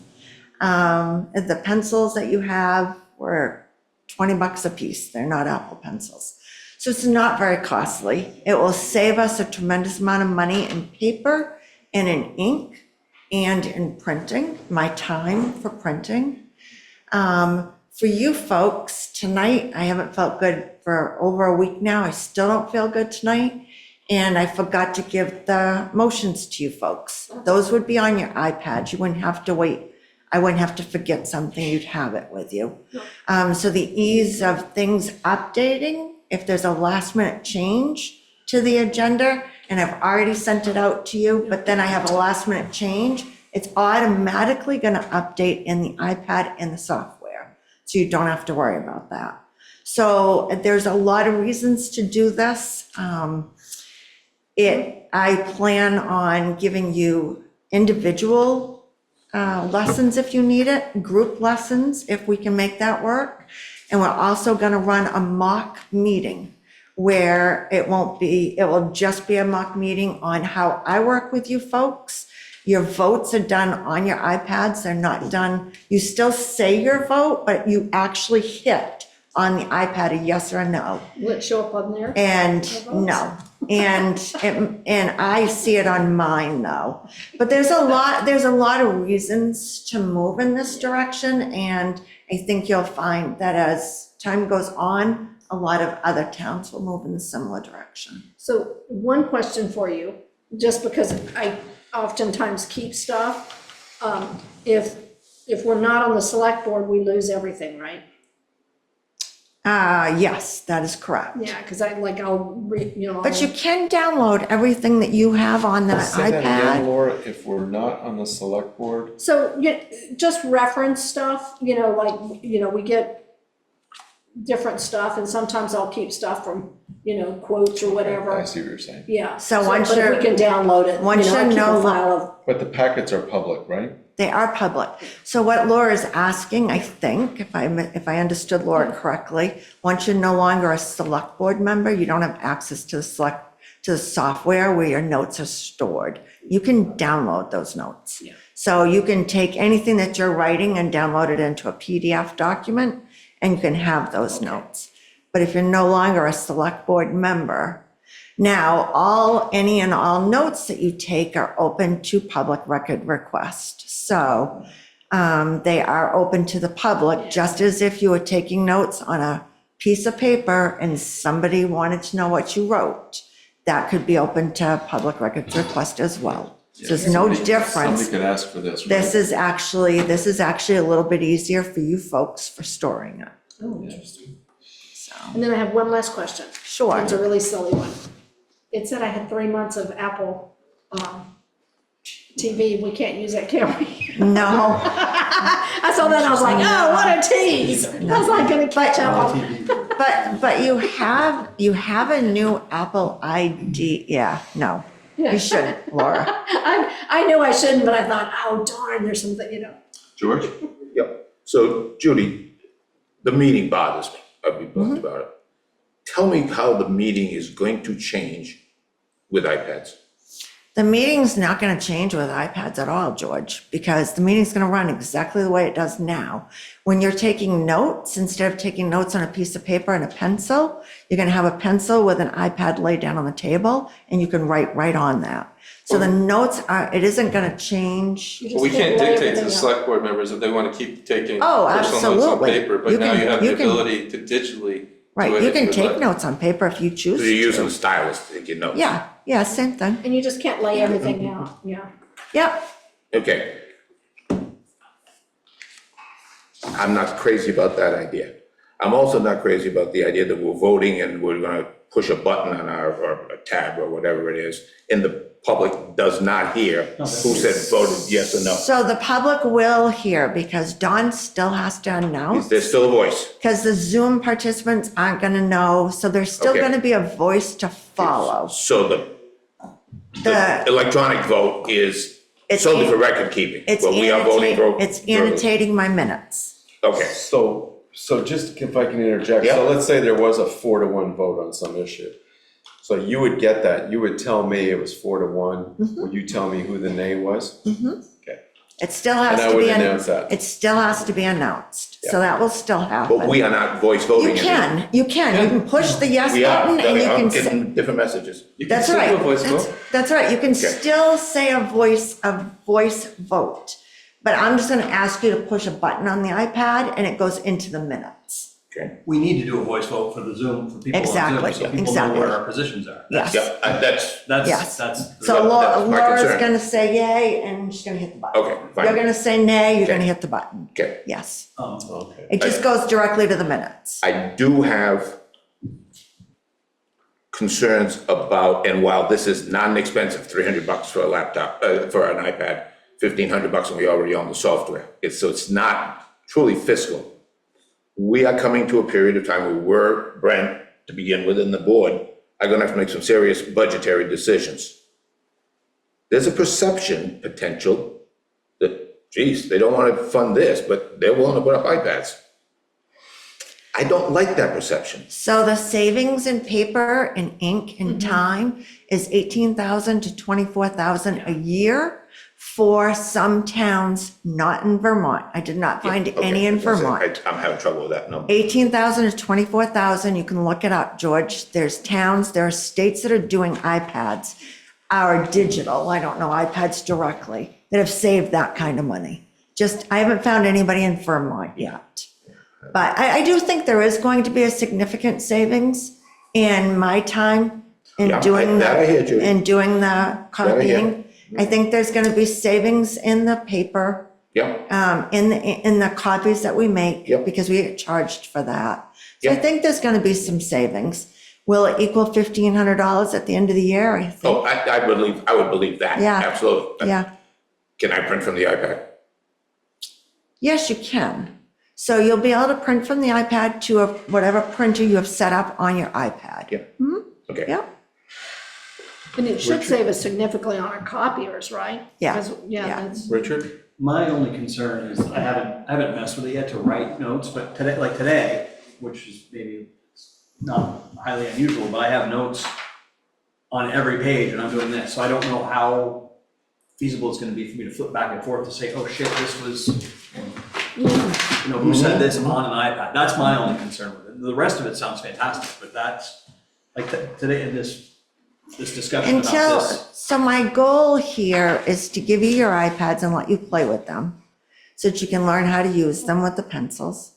The pencils that you have were $20 a piece. They're not Apple pencils. So it's not very costly. It will save us a tremendous amount of money in paper and in ink and in printing, my time for printing. For you folks, tonight, I haven't felt good for over a week now. I still don't feel good tonight. And I forgot to give the motions to you folks. Those would be on your iPads. You wouldn't have to wait. I wouldn't have to forget something. You'd have it with you. So the ease of things updating, if there's a last minute change to the agenda, and I've already sent it out to you, but then I have a last minute change, it's automatically going to update in the iPad and the software. So you don't have to worry about that. So there's a lot of reasons to do this. I plan on giving you individual lessons if you need it, group lessons if we can make that work. And we're also going to run a mock meeting where it will just be a mock meeting on how I work with you folks. Your votes are done on your iPads. They're not done. You still say your vote, but you actually hit on the iPad a yes or a no. Will it show up on there? And no. And I see it on mine though. But there's a lot of reasons to move in this direction. And I think you'll find that as time goes on, a lot of other towns will move in a similar direction. So one question for you, just because I oftentimes keep stuff. If we're not on the select board, we lose everything, right? Yes, that is correct. Yeah, because I'll But you can download everything that you have on that Say that again, iPad. Laura, if we're not on the select board? So just reference stuff, we get different stuff, and sometimes I'll keep stuff from, quotes or whatever. I see what you're saying. Yeah. So but once if we can download it, once I you keep know- a file of. But the packets are public, right? They are public. So what Laura is asking, I think, if I understood Laura correctly, once you're no longer a select board member, you don't have access to the software where your notes are stored. You can download those notes. Yeah. So you can take anything that you're writing and download it into a PDF document, and you can have those notes. But if you're no longer a select board member, now any and all notes that you take are open to public record request. So they are open to the public, just as if you were taking notes on a piece of paper and somebody wanted to know what you wrote. that could be open to public records request as well. So there's no difference. Somebody could ask for this, right? This is actually a little bit easier for you folks for storing it. Oh, interesting. And then I have one last question. Sure. It's a really silly one. It said I had 3 months of Apple TV. We can't use that, can we? No. I saw that, I was like, oh, what a tease. I was like, gonna catch up. But you have a new Apple ID. Yeah, no, you shouldn't, Laura. I knew I shouldn't, but I thought, oh darn, there's something, you know. George? Yep. So Judy, the meeting bothers me. I'll be blunt about it. Tell me how the meeting is going to change with iPads. The meeting's not going to change with iPads at all, George, because the meeting's going to run exactly the way it does now. When you're taking notes, instead of taking notes on a piece of paper and a pencil, you're going to have a pencil with an iPad laid down on the table, and you can write right on that. So the notes it isn't going to change. Well, we can't dictate to the select board members if they want to keep taking Oh, personal notes on absolutely. paper, but now you have the ability to digitally. Right, you can take notes on paper if you choose So to. you're using the stylus to take your notes? Yeah, same thing. And you just can't lay everything out, yeah. Yep. Okay. I'm not crazy about that idea. I'm also not crazy about the idea that we're voting and we're gonna push a button on or a tab or whatever it is, and the public does not hear who said voted yes or no. So the public will hear because Dawn still has to announce. There's still a voice. Because the Zoom participants aren't going to know, so there's still Okay. going to be a voice to follow. So the electronic vote is solely for record keeping, but we are voting for. It's annotating my minutes. Okay. So just if I can interject, Yeah. so let's say there was a 4-1 vote on some issue. So you would get that, you would tell me it was 4-1, would you tell me who the nay was? Okay. It still has And I to would be, announce that. it still has to be announced, so that will still happen. But we are not voice voting. You can push the yes We are, button and you I'm can say. getting different messages. That's right. That's right. You can still say a voice vote. But I'm just gonna ask you to push a button on the iPad and it goes into the minutes. Okay. We need to do a voice vote for the Zoom, for people on Zoom, Exactly, so people know exactly. where our positions are. Yes. Yeah, Yes. That's. So that's my Laura's concern. gonna say yay and she's gonna hit the button. Okay, fine. You're gonna say nay, you're gonna hit the button. Okay. Yes. Okay. It just goes directly to the minutes. I do have concerns about, and while this is not inexpensive, $300 for a laptop, for an iPad, $1,500 and we already own the software. So it's not truly fiscal. We are coming to a period of time where we're, Brent, to begin with, and the board, are gonna have to make some serious budgetary decisions. There's a perception potential that, geez, they don't wanna fund this, but they're willing to put up iPads. I don't like that perception. So the savings in paper and ink and time is 18,000 to 24,000 a year for some towns, not in Vermont. I did not find any in Vermont. I'm having trouble with that number. 18,000 to 24,000, you can look it up, George. There's towns, there are states that are doing iPads, are digital, I don't know, iPads directly, that have saved that kind of money. I haven't found anybody in Vermont yet. But I do think there is going to be a significant savings in my time in doing the copying. I think there's going to be savings in the paper. In the copies that we make, because we get charged for that. So I think there's going to be some savings. Will it equal $1,500 at the end of the year? I think. Oh, I would believe that, Yeah. absolutely. Yeah. Can I print from the iPad? Yes, you can. So you'll be able to print from the iPad to whatever printer you have set up on your iPad. Okay. Yep. And it should save us significantly on our copiers, right? Yeah. Because, that's. Richard? My only concern is I haven't messed with it yet to write notes, but today, which is maybe not highly unusual, but I have notes on every page and I'm doing this, so I don't know how feasible it's gonna be for me to flip back and forth to say, oh shit, this was, who said this on an iPad? That's my only concern with it. The rest of it sounds fantastic, but that's, like today in this discussion about this. So my goal here is to give you your iPads and let you play with them so that you can learn how to use them with the pencils.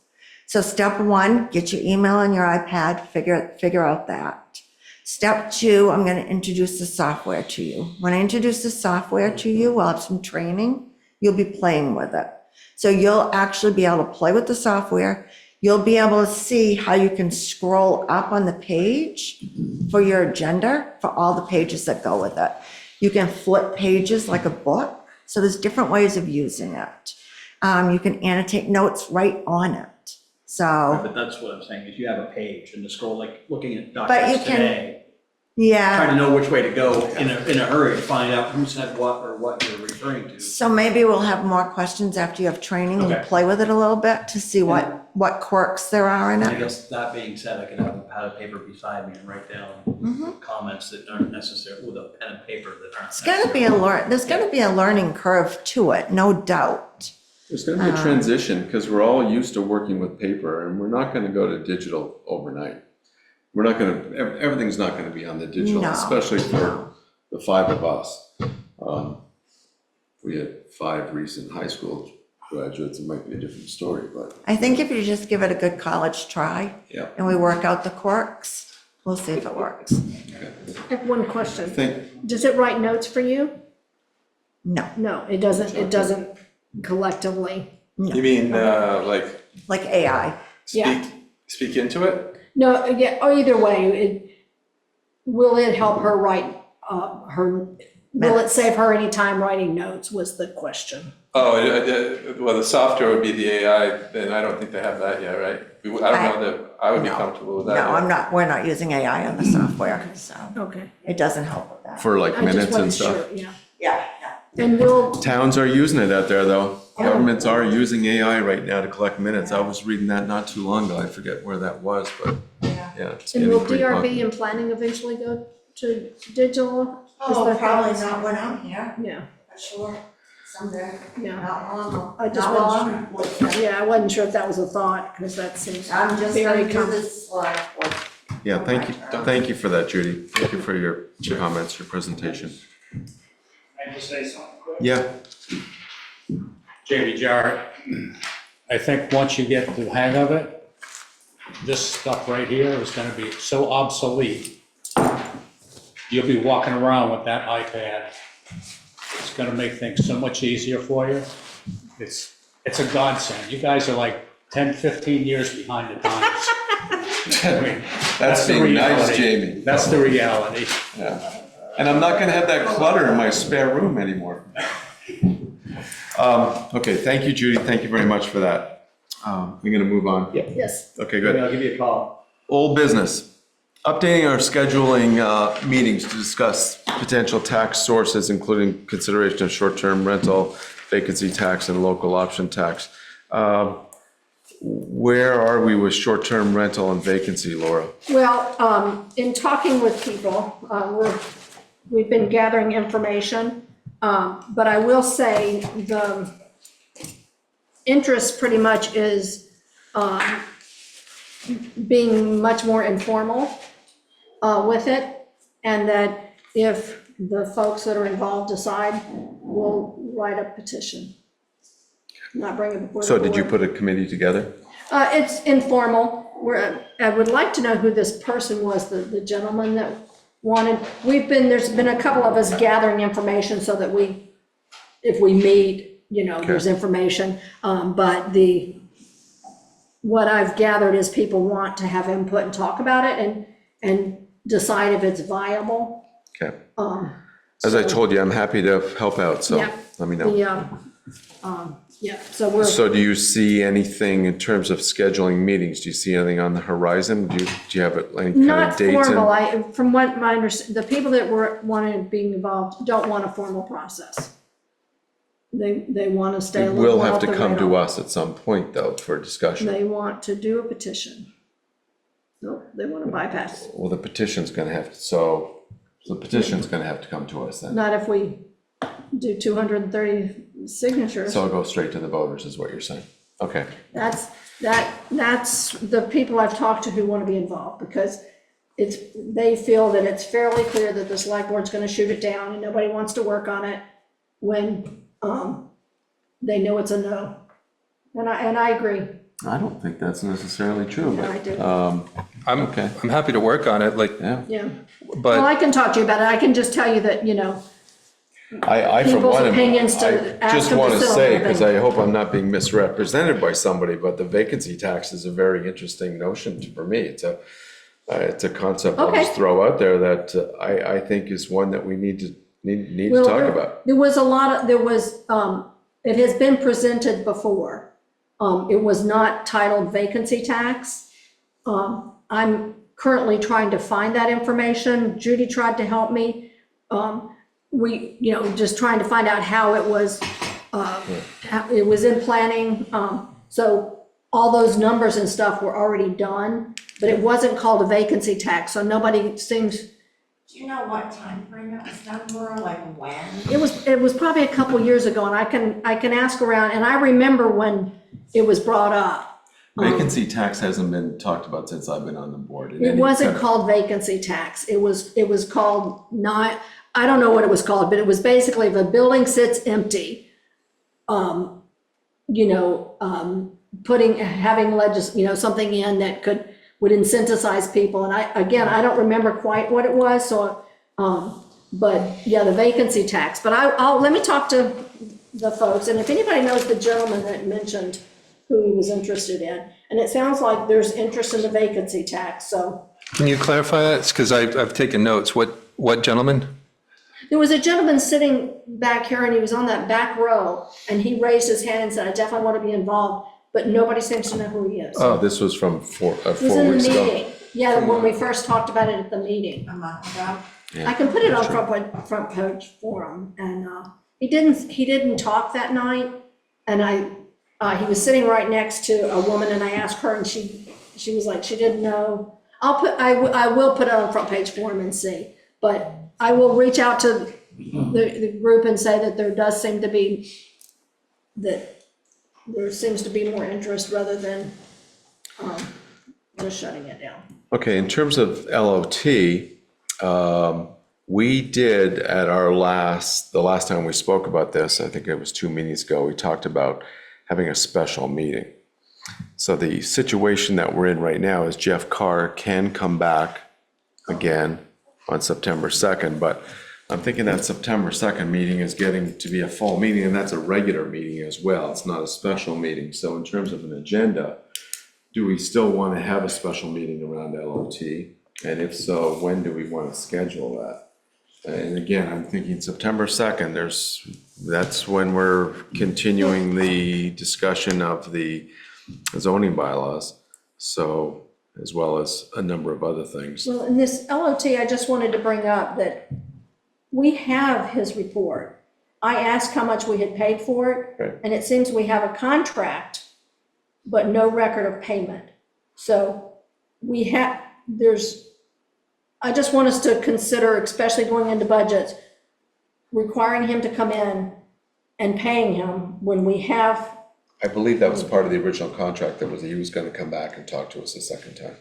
So step one, get your email on your iPad, figure out that. Step 2, I'm going to introduce the software to you. When I introduce the software to you, we'll have some training. You'll be playing with it. So you'll actually be able to play with the software. You'll be able to see how you can scroll up on the page for your agenda, for all the pages that go with it. You can flip pages like a book. So there's different ways of using it. You can annotate notes right on it. So, But that's what I'm saying, is you have a page and the scroll, like looking at But documents you can- today, yeah. trying to know which way to go in a hurry to find out who said what or what you're referring to. So maybe we'll have more questions after you have training and you Okay. play with it a little bit to see what quirks there are in I it. guess that being said, I could have a pad of paper beside me and write down Mhm. comments that aren't necessary, with a pen and paper that aren't. It's gonna be there's gonna be a learning curve to it, no doubt. There's going to be a transition because we're all used to working with paper and we're not going to go to digital overnight. We're not going to, everything's not going to be on the digital, No. especially for the 5 of us. We had 5 recent high school graduates, it might be a different story, but I think if you just give it a good college try yeah. and we work out the quirks, we'll see if it works. I have one question. Think, Does it write notes for you? No, No, it doesn't collectively. You mean, like AI. Yeah. speak into it? No, yeah, or either way, will it help her write, will it save her any time writing notes was the question. Oh, well, the software would be the AI, and I don't think they have that yet, right? I don't know that I would be comfortable with that. No, I'm not, we're not using AI on the software, so Okay. it doesn't help with that. for like I just minutes and wasn't stuff. sure, yeah. Yeah, And will, Towns are using it out there though. Governments are using AI right now to collect minutes. I was reading that not too long ago. I forget where that was, but yeah, it's and getting will pretty DRB popular. and planning eventually go to digital? Is Oh, there probably thoughts? not when I'm here, Yeah, for sure, someday. yeah. Not long, I just not wasn't, long. yeah, I wasn't sure if that was a thought, because that seems I'm just very gonna do common. this slide. Yeah, thank you for that, Judy. Thank you for your comments, your presentation. Can I just say something quick? Yeah, Jamie Jarrett, I think once you get the hang of it, this stuff right here is gonna be so obsolete. You'll be walking around with that iPad. It's gonna make things so much easier for you. It's a godsend. You guys are like 10, 15 years behind the times. I mean, that's the being nice, reality. Jamie. That's the reality. Yeah. And I'm not gonna have that clutter in my spare room anymore. Okay, thank you, Judy. Thank you very much for that. We're gonna move on. Yes. Okay, good. I'll give you a call. Old business. Updating our scheduling meetings to discuss potential tax sources, including consideration of short-term rental, vacancy tax, and local option tax. Where are we with short-term rental and vacancy, Laura? Well, in talking with people, we've been gathering information, but I will say the interest pretty much is being much more informal with it, and that if the folks that are involved decide, we'll write a petition. Not bring it before the So did you board. put a committee together? It's informal. I would like to know who this person was, the gentleman that wanted, there's been a couple of us gathering information so that if we meet, there's information. But what I've gathered is people want to have input and talk about it and decide if it's viable. Okay. As I told you, I'm happy to help out, so Yeah. let me know. So So do you see anything in terms of scheduling meetings? Do you see anything on the horizon? Do you have any kind Not of dates? formal. From what my understanding, the people that wanted to be involved don't want a formal process. They want to stay a It little will have off to the come to radar. us at some point, though, for discussion. They want to do a petition. Nope, they want to bypass. Well, the petition's gonna have, so the petition's gonna have to come to us then. Not if we do 230 signatures. So I'll go straight to the voters, is what you're saying. Okay. That's the people I've talked to who want to be involved, because they feel that it's fairly clear that the select board's going to shoot it down and nobody wants to work on it when they know it's a no. And I agree. I don't think that's necessarily true, Yeah, I do. but, I'm happy to work on it, like, Yeah. but. Well, I can talk to you about it. I can just tell you that, you know, I for people's one, opinions I to ask just them to want to sit on say, their because opinion. I hope I'm not being misrepresented by somebody, but the vacancy tax is a very interesting notion for me. It's a concept I'll just Okay. throw out there that I think is one that we need to Well, talk about. There was a lot of, it has been presented before. It was not titled vacancy tax. I'm currently trying to find that information. Judy tried to help me. Just trying to find out how it was in planning. So all those numbers and stuff were already done, but it wasn't called a vacancy tax, so nobody seems. Do you know what time frame it was done for, like when? It was probably a couple years ago, and I can ask around, and I remember when it was brought up. Vacancy tax hasn't been talked about since I've been on the board. It wasn't called vacancy tax. It was called not, I don't know what it was called, but it was basically if a building sits empty, having something in that would incentivize people. And I don't remember quite what it was, so, but yeah, the vacancy tax. But let me talk to the folks, and if anybody knows the gentleman that mentioned who he was interested in, and it sounds like there's interest in the vacancy tax, so. Can you clarify that? Because I've taken notes. What gentleman? There was a gentleman sitting back here, and he was on that back row, and he raised his hand and said, I definitely want to be involved, but nobody seems to know who he is. Oh, this was from 4 It was in the weeks ago. meeting. Yeah, when we first talked about it at the meeting. A month ago. Yeah, I can put it on that's front page for him, and he didn't talk that night, and he was sitting right next to a woman, and I asked her, and she was like, she didn't know. I will put it on front page for him and see, but I will reach out to the group and say that there seems to be more interest rather than just shutting it down. Okay, in terms of LOT, we did at the last time we spoke about this, I think it was 2 meetings ago, we talked about having a special meeting. So the situation that we're in right now is Jeff Carr can come back again on September 2nd, but I'm thinking that September 2nd meeting is getting to be a full meeting, and that's a regular meeting as well. It's not a special meeting. So in terms of an agenda, do we still want to have a special meeting around LOT? And if so, when do we want to schedule that? And again, I'm thinking September 2nd, that's when we're continuing the discussion of the zoning bylaws. So, as well as a number of other things. Well, in this LOT, I just wanted to bring up that we have his report. I asked how much we had paid for it, Right. and it seems we have a contract, but no record of payment. So I just want us to consider, especially going into budgets, requiring him to come in and paying him when we have. I believe that was part of the original contract, that he was going to come back and talk to us a second time.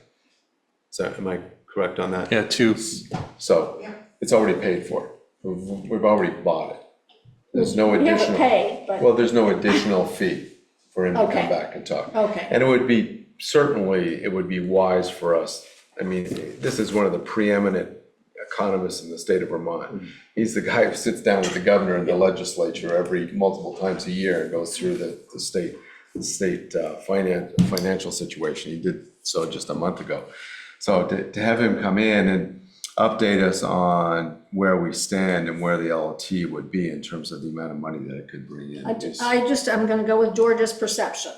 So am I correct on that? Yeah, 2. So it's already paid for. We've already bought it. There's no We haven't additional. paid, but. Well, there's no additional fee for him to Okay. come back and talk. Okay. And it would be wise for us. I mean, this is one of the preeminent economists in the state of Vermont. He's the guy who sits down with the governor and the legislature multiple times a year and goes through the state financial situation. He did so just a month ago. So to have him come in and update us on where we stand and where the LOT would be in terms of the amount of money that it could bring in. I'm gonna go with George's perception.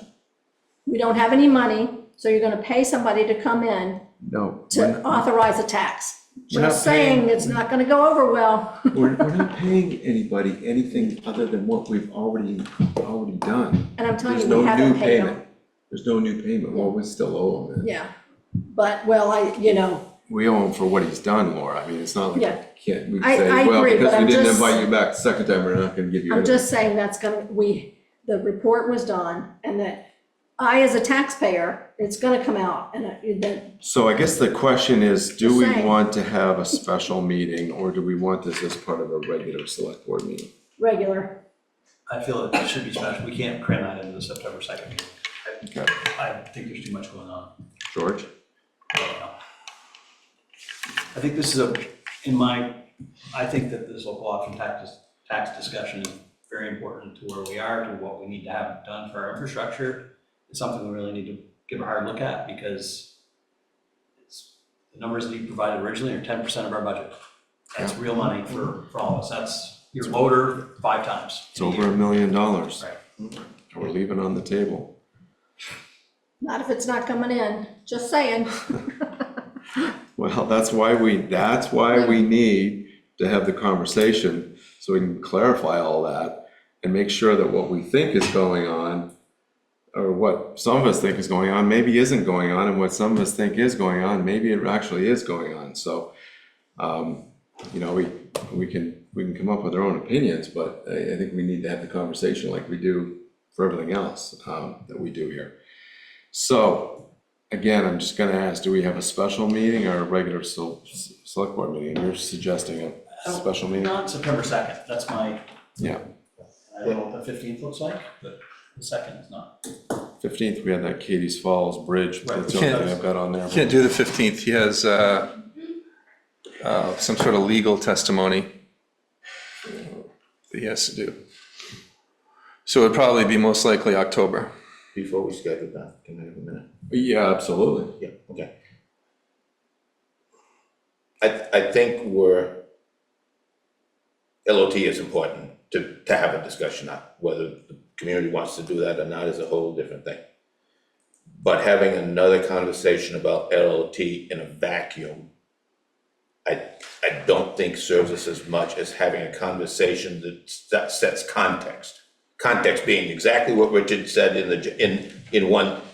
We don't have any money, so you're gonna pay somebody to come in No. to authorize a tax. We're not Just saying, it's not gonna go over well. We're not paying anybody anything other than what we've already done. And I'm telling There's you, no we haven't new paid payment. them. There's no new payment. Well, we still owe him. Yeah, but, well, We owe him for what he's done, Laura. I mean, it's not like Yeah. we I say, well, agree, because but we I'm didn't just- invite you back the second time, we're not gonna give you I'm anything. just saying the report was done, and that I, as a taxpayer, it's gonna come out, and that, So I guess the question is, do Just we saying. want to have a special meeting, or do we want this as part of a regular select board meeting? regular. I feel it should be special. We can't cram that into the September 2nd meeting. Okay. I think there's too much going on. George? I don't know. I think this is I think that this local option tax discussion is very important to where we are, to what we need to have done for our infrastructure. It's something we really need to give a hard look at, because the numbers that you provided originally are 10% of our budget. That's real money for all of us. That's your motor 5 times. It's over $1 million. Right. We're leaving on the table. Not if it's not coming in, just saying. Well, that's why we need to have the conversation, so we can clarify all that and make sure that what we think is going on, or what some of us think is going on, maybe isn't going on, and what some of us think is going on, maybe it actually is going on. So, you know, we can come up with our own opinions, but I think we need to have the conversation like we do for everything else that we do here. So, again, I'm just gonna ask, do we have a special meeting or a regular select board meeting? You're suggesting a special meeting? Not September 2nd, that's my, Yeah. I don't know what the 15th looks like, but the 2nd is not. 15th, we had that Katie's Falls Bridge, Right. that's the only thing I've got on there. Can't do the 15th. He has some sort of legal testimony that he has to do. So it'd probably be most likely October. Before we schedule that, can I have a minute? Yeah, absolutely. Yeah, okay. I think LOT is important to have a discussion on. Whether the community wants to do that or not is a whole different thing. But having another conversation about LOT in a vacuum, I don't think serves us as much as having a conversation that sets context. Context being exactly what Richard said in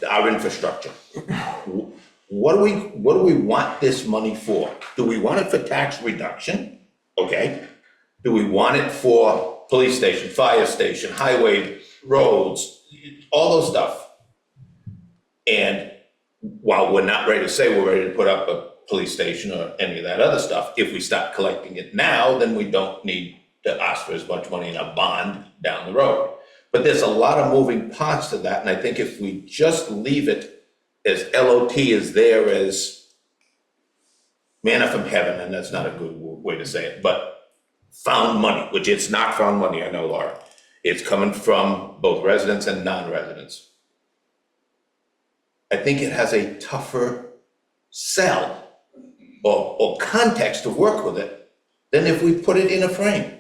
our infrastructure. What do we want this money for? Do we want it for tax reduction? Okay. Do we want it for police station, fire station, highway, roads, all those stuff? And while we're not ready to say we're ready to put up a police station or any of that other stuff, if we start collecting it now, then we don't need to ask for as much money in a bond down the road. But there's a lot of moving parts to that, and I think if we just leave it as LOT is there as manna from heaven, and that's not a good way to say it, but found money, which it's not found money, I know, Laura. It's coming from both residents and non-residents. I think it has a tougher sell or context to work with it than if we put it in a frame.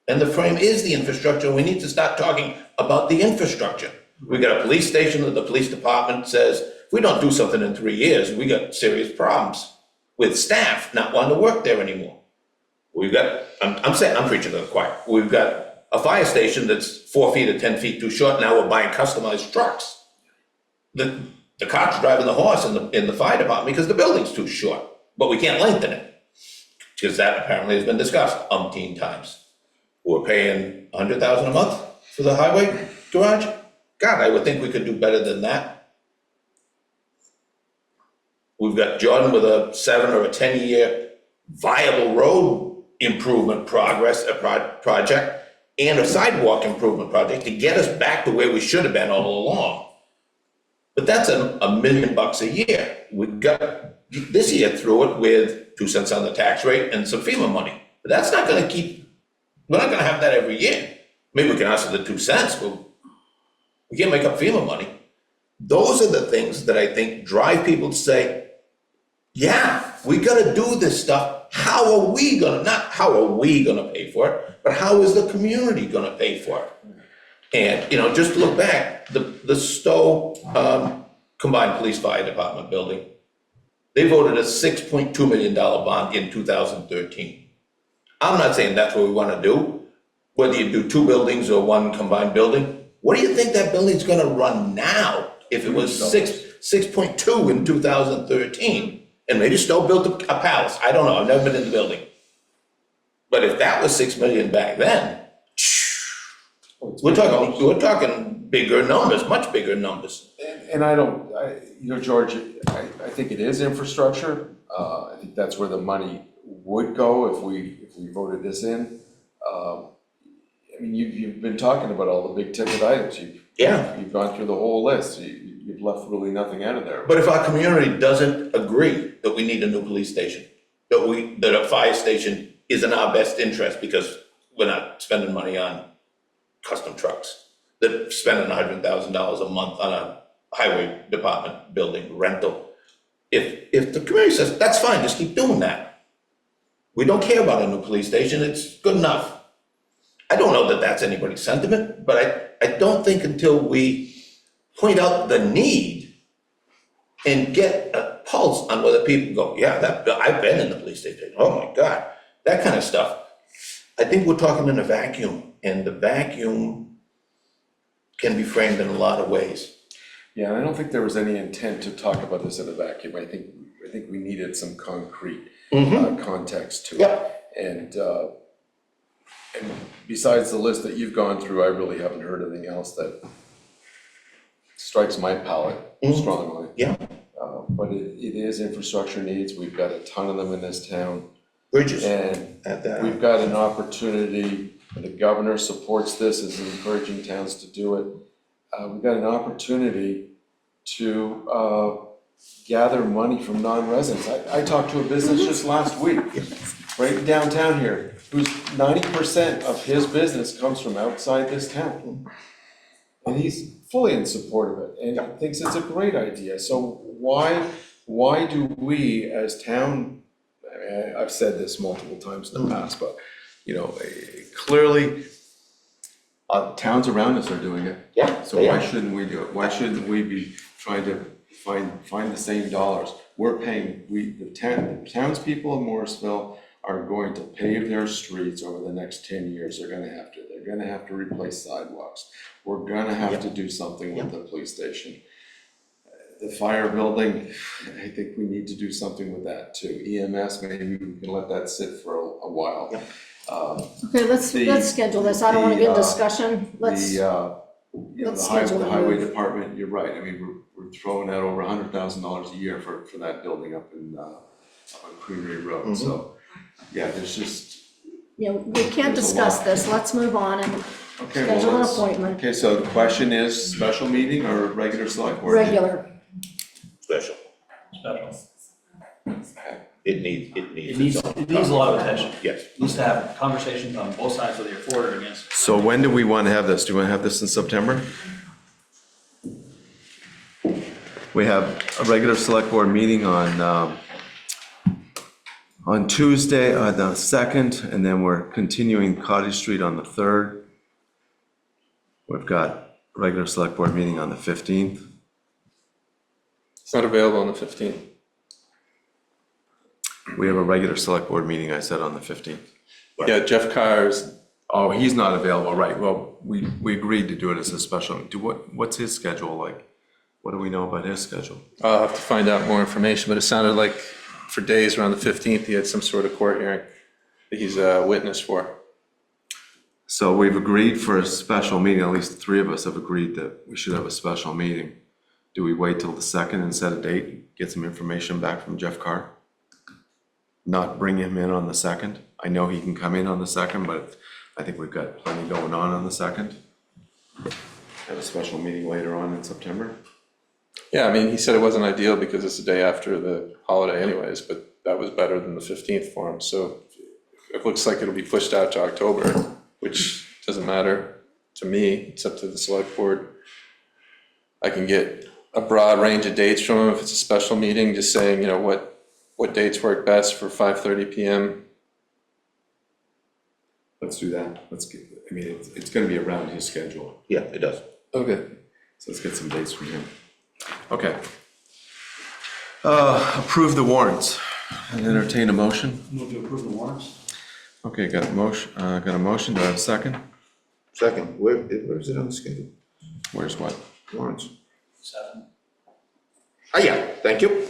And the frame is the infrastructure, and we need to start talking about the infrastructure. We got a police station that the police department says, if we don't do something in 3 years, we got serious problems with staff not wanting to work there anymore. We've got, I'm preaching to the choir. We've got a fire station that's 4 feet or 10 feet too short. Now we're buying customized trucks. The cop's driving the horse in the fire department because the building's too short, but we can't lengthen it. Because that apparently has been discussed umpteen times. We're paying $100,000 a month for the highway garage. God, I would think we could do better than that. We've got Jordan with a 7 or a 10-year viable road improvement project and a sidewalk improvement project to get us back to where we should have been all along. But that's $1 million a year. We got this year through it with 2 cents on the tax rate and some FEMA money. But that's not gonna we're not gonna have that every year. Maybe we can ask for the 2 cents, but we can't make up FEMA money. Those are the things that I think drive people to say, yeah, we gotta do this stuff. How are we gonna pay for it, but how is the community gonna pay for it? And, you know, just to look back, the Stowe Combined Police Fire Department building, they voted a $6.2 million bond in 2013. I'm not saying that's what we wanna do, whether you do 2 buildings or 1 combined building. What do you think that building's gonna run now if it was 6.2 in 2013? And maybe Stowe built a palace, I don't know, I've never been in the building. But if that was 6 million back then, we're talking bigger numbers, much bigger numbers. And George, I think it is infrastructure. I think that's where the money would go if we voted this in. I mean, you've been talking about all the big ticket items. You've gone through the whole list. You've left really nothing out of there. But if our community doesn't agree that we need a new police station, that a fire station is in our best interest because we're not spending money on custom trucks. They're spending $100,000 a month on a highway department building rental. If the community says, that's fine, just keep doing that. We don't care about a new police station, it's good enough. I don't know that that's anybody's sentiment, but I don't think until we point out the need and get a pulse on whether people go, yeah, I've been in the police station, oh my God, that kind of stuff. I think we're talking in a vacuum, and the vacuum can be framed in a lot of ways. Yeah, and I don't think there was any intent to talk about this in a vacuum. I think we needed some concrete context to it. And besides the list that you've gone through, I really haven't heard anything else that strikes my palate strongly. Yeah. But it is infrastructure needs. We've got a ton of them in this town. Bridges. And we've got an opportunity, and the governor supports this, is encouraging towns to do it. We've got an opportunity to gather money from non-residents. I talked to a business just last week, right downtown here, who's 90% of his business comes from outside this town. And he's fully in support of it and thinks it's a great idea. So why do we as town, I've said this multiple times in the past, but clearly towns around us are doing it. Yeah. So why shouldn't we do it? Why shouldn't we be trying to find the same dollars? We're paying, the townspeople in Morrisville are going to pave their streets over the next 10 years. They're gonna have to replace sidewalks. We're gonna have to do something with the police station. The fire building, I think we need to do something with that too. EMS, maybe we can let that sit for a while. Okay, let's schedule this. I don't want to get in discussion. Let's schedule The it. highway department, you're right. I mean, we're throwing out over $100,000 a year for that building up on Creamery Road. So, yeah, there's just. We can't discuss this. Let's move on and schedule an appointment. Okay, so the question is special meeting or regular select board? Regular. Special. It needs a lot of attention. Yes. It needs to have conversations on both sides, whether you're for it or against. So when do we want to have this? Do we want to have this in September? We have a regular select board meeting on Tuesday, the 2nd, and then we're continuing Cottage Street on the 3rd. We've got a regular select board meeting on the 15th. It's not available on the 15th. We have a regular select board meeting, I said, on the 15th. Yeah, Jeff Carr's. Oh, he's not available, right. Well, we agreed to do it as a special. What's his schedule like? What do we know about his schedule? I'll have to find out more information, but it sounded like for days around the 15th, he had some sort of court hearing that he's a witness for. So we've agreed for a special meeting, at least 3 of us have agreed that we should have a special meeting. Do we wait till the 2nd and set a date, and get some information back from Jeff Carr? Not bring him in on the 2nd? I know he can come in on the 2nd, but I think we've got plenty going on the 2nd. Have a special meeting later on in September. Yeah, I mean, he said it wasn't ideal because it's the day after the holiday anyways, but that was better than the 15th for him. So it looks like it'll be pushed out to October, which doesn't matter to me. It's up to the select board. I can get a broad range of dates from him if it's a special meeting, just saying, what dates work best for 5:30 p.m. Let's do that. It's gonna be around his schedule. Yeah, it does. Okay. So let's get some dates from him. Okay. Approve the warrants and entertain a motion. Move to approve the warrants. Okay, got a motion, do I have a second? Second, where is it on the schedule? Where's what? Warrants. 7. Oh, yeah, thank you.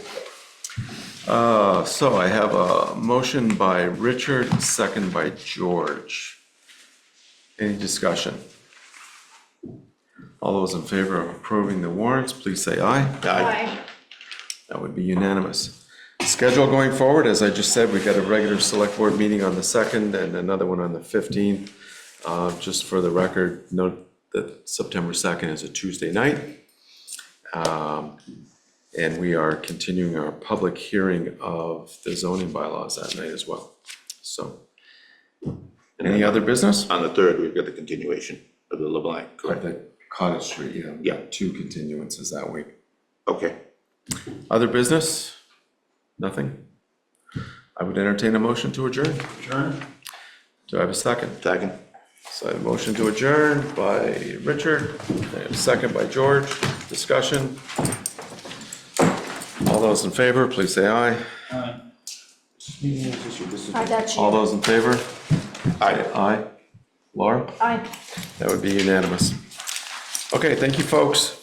So I have a motion by Richard, second by George. Any discussion? All those in favor of approving the warrants, please say aye. Aye. That would be unanimous. Schedule going forward, as I just said, we got a regular select board meeting on the 2nd and another one on the 15th. Just for the record, note that September 2nd is a Tuesday night. And we are continuing our public hearing of the zoning bylaws that night as well. So, any other business? On the 3rd, we've got the continuation of the LeBlanc, correct? The Cottage Street, yeah. Yeah. 2 continuances that week. Okay. Other business? Nothing? I would entertain a motion to adjourn. Adjourn. Do I have a second? Second. So I have a motion to adjourn by Richard, and a second by George. Discussion. All those in favor, please say aye. Aye, that's you. All those in favor? Aye. Aye. Laura? Aye. That would be unanimous. Okay, thank you, folks.